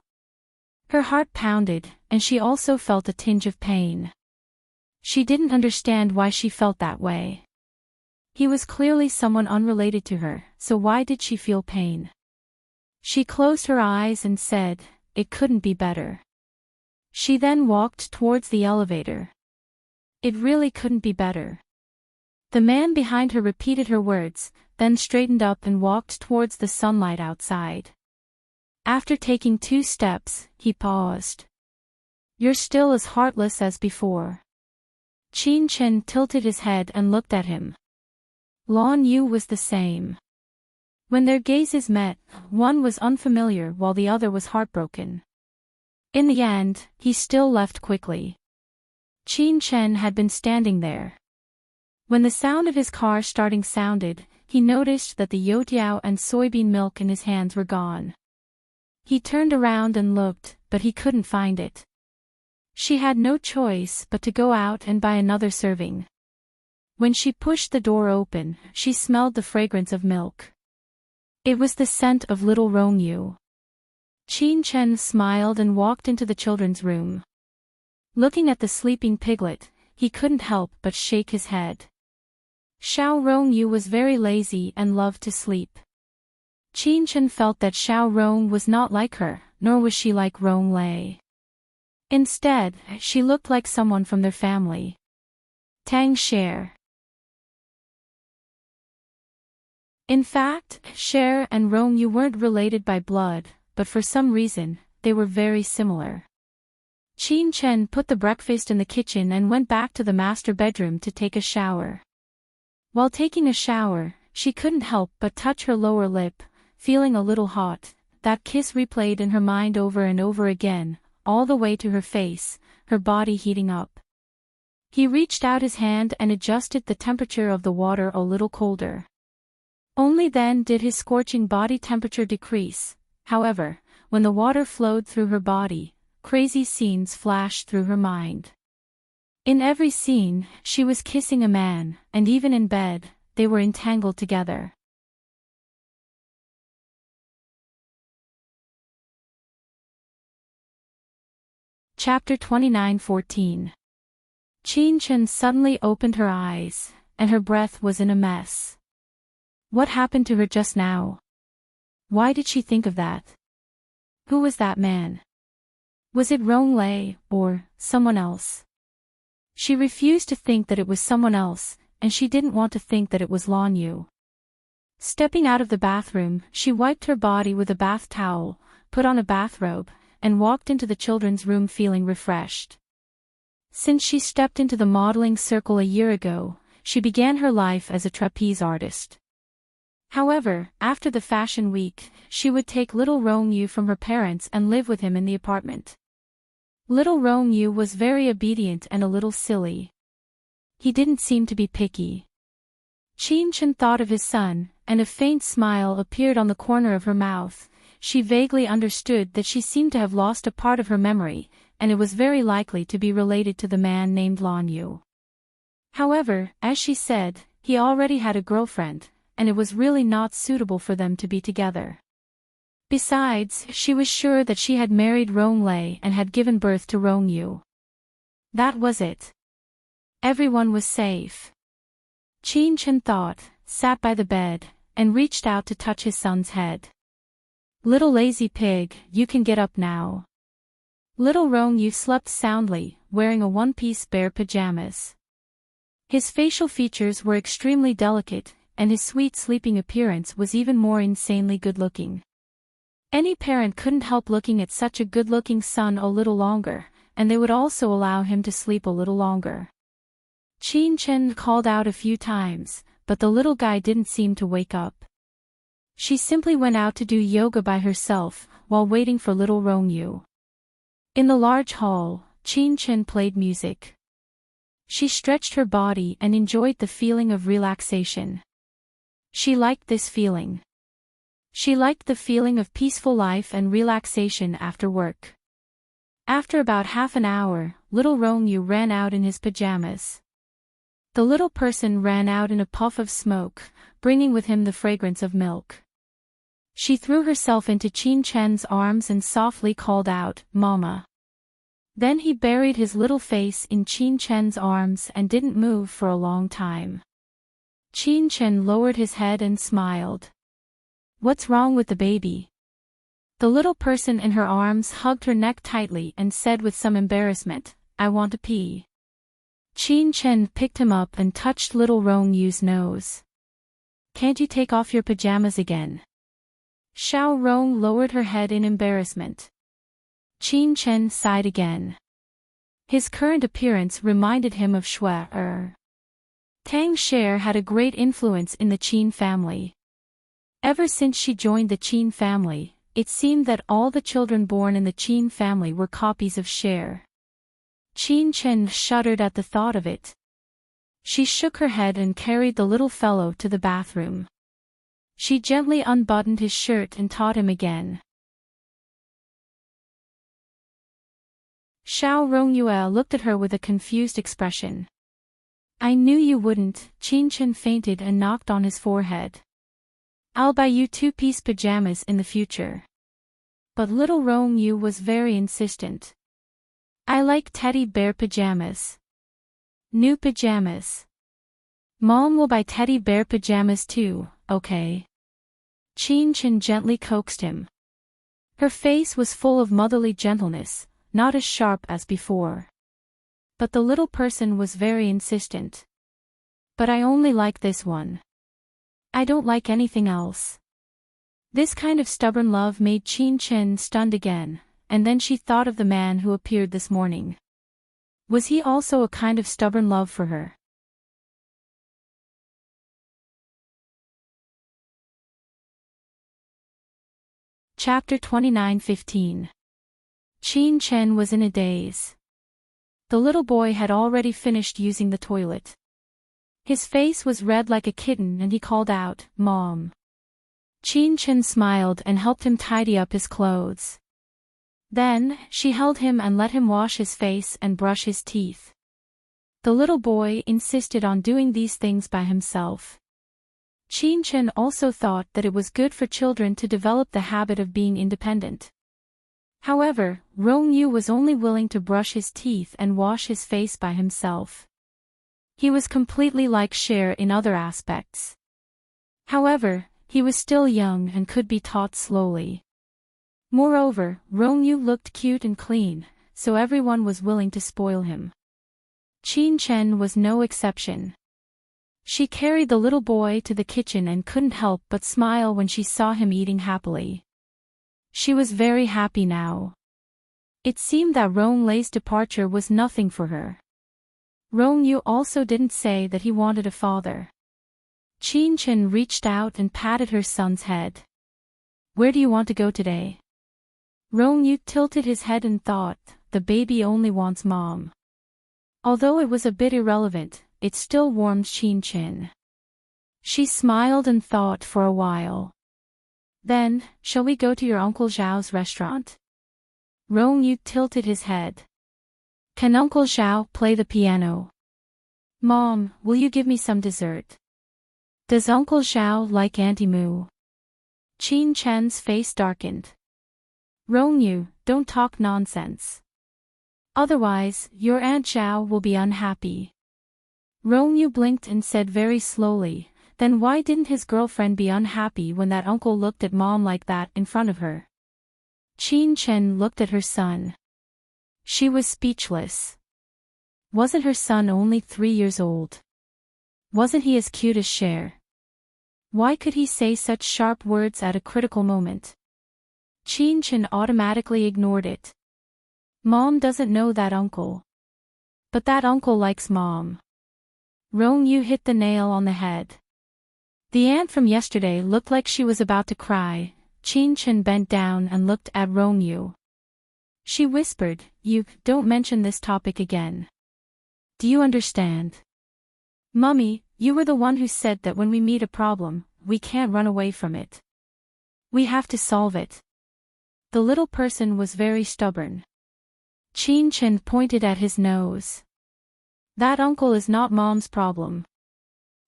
Her heart pounded, and she also felt a tinge of pain. She didn't understand why she felt that way. He was clearly someone unrelated to her, so why did she feel pain? She closed her eyes and said, "It couldn't be better." She then walked towards the elevator. It really couldn't be better. The man behind her repeated her words, then straightened up and walked towards the sunlight outside. After taking 2 steps, he paused. "You're still as heartless as before." Qin Chen tilted his head and looked at him. Lan Yu was the same. When their gazes met, one was unfamiliar while the other was heartbroken. In the end, he still left quickly. Qin Chen had been standing there. When the sound of his car starting sounded, he noticed that the youtiao and soybean milk in his hands were gone. He turned around and looked, but he couldn't find it. She had no choice but to go out and buy another serving. When she pushed the door open, she smelled the fragrance of milk. It was the scent of little Rongyu. Qin Chen smiled and walked into the children's room. Looking at the sleeping piglet, he couldn't help but shake his head. Xiao Rongyu was very lazy and loved to sleep. Qin Chen felt that Xiao Rong was not like her, nor was she like Rong Lei. Instead, she looked like someone from their family. Tang Cher. In fact, Cher and Rongyu weren't related by blood, but for some reason, they were very similar. Qin Chen put the breakfast in the kitchen and went back to the master bedroom to take a shower. While taking a shower, she couldn't help but touch her lower lip, feeling a little hot. That kiss replayed in her mind over and over again, all the way to her face, her body heating up. He reached out his hand and adjusted the temperature of the water a little colder. Only then did his scorching body temperature decrease. However, when the water flowed through her body, crazy scenes flashed through her mind. In every scene, she was kissing a man, and even in bed, they were entangled together. Chapter 29:14. Qin Chen suddenly opened her eyes, and her breath was in a mess. What happened to her just now? Why did she think of that? Who was that man? Was it Rong Lei, or someone else? She refused to think that it was someone else, and she didn't want to think that it was Lan Yu. Stepping out of the bathroom, she wiped her body with a bath towel, put on a bathrobe, and walked into the children's room feeling refreshed. Since she stepped into the modeling circle a year ago, she began her life as a trapeze artist. However, after the fashion week, she would take little Rongyu from her parents and live with him in the apartment. Little Rongyu was very obedient and a little silly. He didn't seem to be picky. Qin Chen thought of his son, and a faint smile appeared on the corner of her mouth. She vaguely understood that she seemed to have lost a part of her memory, and it was very likely to be related to the man named Lan Yu. However, as she said, he already had a girlfriend, and it was really not suitable for them to be together. Besides, she was sure that she had married Rong Lei and had given birth to Rongyu. That was it. Everyone was safe. Qin Chen thought, sat by the bed, and reached out to touch his son's head. Little lazy pig, you can get up now. Little Rongyu slept soundly, wearing a one-piece bare pajamas. His facial features were extremely delicate, and his sweet sleeping appearance was even more insanely good-looking. Any parent couldn't help looking at such a good-looking son a little longer, and they would also allow him to sleep a little longer. Qin Chen called out a few times, but the little guy didn't seem to wake up. She simply went out to do yoga by herself, while waiting for little Rongyu. In the large hall, Qin Chen played music. She stretched her body and enjoyed the feeling of relaxation. She liked this feeling. She liked the feeling of peaceful life and relaxation after work. After about half an hour, little Rongyu ran out in his pajamas. The little person ran out in a puff of smoke, bringing with him the fragrance of milk. She threw herself into Qin Chen's arms and softly called out, "Mama." Then he buried his little face in Qin Chen's arms and didn't move for a long time. Qin Chen lowered his head and smiled. "What's wrong with the baby?" The little person in her arms hugged her neck tightly and said with some embarrassment, "I want to pee." Qin Chen picked him up and touched little Rong Yu's nose. "Can't you take off your pajamas again?" Xiao Rong lowered her head in embarrassment. Qin Chen sighed again. His current appearance reminded him of Shui. Tang Sher had a great influence in the Qin family. Ever since she joined the Qin family, it seemed that all the children born in the Qin family were copies of Sher. Qin Chen shuddered at the thought of it. She shook her head and carried the little fellow to the bathroom. She gently unbuttoned his shirt and taught him again. Xiao Rongyue looked at her with a confused expression. "I knew you wouldn't." Qin Chen fainted and knocked on his forehead. "I'll buy you 2-piece pajamas in the future." But little Rongyu was very insistent. "I like teddy bear pajamas. New pajamas. Mom will buy teddy bear pajamas too, okay?" Qin Chen gently coaxed him. Her face was full of motherly gentleness, not as sharp as before. But the little person was very insistent. "But I only like this one. I don't like anything else." This kind of stubborn love made Qin Chen stunned again, and then she thought of the man who appeared this morning. Was he also a kind of stubborn love for her? Chapter 29:15. Qin Chen was in a daze. The little boy had already finished using the toilet. His face was red like a kitten and he called out, "Mom." Qin Chen smiled and helped him tidy up his clothes. Then, she held him and let him wash his face and brush his teeth. The little boy insisted on doing these things by himself. Qin Chen also thought that it was good for children to develop the habit of being independent. However, Rongyu was only willing to brush his teeth and wash his face by himself. He was completely like Cher in other aspects. However, he was still young and could be taught slowly. Moreover, Rongyu looked cute and clean, so everyone was willing to spoil him. Qin Chen was no exception. She carried the little boy to the kitchen and couldn't help but smile when she saw him eating happily. She was very happy now. It seemed that Ronglei's departure was nothing for her. Rongyu also didn't say that he wanted a father. Qin Chen reached out and patted her son's head. "Where do you want to go today?" Rongyu tilted his head and thought, the baby only wants mom. Although it was a bit irrelevant, it still warmed Qin Chen. She smiled and thought for a while. Then, "Shall we go to your Uncle Zhao's restaurant?" Rongyu tilted his head. "Can Uncle Zhao play the piano?" "Mom, will you give me some dessert?" "Does Uncle Zhao like Auntie Moo?" Qin Chen's face darkened. "Rongyu, don't talk nonsense. Otherwise, your Aunt Zhao will be unhappy." Rongyu blinked and said very slowly, "Then why didn't his girlfriend be unhappy when that uncle looked at mom like that in front of her?" Qin Chen looked at her son. She was speechless. Wasn't her son only 3 years old? Wasn't he as cute as Cher? Why could he say such sharp words at a critical moment? Qin Chen automatically ignored it. Mom doesn't know that uncle. But that uncle likes mom. Rongyu hit the nail on the head. The aunt from yesterday looked like she was about to cry. Qin Chen bent down and looked at Rongyu. She whispered, "You, don't mention this topic again. Do you understand? Mummy, you were the one who said that when we meet a problem, we can't run away from it. We have to solve it." The little person was very stubborn. Qin Chen pointed at his nose. "That uncle is not mom's problem."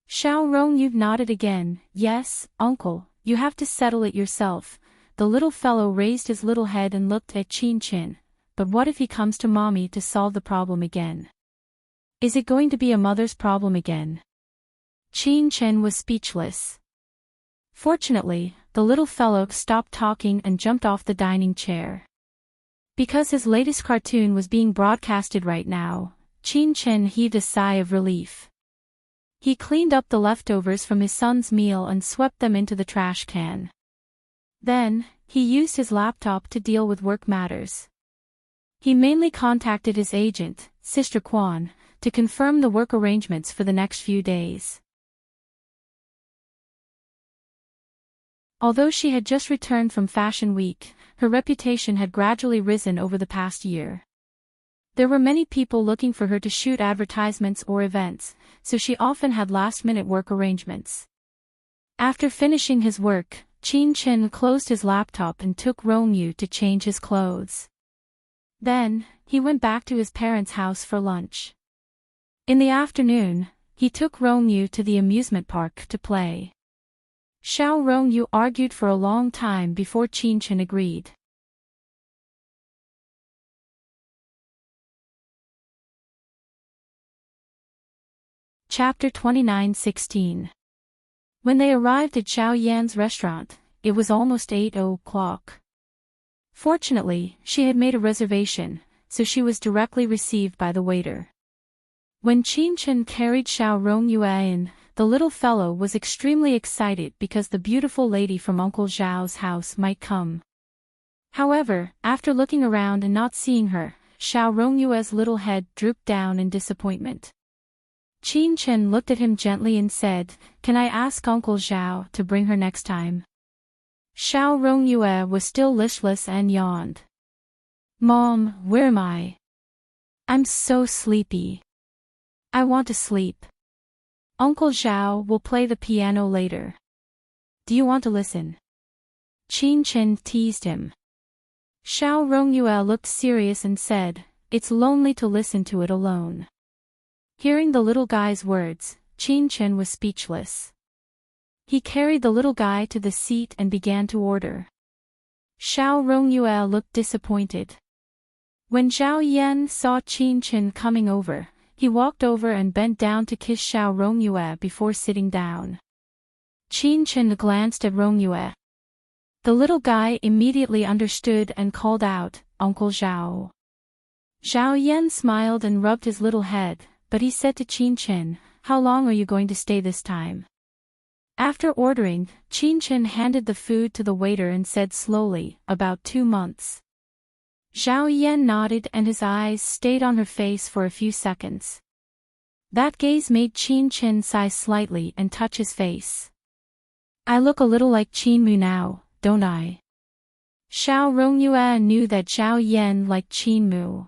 Xiao Rongyu nodded again. "Yes, uncle, you have to settle it yourself." The little fellow raised his little head and looked at Qin Chen. "But what if he comes to mommy to solve the problem again? Is it going to be a mother's problem again?" Qin Chen was speechless. Fortunately, the little fellow stopped talking and jumped off the dining chair. Because his latest cartoon was being broadcasted right now, Chin Chen heaved a sigh of relief. He cleaned up the leftovers from his son's meal and swept them into the trash can. Then, he used his laptop to deal with work matters. He mainly contacted his agent, Sister Kwan, to confirm the work arrangements for the next few days. Although she had just returned from Fashion Week, her reputation had gradually risen over the past year. There were many people looking for her to shoot advertisements or events, so she often had last-minute work arrangements. After finishing his work, Chin Chen closed his laptop and took Romeo to change his clothes. Then, he went back to his parents' house for lunch. In the afternoon, he took Romeo to the amusement park to play. Xiao Rongyu argued for a long time before Chin Chen agreed. Chapter 29:16. When they arrived at Zhao Yan's restaurant, it was almost 8 o'clock. Fortunately, she had made a reservation, so she was directly received by the waiter. When Chin Chen carried Xiao Rongyue in, the little fellow was extremely excited because the beautiful lady from Uncle Zhao's house might come. However, after looking around and not seeing her, Xiao Rongyue's little head drooped down in disappointment. Chin Chen looked at him gently and said, "Can I ask Uncle Zhao to bring her next time?" Xiao Rongyue was still listless and yawned. "Mom, where am I? I'm so sleepy. I want to sleep. Uncle Zhao will play the piano later. Do you want to listen?" Chin Chen teased him. Xiao Rongyue looked serious and said, "It's lonely to listen to it alone." Hearing the little guy's words, Chin Chen was speechless. He carried the little guy to the seat and began to order. Xiao Rongyue looked disappointed. When Zhao Yan saw Chin Chen coming over, he walked over and bent down to kiss Xiao Rongyue before sitting down. Chin Chen glanced at Rongyue. The little guy immediately understood and called out, "Uncle Zhao." Zhao Yan smiled and rubbed his little head, but he said to Chin Chen, "How long are you going to stay this time?" After ordering, Chin Chen handed the food to the waiter and said slowly, "About 2 months." Zhao Yan nodded and his eyes stayed on her face for a few seconds. That gaze made Chin Chen sigh slightly and touch his face. "I look a little like Qin Mu now, don't I?" Xiao Rongyue knew that Zhao Yan liked Qin Mu.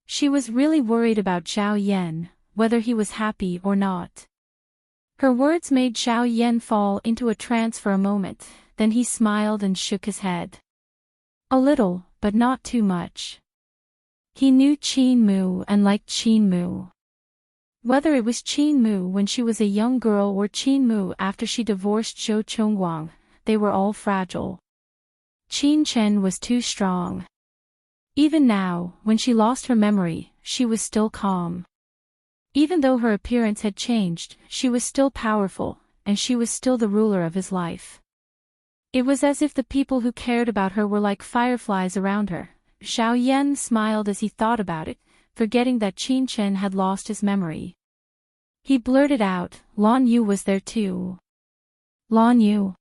She was really worried about Zhao Yan, whether he was happy or not. Her words made Zhao Yan fall into a trance for a moment, then he smiled and shook his head. A little, but not too much. He knew Qin Mu and liked Qin Mu. Whether it was Qin Mu when she was a young girl or Qin Mu after she divorced Zhou Chongguang, they were all fragile. Chin Chen was too strong. Even now, when she lost her memory, she was still calm. Even though her appearance had changed, she was still powerful, and she was still the ruler of his life. It was as if the people who cared about her were like fireflies around her. Xiao Yan smiled as he thought about it, forgetting that Chin Chen had lost his memory. He blurted out, "Lan Yu was there too." "Lan Yu?"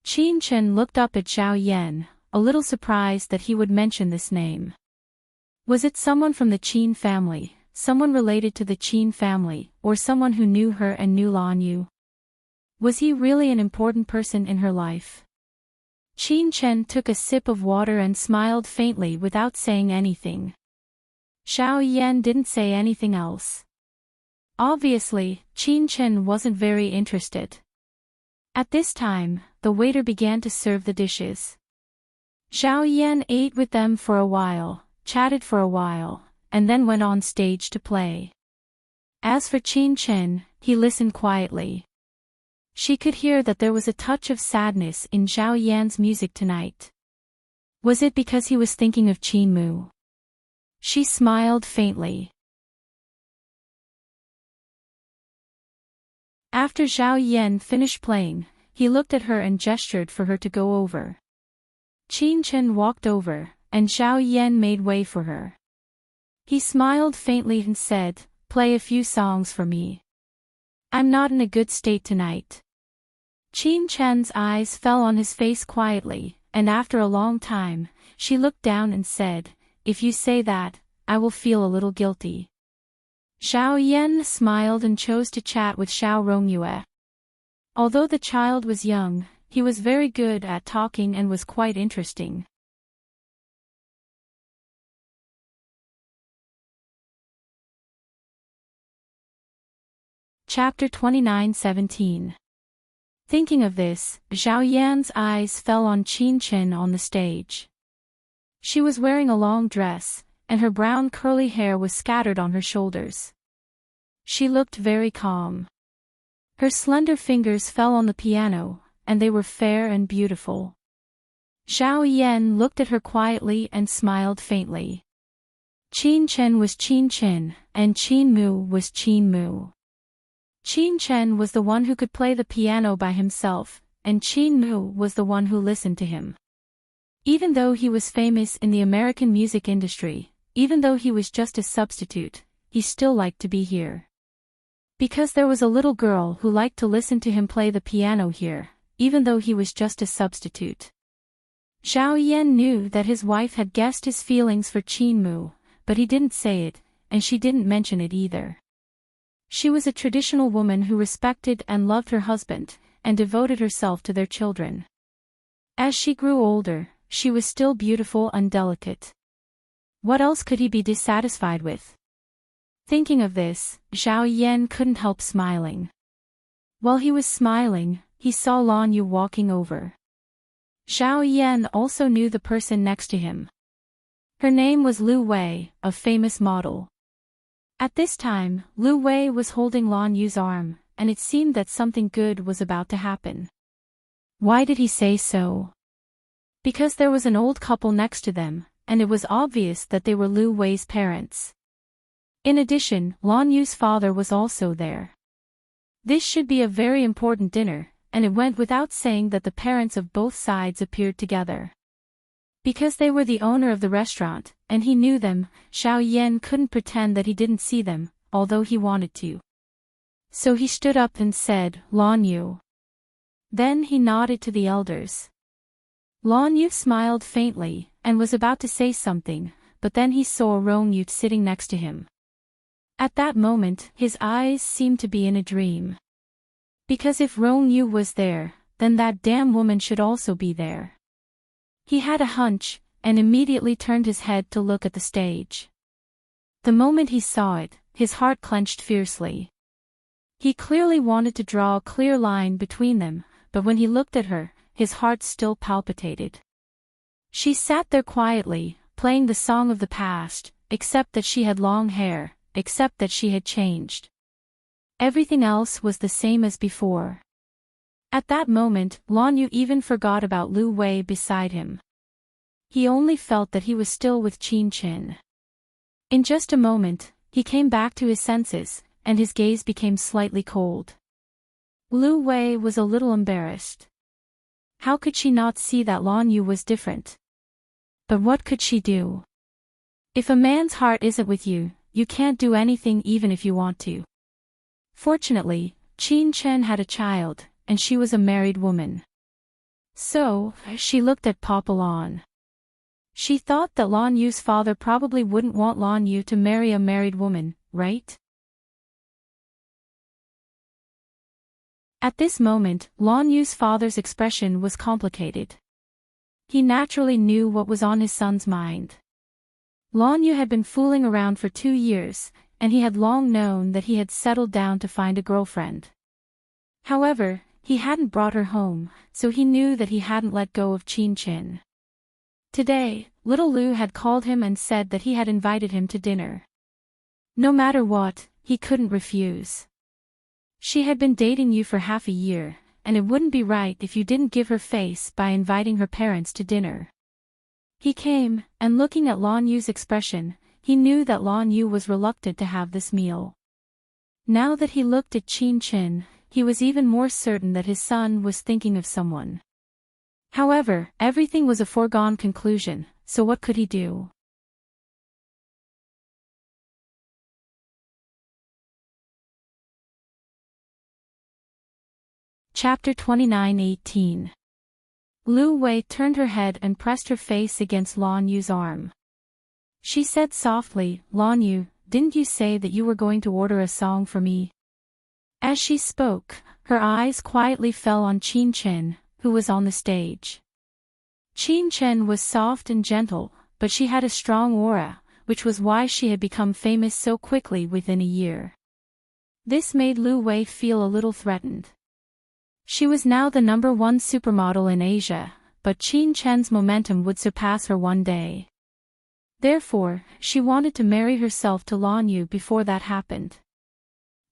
Chin Chen looked up at Xiao Yan, a little surprised that he would mention this name. Was it someone from the Qin family, someone related to the Qin family, or someone who knew her and knew Lan Yu? Was he really an important person in her life? Chin Chen took a sip of water and smiled faintly without saying anything. Xiao Yan didn't say anything else. Obviously, Chin Chen wasn't very interested. At this time, the waiter began to serve the dishes. Xiao Yan ate with them for a while, chatted for a while, and then went on stage to play. As for Chin Chen, he listened quietly. She could hear that there was a touch of sadness in Zhao Yan's music tonight. Was it because he was thinking of Qin Mu? She smiled faintly. After Zhao Yan finished playing, he looked at her and gestured for her to go over. Qin Chen walked over, and Xiao Yan made way for her. He smiled faintly and said, "Play a few songs for me. I'm not in a good state tonight." Qin Chen's eyes fell on his face quietly, and after a long time, she looked down and said, "If you say that, I will feel a little guilty." Xiao Yan smiled and chose to chat with Xiao Rongyue. Although the child was young, he was very good at talking and was quite interesting. Chapter 29:17. Thinking of this, Xiao Yan's eyes fell on Qin Chen on the stage. She was wearing a long dress, and her brown curly hair was scattered on her shoulders. She looked very calm. Her slender fingers fell on the piano, and they were fair and beautiful. Xiao Yan looked at her quietly and smiled faintly. Qin Chen was Qin Chen, and Qin Mu was Qin Mu. Qin Chen was the one who could play the piano by himself, and Qin Mu was the one who listened to him. Even though he was famous in the American music industry, even though he was just a substitute, he still liked to be here. Because there was a little girl who liked to listen to him play the piano here, even though he was just a substitute. Xiao Yan knew that his wife had guessed his feelings for Qin Mu, but he didn't say it, and she didn't mention it either. She was a traditional woman who respected and loved her husband, and devoted herself to their children. As she grew older, she was still beautiful and delicate. What else could he be dissatisfied with? Thinking of this, Xiao Yan couldn't help smiling. While he was smiling, he saw Lan Yu walking over. Xiao Yan also knew the person next to him. Her name was Lu Wei, a famous model. At this time, Lu Wei was holding Lan Yu's arm, and it seemed that something good was about to happen. Why did he say so? Because there was an old couple next to them, and it was obvious that they were Lu Wei's parents. In addition, Lan Yu's father was also there. This should be a very important dinner, and it went without saying that the parents of both sides appeared together. Because they were the owner of the restaurant, and he knew them, Xiao Yan couldn't pretend that he didn't see them, although he wanted to. So he stood up and said, "Lan Yu." Then he nodded to the elders. Lan Yu smiled faintly, and was about to say something, but then he saw Rong Yu sitting next to him. At that moment, his eyes seemed to be in a dream. Because if Rong Yu was there, then that damn woman should also be there. He had a hunch, and immediately turned his head to look at the stage. The moment he saw it, his heart clenched fiercely. He clearly wanted to draw a clear line between them, but when he looked at her, his heart still palpitated. She sat there quietly, playing the song of the past, except that she had long hair, except that she had changed. Everything else was the same as before. At that moment, Lan Yu even forgot about Lu Wei beside him. He only felt that he was still with Qin Chen. In just a moment, he came back to his senses, and his gaze became slightly cold. Lu Wei was a little embarrassed. How could she not see that Lan Yu was different? But what could she do? If a man's heart isn't with you, you can't do anything even if you want to. Fortunately, Qin Chen had a child, and she was a married woman. So, she looked at Papa Lan. She thought that Lan Yu's father probably wouldn't want Lan Yu to marry a married woman, right? At this moment, Lan Yu's father's expression was complicated. He naturally knew what was on his son's mind. Lan Yu had been fooling around for 2 years, and he had long known that he had settled down to find a girlfriend. However, he hadn't brought her home, so he knew that he hadn't let go of Qin Chen. Today, little Lu had called him and said that he had invited him to dinner. No matter what, he couldn't refuse. She had been dating you for half a year, and it wouldn't be right if you didn't give her face by inviting her parents to dinner. He came, and looking at Lan Yu's expression, he knew that Lan Yu was reluctant to have this meal. Now that he looked at Qin Chen, he was even more certain that his son was thinking of someone. However, everything was a foregone conclusion, so what could he do? Chapter 29:18. Lu Wei turned her head and pressed her face against Lan Yu's arm. She said softly, "Lan Yu, didn't you say that you were going to order a song for me?" As she spoke, her eyes quietly fell on Qin Chen, who was on the stage. Qin Chen was soft and gentle, but she had a strong aura, which was why she had become famous so quickly within a year. This made Lu Wei feel a little threatened. She was now the #1 supermodel in Asia, but Qin Chen's momentum would surpass her one day. Therefore, she wanted to marry herself to Lan Yu before that happened.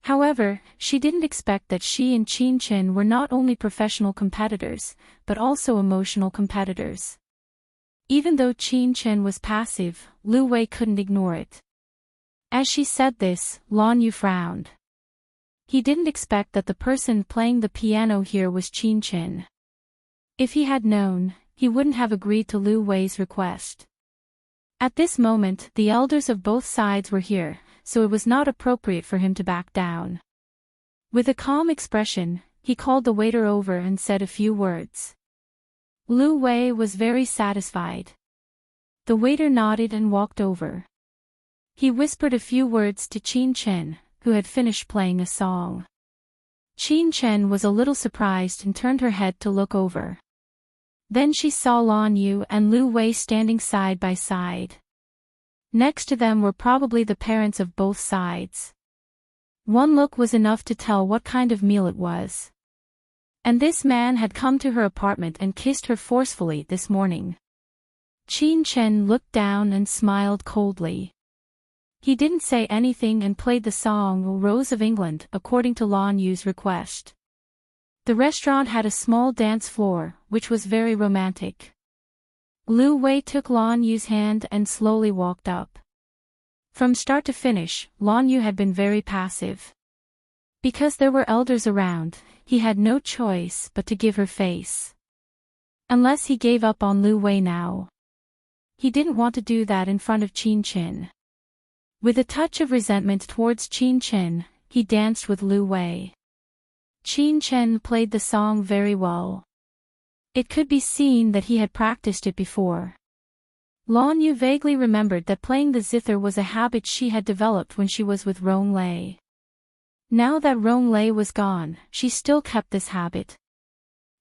However, she didn't expect that she and Qin Chen were not only professional competitors, but also emotional competitors. Even though Qin Chen was passive, Lu Wei couldn't ignore it. As she said this, Lan Yu frowned. He didn't expect that the person playing the piano here was Qin Chen. If he had known, he wouldn't have agreed to Lu Wei's request. At this moment, the elders of both sides were here, so it was not appropriate for him to back down. With a calm expression, he called the waiter over and said a few words. Lu Wei was very satisfied. The waiter nodded and walked over. He whispered a few words to Qin Chen, who had finished playing a song. Qin Chen was a little surprised and turned her head to look over. Then she saw Lan Yu and Lu Wei standing side by side. Next to them were probably the parents of both sides. One look was enough to tell what kind of meal it was. And this man had come to her apartment and kissed her forcefully this morning. Qin Chen looked down and smiled coldly. He didn't say anything and played the song Rose of England according to Lan Yu's request. The restaurant had a small dance floor, which was very romantic. Lu Wei took Lan Yu's hand and slowly walked up. From start to finish, Lan Yu had been very passive. Because there were elders around, he had no choice but to give her face. Unless he gave up on Lu Wei now. He didn't want to do that in front of Qin Chen. With a touch of resentment towards Qin Chen, he danced with Lu Wei. Qin Chen played the song very well. It could be seen that he had practiced it before. Lan Yu vaguely remembered that playing the zither was a habit she had developed when she was with Rong Lei. Now that Rong Lei was gone, she still kept this habit.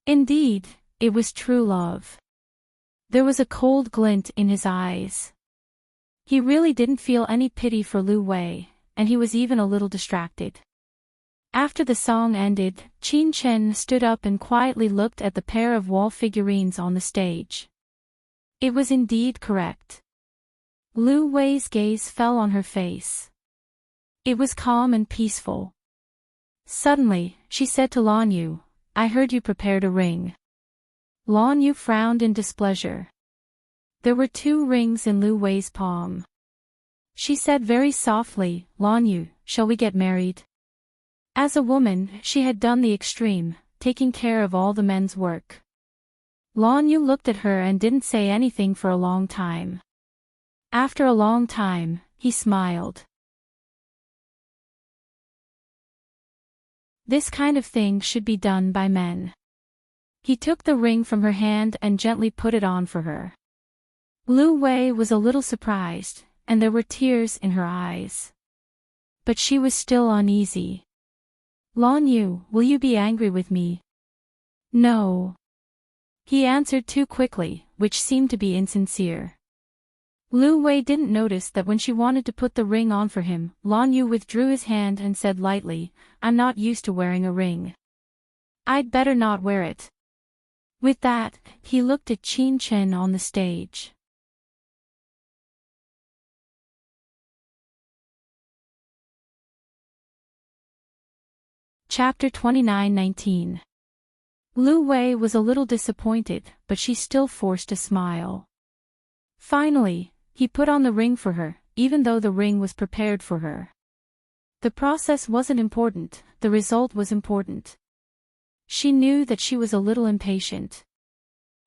Indeed, it was true love. There was a cold glint in his eyes. He really didn't feel any pity for Lu Wei, and he was even a little distracted. After the song ended, Qin Chen stood up and quietly looked at the pair of wall figurines on the stage. It was indeed correct. Lu Wei's gaze fell on her face. It was calm and peaceful. Suddenly, she said to Lan Yu, "I heard you prepared a ring." Lan Yu frowned in displeasure. There were 2 rings in Lu Wei's palm. She said very softly, "Lan Yu, shall we get married?" As a woman, she had done the extreme, taking care of all the men's work. Lan Yu looked at her and didn't say anything for a long time. After a long time, he smiled. This kind of thing should be done by men. He took the ring from her hand and gently put it on for her. Lu Wei was a little surprised, and there were tears in her eyes. But she was still uneasy. "Lan Yu, will you be angry with me?" "No." He answered too quickly, which seemed to be insincere. Lu Wei didn't notice that when she wanted to put the ring on for him, Lan Yu withdrew his hand and said lightly, "I'm not used to wearing a ring. I'd better not wear it." With that, he looked at Qin Chen on the stage. Chapter 29:19. Lu Wei was a little disappointed, but she still forced a smile. Finally, he put on the ring for her, even though the ring was prepared for her. The process wasn't important, the result was important. She knew that she was a little impatient.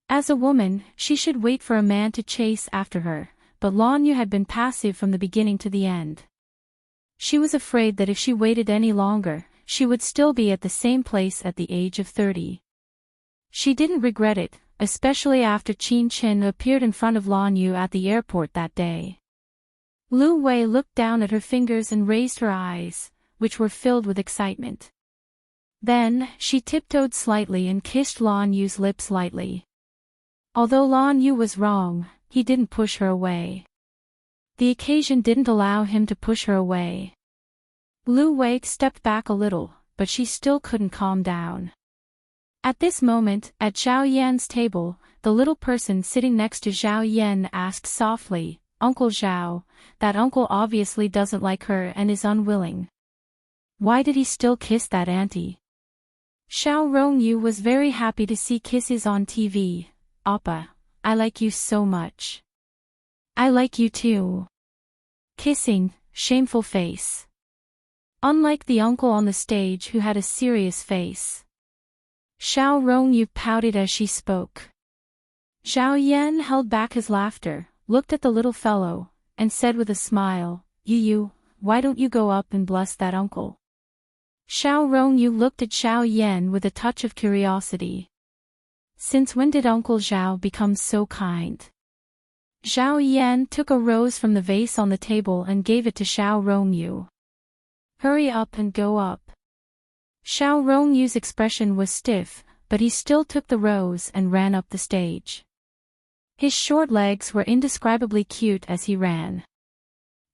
As a woman, she should wait for a man to chase after her, but Lan Yu had been passive from the beginning to the end. She was afraid that if she waited any longer, she would still be at the same place at the age of 30. She didn't regret it, especially after Qin Chen appeared in front of Lan Yu at the airport that day. Lu Wei looked down at her fingers and raised her eyes, which were filled with excitement. Then, she tiptoed slightly and kissed Lan Yu's lips lightly. Although Lan Yu was wrong, he didn't push her away. The occasion didn't allow him to push her away. Lu Wei stepped back a little, but she still couldn't calm down. At this moment, at Zhao Yan's table, the little person sitting next to Zhao Yan asked softly, "Uncle Zhao, that uncle obviously doesn't like her and is unwilling. Why did he still kiss that auntie?" Xiao Rongyu was very happy to see kisses on TV. "Appa, I like you so much." "I like you too." Kissing, shameful face. Unlike the uncle on the stage who had a serious face. Xiao Rongyu pouted as she spoke. Zhao Yan held back his laughter, looked at the little fellow, and said with a smile, "You, why don't you go up and bless that uncle?" Xiao Rongyu looked at Zhao Yan with a touch of curiosity. Since when did Uncle Zhao become so kind? Zhao Yan took a rose from the vase on the table and gave it to Xiao Rongyu. "Hurry up and go up." Xiao Rongyu's expression was stiff, but he still took the rose and ran up the stage. His short legs were indescribably cute as he ran.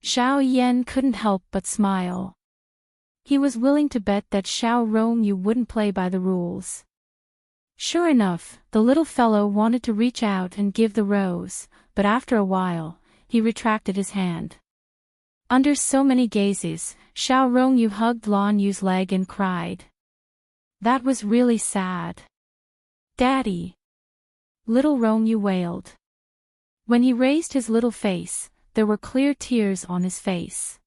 Zhao Yan couldn't help but smile. He was willing to bet that Xiao Rongyu wouldn't play by the rules. Sure enough, the little fellow wanted to reach out and give the rose, but after a while, he retracted his hand. Under so many gazes, Xiao Rongyu hugged Lan Yu's leg and cried. That was really sad. "Daddy!" Little Rongyu wailed. When he raised his little face, there were clear tears on his face.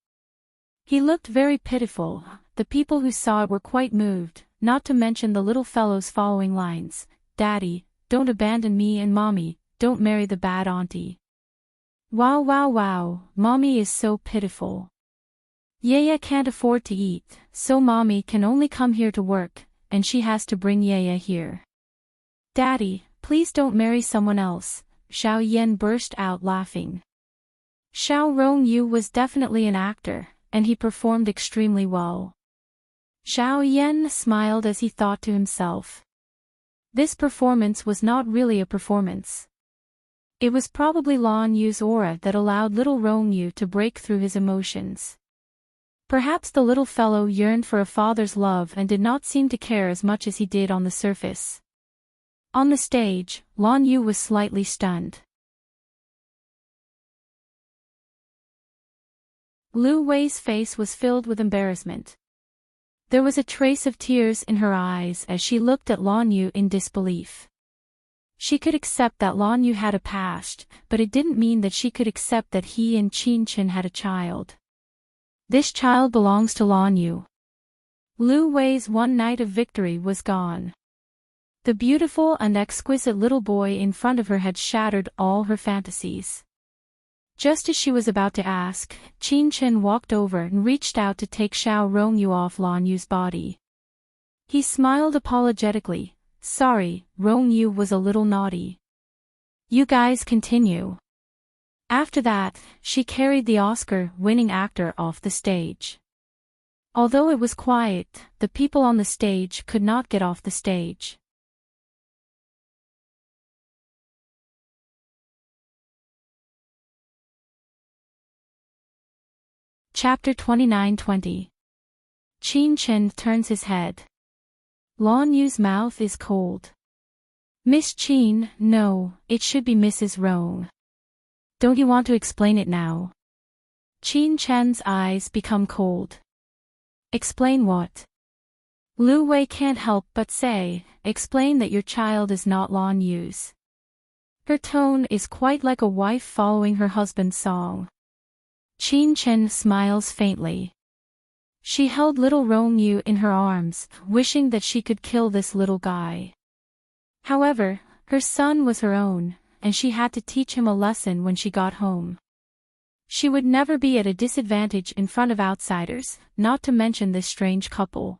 He looked very pitiful. The people who saw it were quite moved, not to mention the little fellow's following lines. "Daddy, don't abandon me, and Mommy, don't marry the bad auntie. Wow wow wow, Mommy is so pitiful. Yaya can't afford to eat, so Mommy can only come here to work, and she has to bring Yaya here. Daddy, please don't marry someone else." Xiao Yan burst out laughing. Xiao Rongyu was definitely an actor, and he performed extremely well. Xiao Yan smiled as he thought to himself. This performance was not really a performance. It was probably Lan Yu's aura that allowed little Rongyu to break through his emotions. Perhaps the little fellow yearned for a father's love and did not seem to care as much as he did on the surface. On the stage, Lan Yu was slightly stunned. Lu Wei's face was filled with embarrassment. There was a trace of tears in her eyes as she looked at Lan Yu in disbelief. She could accept that Lan Yu had a past, but it didn't mean that she could accept that he and Qin Chen had a child. This child belongs to Lan Yu. Lu Wei's one night of victory was gone. The beautiful and exquisite little boy in front of her had shattered all her fantasies. Just as she was about to ask, Qin Chen walked over and reached out to take Xiao Rongyu off Lan Yu's body. He smiled apologetically. "Sorry, Rongyu was a little naughty. You guys continue." After that, she carried the Oscar-winning actor off the stage. Although it was quiet, the people on the stage could not get off the stage. Chapter 29-20. Qin Chen turns his head. Lan Yu's mouth is cold. "Miss Qin, no, it should be Mrs. Rong. Don't you want to explain it now?" Qin Chen's eyes become cold. "Explain what?" Lu Wei can't help but say, "Explain that your child is not Lan Yu's." Her tone is quite like a wife following her husband's song. Qin Chen smiles faintly. She held little Rong Yu in her arms, wishing that she could kill this little guy. However, her son was her own, and she had to teach him a lesson when she got home. She would never be at a disadvantage in front of outsiders, not to mention this strange couple.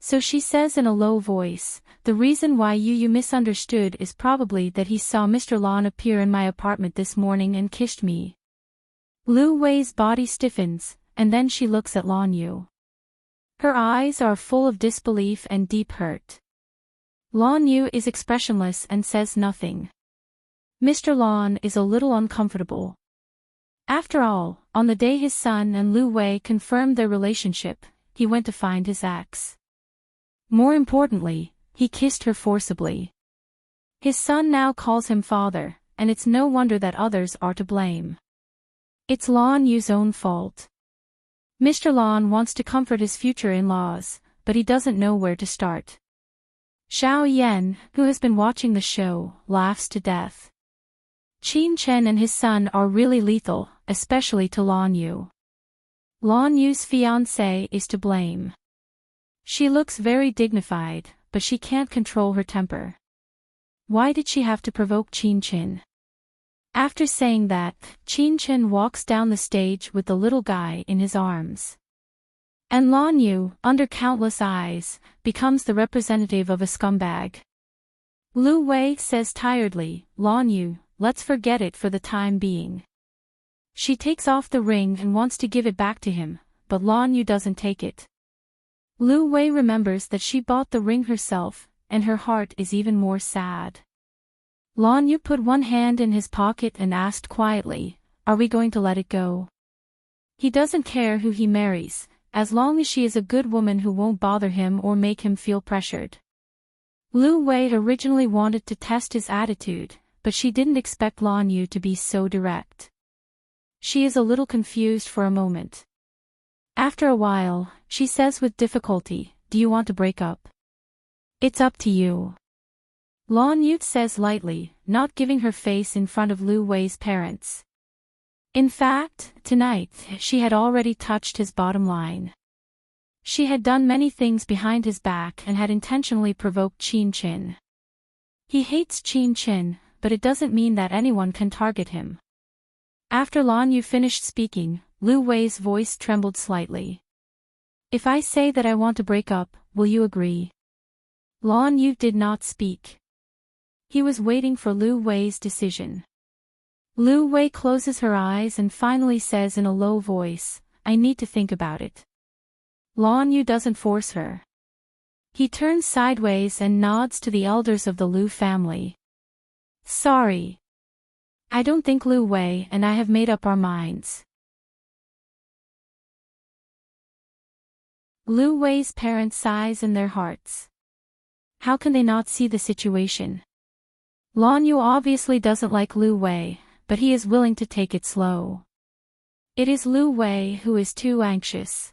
So she says in a low voice, "The reason why you misunderstood is probably that he saw Mr. Lon appear in my apartment this morning and kissed me." Lu Wei's body stiffens, and then she looks at Lon Yu. Her eyes are full of disbelief and deep hurt. Lon Yu is expressionless and says nothing. Mr. Lon is a little uncomfortable. After all, on the day his son and Lu Wei confirmed their relationship, he went to find his ex. More importantly, he kissed her forcibly. His son now calls him father, and it's no wonder that others are to blame. It's Lon Yu's own fault. Mr. Lon wants to comfort his future in-laws, but he doesn't know where to start. Xiao Yan, who has been watching the show, laughs to death. Qin Chen and his son are really lethal, especially to Lon Yu. Lon Yu's fiancé is to blame. She looks very dignified, but she can't control her temper. Why did she have to provoke Qin Chen? After saying that, Qin Chen walks down the stage with the little guy in his arms. And Lon Yu, under countless eyes, becomes the representative of a scumbag. Lu Wei says tiredly, "Lon Yu, let's forget it for the time being." She takes off the ring and wants to give it back to him, but Lon Yu doesn't take it. Lu Wei remembers that she bought the ring herself, and her heart is even more sad. Lon Yu put one hand in his pocket and asked quietly, "Are we going to let it go?" He doesn't care who he marries, as long as she is a good woman who won't bother him or make him feel pressured. Lu Wei originally wanted to test his attitude, but she didn't expect Lon Yu to be so direct. She is a little confused for a moment. After a while, she says with difficulty, "Do you want to break up?" "It's up to you." Lon Yu says lightly, not giving her face in front of Lu Wei's parents. In fact, tonight, she had already touched his bottom line. She had done many things behind his back and had intentionally provoked Qin Chen. He hates Qin Chen, but it doesn't mean that anyone can target him. After Lon Yu finished speaking, Lu Wei's voice trembled slightly. "If I say that I want to break up, will you agree?" Lon Yu did not speak. He was waiting for Lu Wei's decision. Lu Wei closes her eyes and finally says in a low voice, "I need to think about it." Lon Yu doesn't force her. He turns sideways and nods to the elders of the Lu family. "Sorry. I don't think Lu Wei and I have made up our minds." Lu Wei's parents sighs in their hearts. How can they not see the situation? Lon Yu obviously doesn't like Lu Wei, but he is willing to take it slow. It is Lu Wei who is too anxious.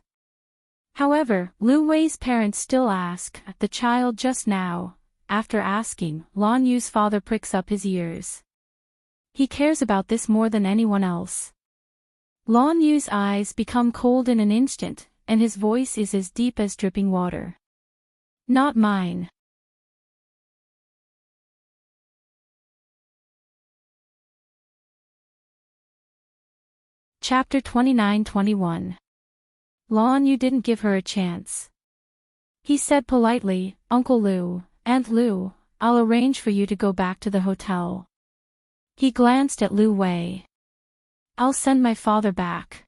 However, Lu Wei's parents still ask the child just now. After asking, Lon Yu's father pricks up his ears. He cares about this more than anyone else. Lon Yu's eyes become cold in an instant, and his voice is as deep as dripping water. "Not mine." Chapter 29-21. Lon Yu didn't give her a chance. He said politely, "Uncle Lu, Aunt Lu, I'll arrange for you to go back to the hotel." He glanced at Lu Wei. "I'll send my father back."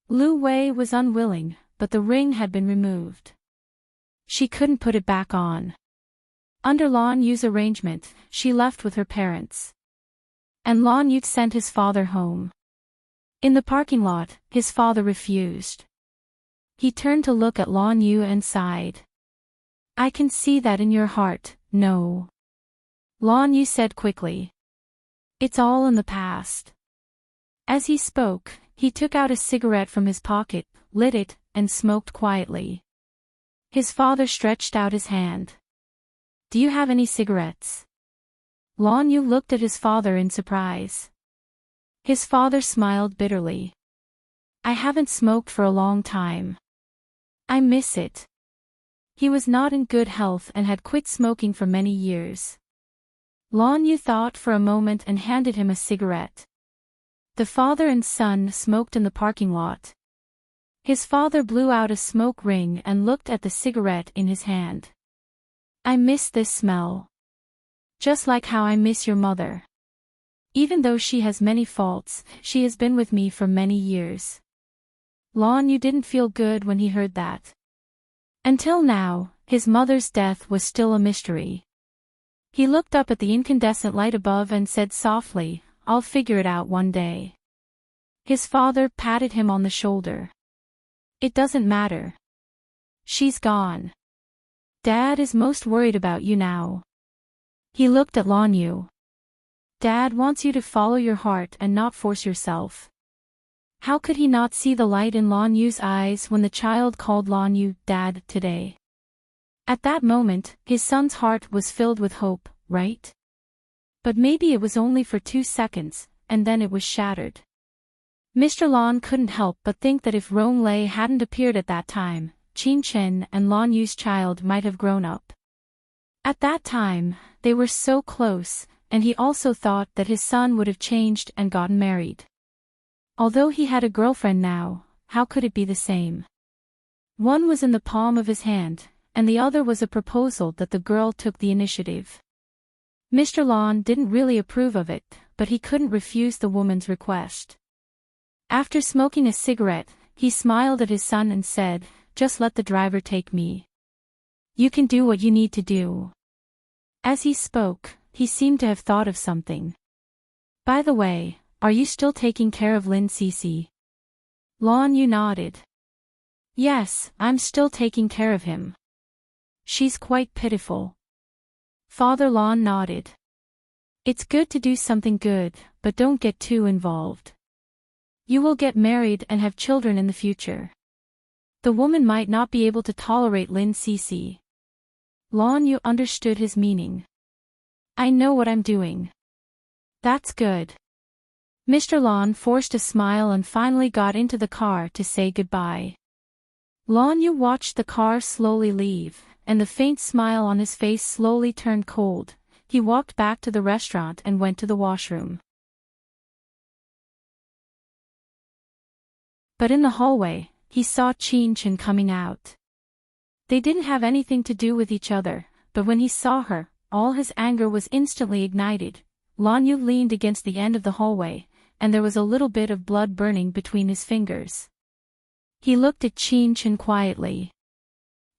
Lu Wei was unwilling, but the ring had been removed. She couldn't put it back on. Under Lon Yu's arrangement, she left with her parents. And Lon Yu sent his father home. In the parking lot, his father refused. He turned to look at Lon Yu and sighed. "I can see that in your heart, no." Lon Yu said quickly. "It's all in the past." As he spoke, he took out a cigarette from his pocket, lit it, and smoked quietly. His father stretched out his hand. "Do you have any cigarettes?" Lon Yu looked at his father in surprise. His father smiled bitterly. "I haven't smoked for a long time." I miss it. He was not in good health and had quit smoking for many years. Lan Yu thought for a moment and handed him a cigarette. The father and son smoked in the parking lot. His father blew out a smoke ring and looked at the cigarette in his hand. I miss this smell. Just like how I miss your mother. Even though she has many faults, she has been with me for many years. Lan Yu didn't feel good when he heard that. Until now, his mother's death was still a mystery. He looked up at the incandescent light above and said softly, I'll figure it out one day. His father patted him on the shoulder. It doesn't matter. She's gone. Dad is most worried about you now. He looked at Lan Yu. Dad wants you to follow your heart and not force yourself. How could he not see the light in Lan Yu's eyes when the child called Lan Yu Dad today? At that moment, his son's heart was filled with hope, right? But maybe it was only for 2 seconds, and then it was shattered. Mr. Lan couldn't help but think that if Rong Lei hadn't appeared at that time, Qin Chen and Lan Yu's child might have grown up. At that time, they were so close, and he also thought that his son would have changed and gotten married. Although he had a girlfriend now, how could it be the same? One was in the palm of his hand, and the other was a proposal that the girl took the initiative. Mr. Lan didn't really approve of it, but he couldn't refuse the woman's request. After smoking a cigarette, he smiled at his son and said, just let the driver take me. You can do what you need to do. As he spoke, he seemed to have thought of something. By the way, are you still taking care of Lin Cece? Lan Yu nodded. Yes, I'm still taking care of him. She's quite pitiful. Father Lan nodded. It's good to do something good, but don't get too involved. You will get married and have children in the future. The woman might not be able to tolerate Lin Cece. Lan Yu understood his meaning. I know what I'm doing. That's good. Mr. Lan forced a smile and finally got into the car to say goodbye. Lan Yu watched the car slowly leave, and the faint smile on his face slowly turned cold. He walked back to the restaurant and went to the washroom. But in the hallway, he saw Qin Chen coming out. They didn't have anything to do with each other, but when he saw her, all his anger was instantly ignited. Lan Yu leaned against the end of the hallway, and there was a little bit of blood burning between his fingers. He looked at Qin Chen quietly.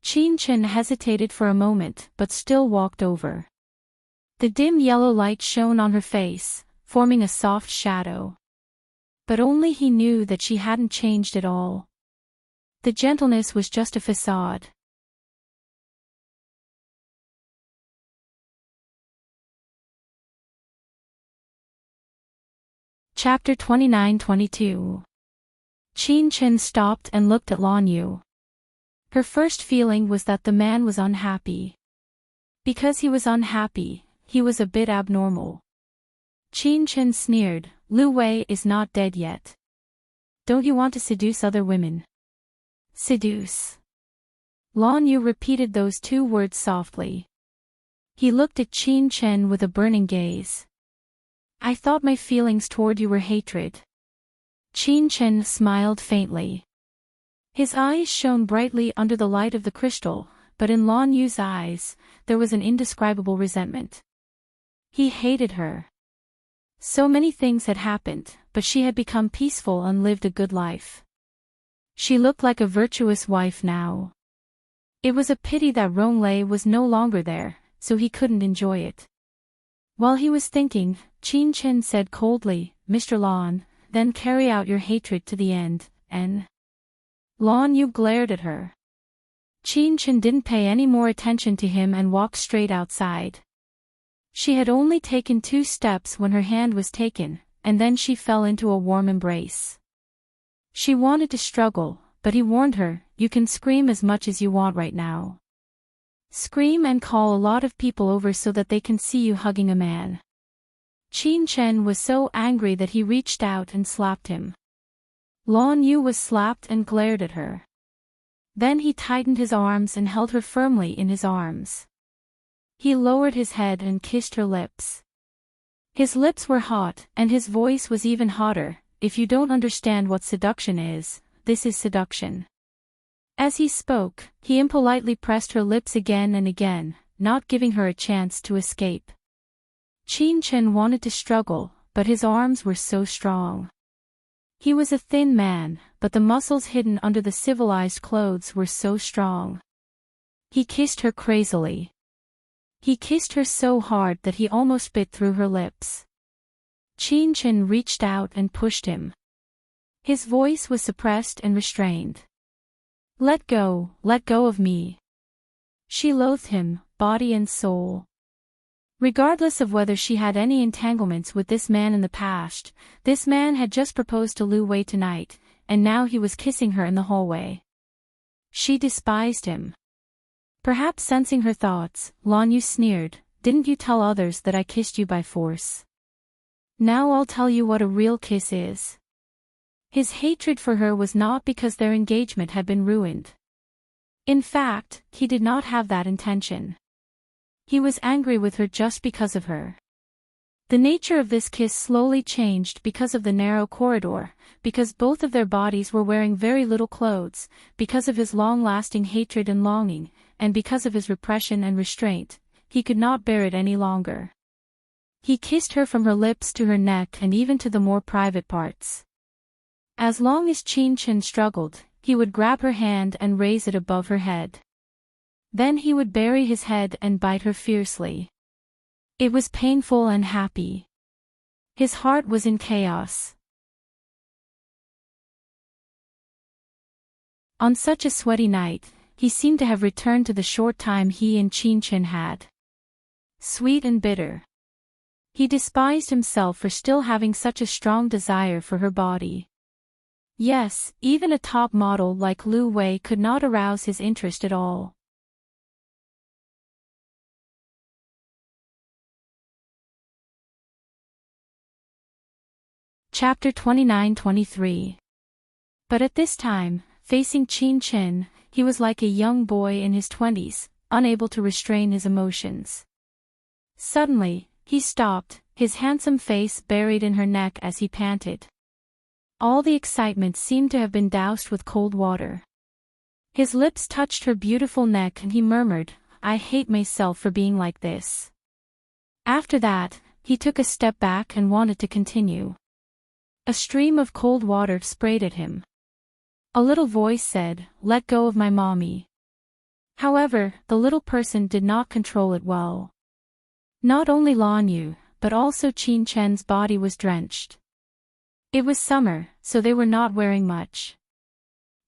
Qin Chen hesitated for a moment but still walked over. The dim yellow light shone on her face, forming a soft shadow. But only he knew that she hadn't changed at all. The gentleness was just a facade. Chapter 29-22. Qin Chen stopped and looked at Lan Yu. Her first feeling was that the man was unhappy. Because he was unhappy, he was a bit abnormal. Qin Chen sneered, Lu Wei is not dead yet. Don't you want to seduce other women? Seduce. Lan Yu repeated those 2 words softly. He looked at Qin Chen with a burning gaze. I thought my feelings toward you were hatred. Qin Chen smiled faintly. His eyes shone brightly under the light of the crystal, but in Lan Yu's eyes, there was an indescribable resentment. He hated her. So many things had happened, but she had become peaceful and lived a good life. She looked like a virtuous wife now. It was a pity that Rong Lei was no longer there, so he couldn't enjoy it. While he was thinking, Qin Chen said coldly, Mr. Lan, then carry out your hatred to the end, and... Lan Yu glared at her. Qin Chen didn't pay any more attention to him and walked straight outside. She had only taken 2 steps when her hand was taken, and then she fell into a warm embrace. She wanted to struggle, but he warned her, you can scream as much as you want right now. Scream and call a lot of people over so that they can see you hugging a man. Qin Chen was so angry that he reached out and slapped him. Lan Yu was slapped and glared at her. Then he tightened his arms and held her firmly in his arms. He lowered his head and kissed her lips. His lips were hot, and his voice was even hotter. If you don't understand what seduction is, this is seduction. As he spoke, he impolitely pressed her lips again and again, not giving her a chance to escape. Qin wanted to struggle, but his arms were so strong. He was a thin man, but the muscles hidden under the civilized clothes were so strong. He kissed her crazily. He kissed her so hard that he almost bit through her lips. Qin reached out and pushed him. His voice was suppressed and restrained. Let go of me. She loathed him, body and soul. Regardless of whether she had any entanglements with this man in the past, this man had just proposed to Lu Wei tonight, and now he was kissing her in the hallway. She despised him. Perhaps sensing her thoughts, Lan Yu sneered, "Didn't you tell others that I kissed you by force? Now I'll tell you what a real kiss is." His hatred for her was not because their engagement had been ruined. In fact, he did not have that intention. He was angry with her just because of her. The nature of this kiss slowly changed because of the narrow corridor, because both of their bodies were wearing very little clothes, because of his long-lasting hatred and longing, and because of his repression and restraint. He could not bear it any longer. He kissed her from her lips to her neck and even to the more private parts. As long as Qin struggled, he would grab her hand and raise it above her head. Then he would bury his head and bite her fiercely. It was painful and happy. His heart was in chaos. On such a sweaty night, he seemed to have returned to the short time he and Qin had. Sweet and bitter. He despised himself for still having such a strong desire for her body. Yes, even a top model like Lu Wei could not arouse his interest at all. Chapter 29-23. But at this time, facing Qin, he was like a young boy in his 20s, unable to restrain his emotions. Suddenly, he stopped, his handsome face buried in her neck as he panted. All the excitement seemed to have been doused with cold water. His lips touched her beautiful neck and he murmured, "I hate myself for being like this." After that, he took a step back and wanted to continue. A stream of cold water sprayed at him. A little voice said, "Let go of my mommy." However, the little person did not control it well. Not only Lan Yu, but also Qin's body was drenched. It was summer, so they were not wearing much.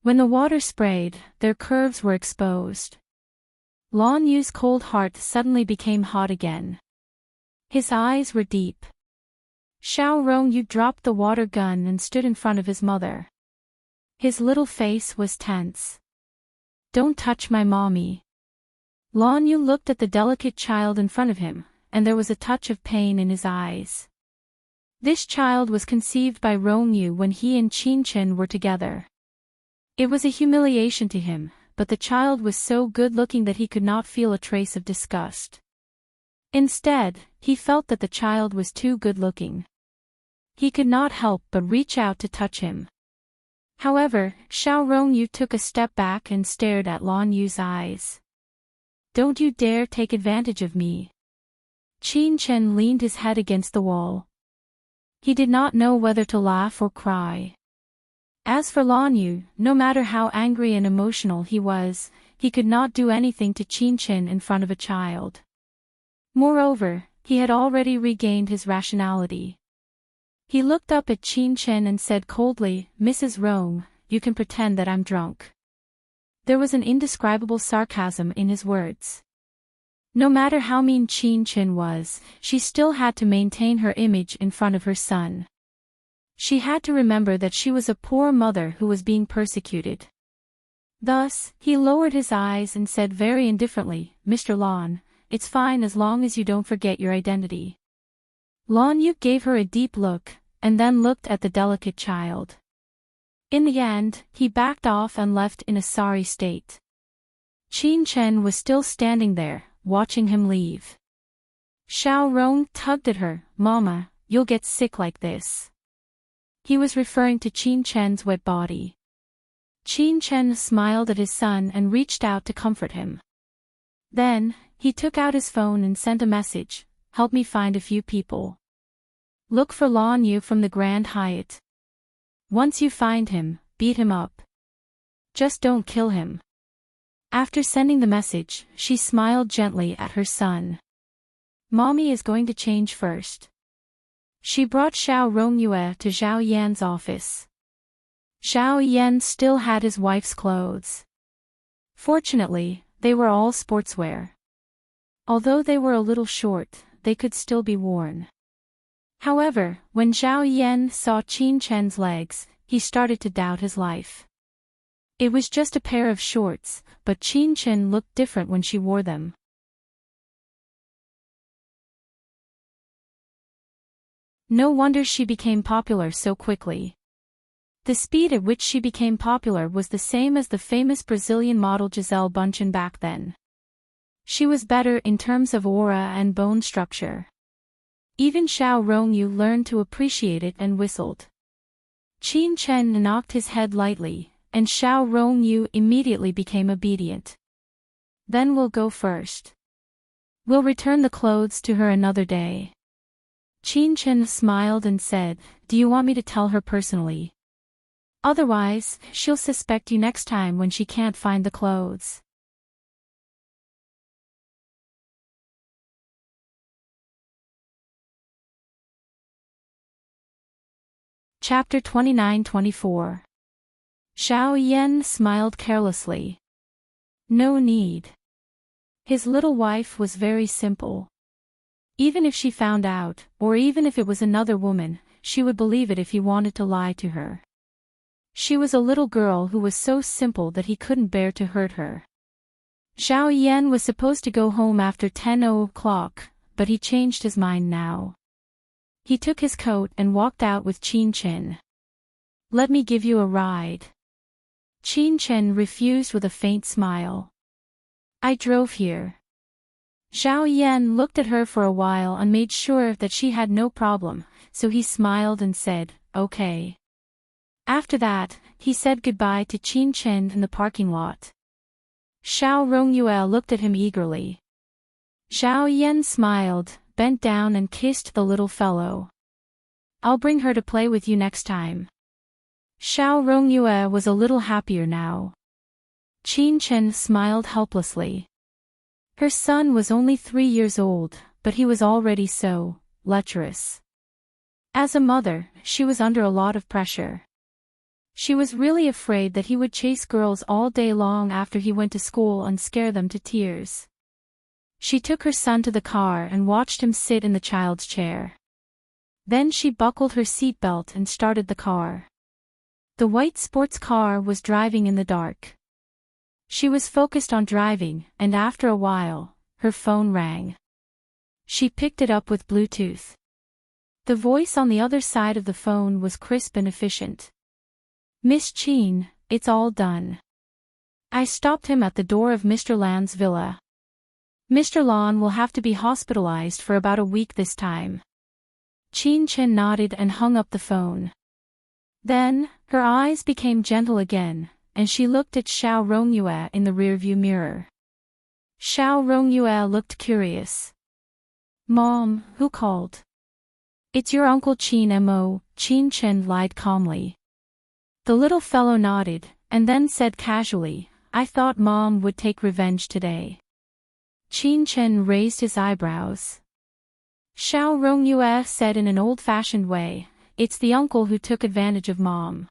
When the water sprayed, their curves were exposed. Lan Yu's cold heart suddenly became hot again. His eyes were deep. Xiao Rongyu dropped the water gun and stood in front of his mother. His little face was tense. "Don't touch my mommy." Lan Yu looked at the delicate child in front of him, and there was a touch of pain in his eyes. This child was conceived by Rongyu when he and Qin were together. It was a humiliation to him, but the child was so good-looking that he could not feel a trace of disgust. Instead, he felt that the child was too good-looking. He could not help but reach out to touch him. However, Xiao Rongyu took a step back and stared at Lan Yu's eyes. "Don't you dare take advantage of me." Qin leaned his head against the wall. He did not know whether to laugh or cry. As for Lan Yu, no matter how angry and emotional he was, he could not do anything to Qin in front of a child. Moreover, he had already regained his rationality. He looked up at Qin and said coldly, "Mrs. Rome, you can pretend that I'm drunk." There was an indescribable sarcasm in his words. No matter how mean Qin was, she still had to maintain her image in front of her son. She had to remember that she was a poor mother who was being persecuted. Thus, he lowered his eyes and said very indifferently, "Mr. Lan, it's fine as long as you don't forget your identity." Lan Yu gave her a deep look, and then looked at the delicate child. In the end, he backed off and left in a sorry state. Qin Chen was still standing there, watching him leave. Xiao Rong tugged at her. "Mama, you'll get sick like this." He was referring to Qin Chen's wet body. Qin Chen smiled at his son and reached out to comfort him. Then, he took out his phone and sent a message. "Help me find a few people. Look for Lan Yu from the Grand Hyatt. Once you find him, beat him up. Just don't kill him." After sending the message, she smiled gently at her son. "Mommy is going to change first." She brought Xiao Rongyue to Zhao Yan's office. Zhao Yan still had his wife's clothes. Fortunately, they were all sportswear. Although they were a little short, they could still be worn. However, when Zhao Yan saw Qin Chen's legs, he started to doubt his life. It was just a pair of shorts, but Qin Chen looked different when she wore them. No wonder she became popular so quickly. The speed at which she became popular was the same as the famous Brazilian model Gisele Bündchen back then. She was better in terms of aura and bone structure. Even Xiao Rongyu learned to appreciate it and whistled. Qin Chen knocked his head lightly, and Xiao Rongyu immediately became obedient. "Then we'll go first. We'll return the clothes to her another day." Qin Chen smiled and said, "Do you want me to tell her personally? Otherwise, she'll suspect you next time when she can't find the clothes." Chapter 29-24. Xiao Yan smiled carelessly. No need. His little wife was very simple. Even if she found out, or even if it was another woman, she would believe it if he wanted to lie to her. She was a little girl who was so simple that he couldn't bear to hurt her. Zhao Yan was supposed to go home after 10 o'clock, but he changed his mind now. He took his coat and walked out with Qin Chen. "Let me give you a ride." Qin Chen refused with a faint smile. "I drove here." Zhao Yan looked at her for a while and made sure that she had no problem, so he smiled and said, "Okay." After that, he said goodbye to Qin Chen in the parking lot. Xiao Rongyue looked at him eagerly. Zhao Yan smiled, bent down and kissed the little fellow. "I'll bring her to play with you next time." Xiao Rongyue was a little happier now. Qin Chen smiled helplessly. Her son was only 3 years old, but he was already so lecherous. As a mother, she was under a lot of pressure. She was really afraid that he would chase girls all day long after he went to school and scare them to tears. She took her son to the car and watched him sit in the child's chair. Then she buckled her seatbelt and started the car. The white sports car was driving in the dark. She was focused on driving, and after a while, her phone rang. She picked it up with Bluetooth. The voice on the other side of the phone was crisp and efficient. "Miss Qin, it's all done. I stopped him at the door of Mr. Lan's villa. Mr. Lan will have to be hospitalized for about a week this time." Qin Chen nodded and hung up the phone. Then, her eyes became gentle again, and she looked at Xiao Rongyue in the rearview mirror. Xiao Rongyue looked curious. "Mom, who called?" "It's your Uncle Qin Mo," Qin Chen lied calmly. The little fellow nodded, and then said casually, "I thought Mom would take revenge today." Qin Chen raised his eyebrows. Xiao Rongyue said in an old-fashioned way, "It's the uncle who took advantage of Mom.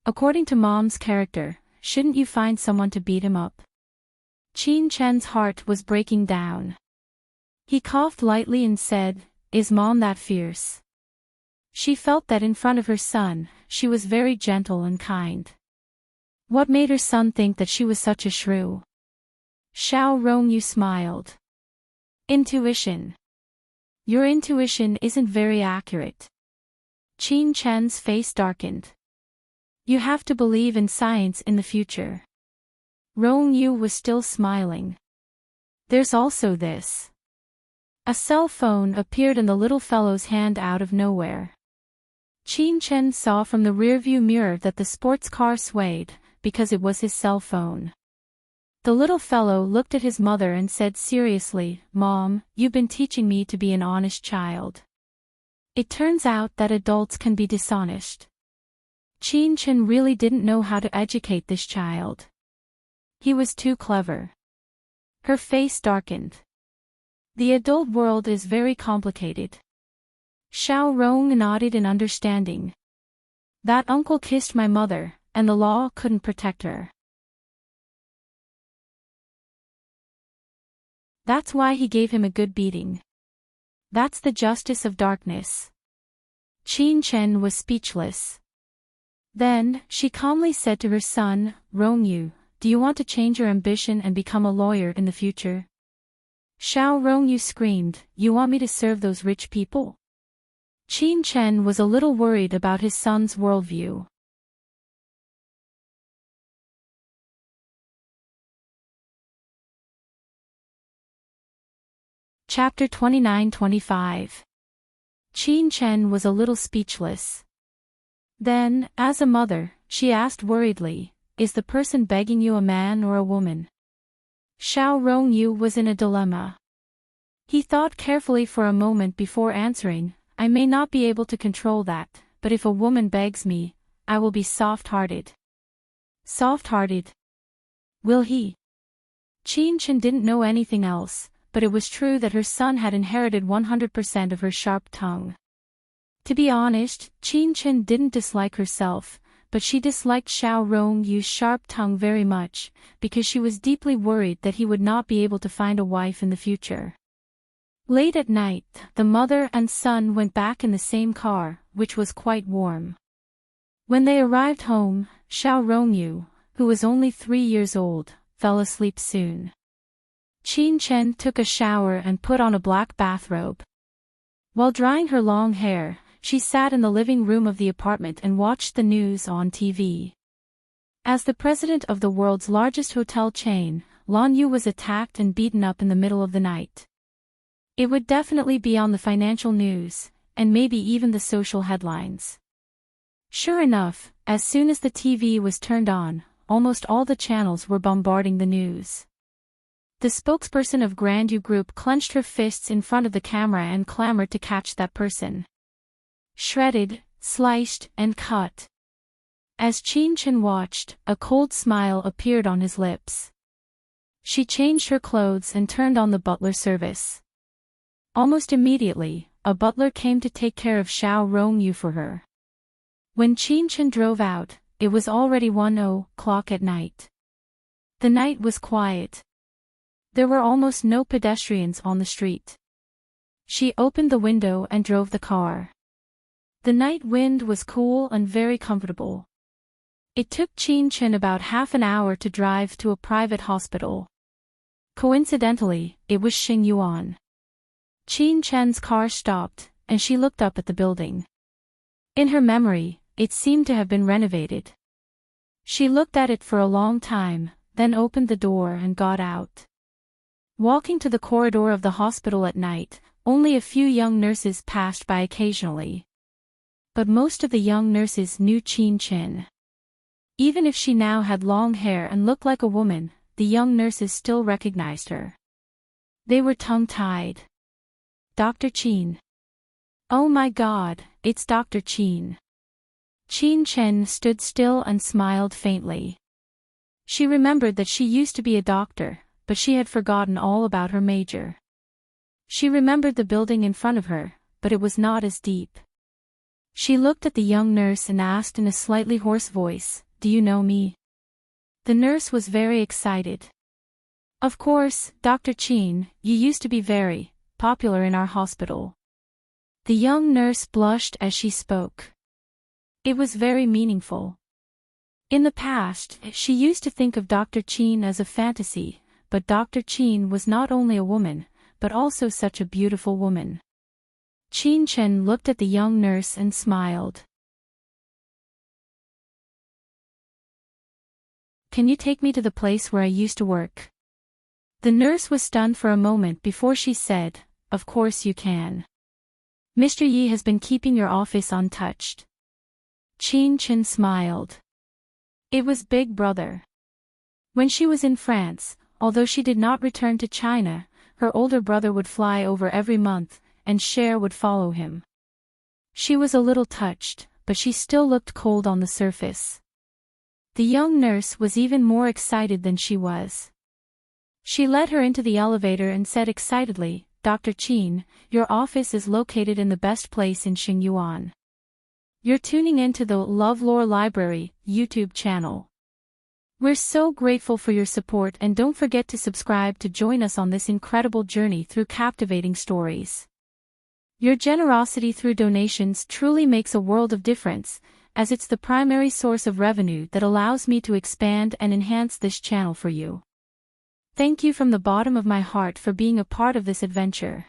According to Mom's character, shouldn't you find someone to beat him up?" Qin Chen's heart was breaking down. He coughed lightly and said, "Is Mom that fierce?" She felt that in front of her son, she was very gentle and kind. What made her son think that she was such a shrew? Xiao Rongyu smiled. "Intuition. Your intuition isn't very accurate." Qin Chen's face darkened. You have to believe in science in the future. Rong Yu was still smiling. There's also this. A cell phone appeared in the little fellow's hand out of nowhere. Qin Chen saw from the rearview mirror that the sports car swayed, because it was his cell phone. The little fellow looked at his mother and said seriously, "Mom, you've been teaching me to be an honest child. It turns out that adults can be dishonest." Qin Chen really didn't know how to educate this child. He was too clever. Her face darkened. The adult world is very complicated. Xiao Rong nodded in understanding. That uncle kissed my mother, and the law couldn't protect her. That's why he gave him a good beating. That's the justice of darkness. Qin Chen was speechless. Then, she calmly said to her son, "Rong Yu, do you want to change your ambition and become a lawyer in the future?" Xiao Rongyu screamed, "You want me to serve those rich people?" Qin Chen was a little worried about his son's worldview. Chapter 29-25. Qin Chen was a little speechless. Then, as a mother, she asked worriedly, "Is the person begging you a man or a woman?" Xiao Rongyu was in a dilemma. He thought carefully for a moment before answering, "I may not be able to control that, but if a woman begs me, I will be soft-hearted." Soft-hearted? Will he? Qin Chen didn't know anything else, but it was true that her son had inherited 100% of her sharp tongue. To be honest, Qin Chen didn't dislike herself, but she disliked Xiao Rongyu's sharp tongue very much, because she was deeply worried that he would not be able to find a wife in the future. Late at night, the mother and son went back in the same car, which was quite warm. When they arrived home, Xiao Rongyu, who was only 3 years old, fell asleep soon. Qin Chen took a shower and put on a black bathrobe. While drying her long hair, she sat in the living room of the apartment and watched the news on TV. As the president of the world's largest hotel chain, Lan Yu was attacked and beaten up in the middle of the night. It would definitely be on the financial news, and maybe even the social headlines. Sure enough, as soon as the TV was turned on, almost all the channels were bombarding the news. The spokesperson of Grandview Group clenched her fists in front of the camera and clamored to catch that person. Shredded, sliced, and cut. As Qin Chen watched, a cold smile appeared on his lips. She changed her clothes and turned on the butler service. Almost immediately, a butler came to take care of Xiao Rongyu for her. When Qin Chen drove out, it was already 1:00 at night. The night was quiet. There were almost no pedestrians on the street. She opened the window and drove the car. The night wind was cool and very comfortable. It took Qin Chen about half an hour to drive to a private hospital. Coincidentally, it was Xing Yuan. Qin Chen's car stopped, and she looked up at the building. In her memory, it seemed to have been renovated. She looked at it for a long time, then opened the door and got out. Walking to the corridor of the hospital at night, only a few young nurses passed by occasionally. But most of the young nurses knew Qin Chen. Even if she now had long hair and looked like a woman, the young nurses still recognized her. They were tongue-tied. "Dr. Qin. Oh my God, it's Dr. Qin." Qin Chen stood still and smiled faintly. She remembered that she used to be a doctor, but she had forgotten all about her major. She remembered the building in front of her, but it was not as deep. She looked at the young nurse and asked in a slightly hoarse voice, "Do you know me?" The nurse was very excited. "Of course, Dr. Qin, you used to be very popular in our hospital." The young nurse blushed as she spoke. It was very meaningful. In the past, she used to think of Dr. Qin as a fantasy, but Dr. Qin was not only a woman, but also such a beautiful woman. Qin Chen looked at the young nurse and smiled. can you take me to the place where I used to work? The nurse was stunned for a moment before she said, of course you can. Mr. Yi has been keeping your office untouched. Qin Chen smiled. It was Big Brother. When she was in France, although she did not return to China, her older brother would fly over every month, and Cher would follow him. She was a little touched, but she still looked cold on the surface. The young nurse was even more excited than she was. She led her into the elevator and said excitedly, Dr. Qin, your office is located in the best place in Xingyuan. You're tuning into the LoveLore Library YouTube channel. We're so grateful for your support, and don't forget to subscribe to join us on this incredible journey through captivating stories. Your generosity through donations truly makes a world of difference, as it's the primary source of revenue that allows me to expand and enhance this channel for you. Thank you from the bottom of my heart for being a part of this adventure.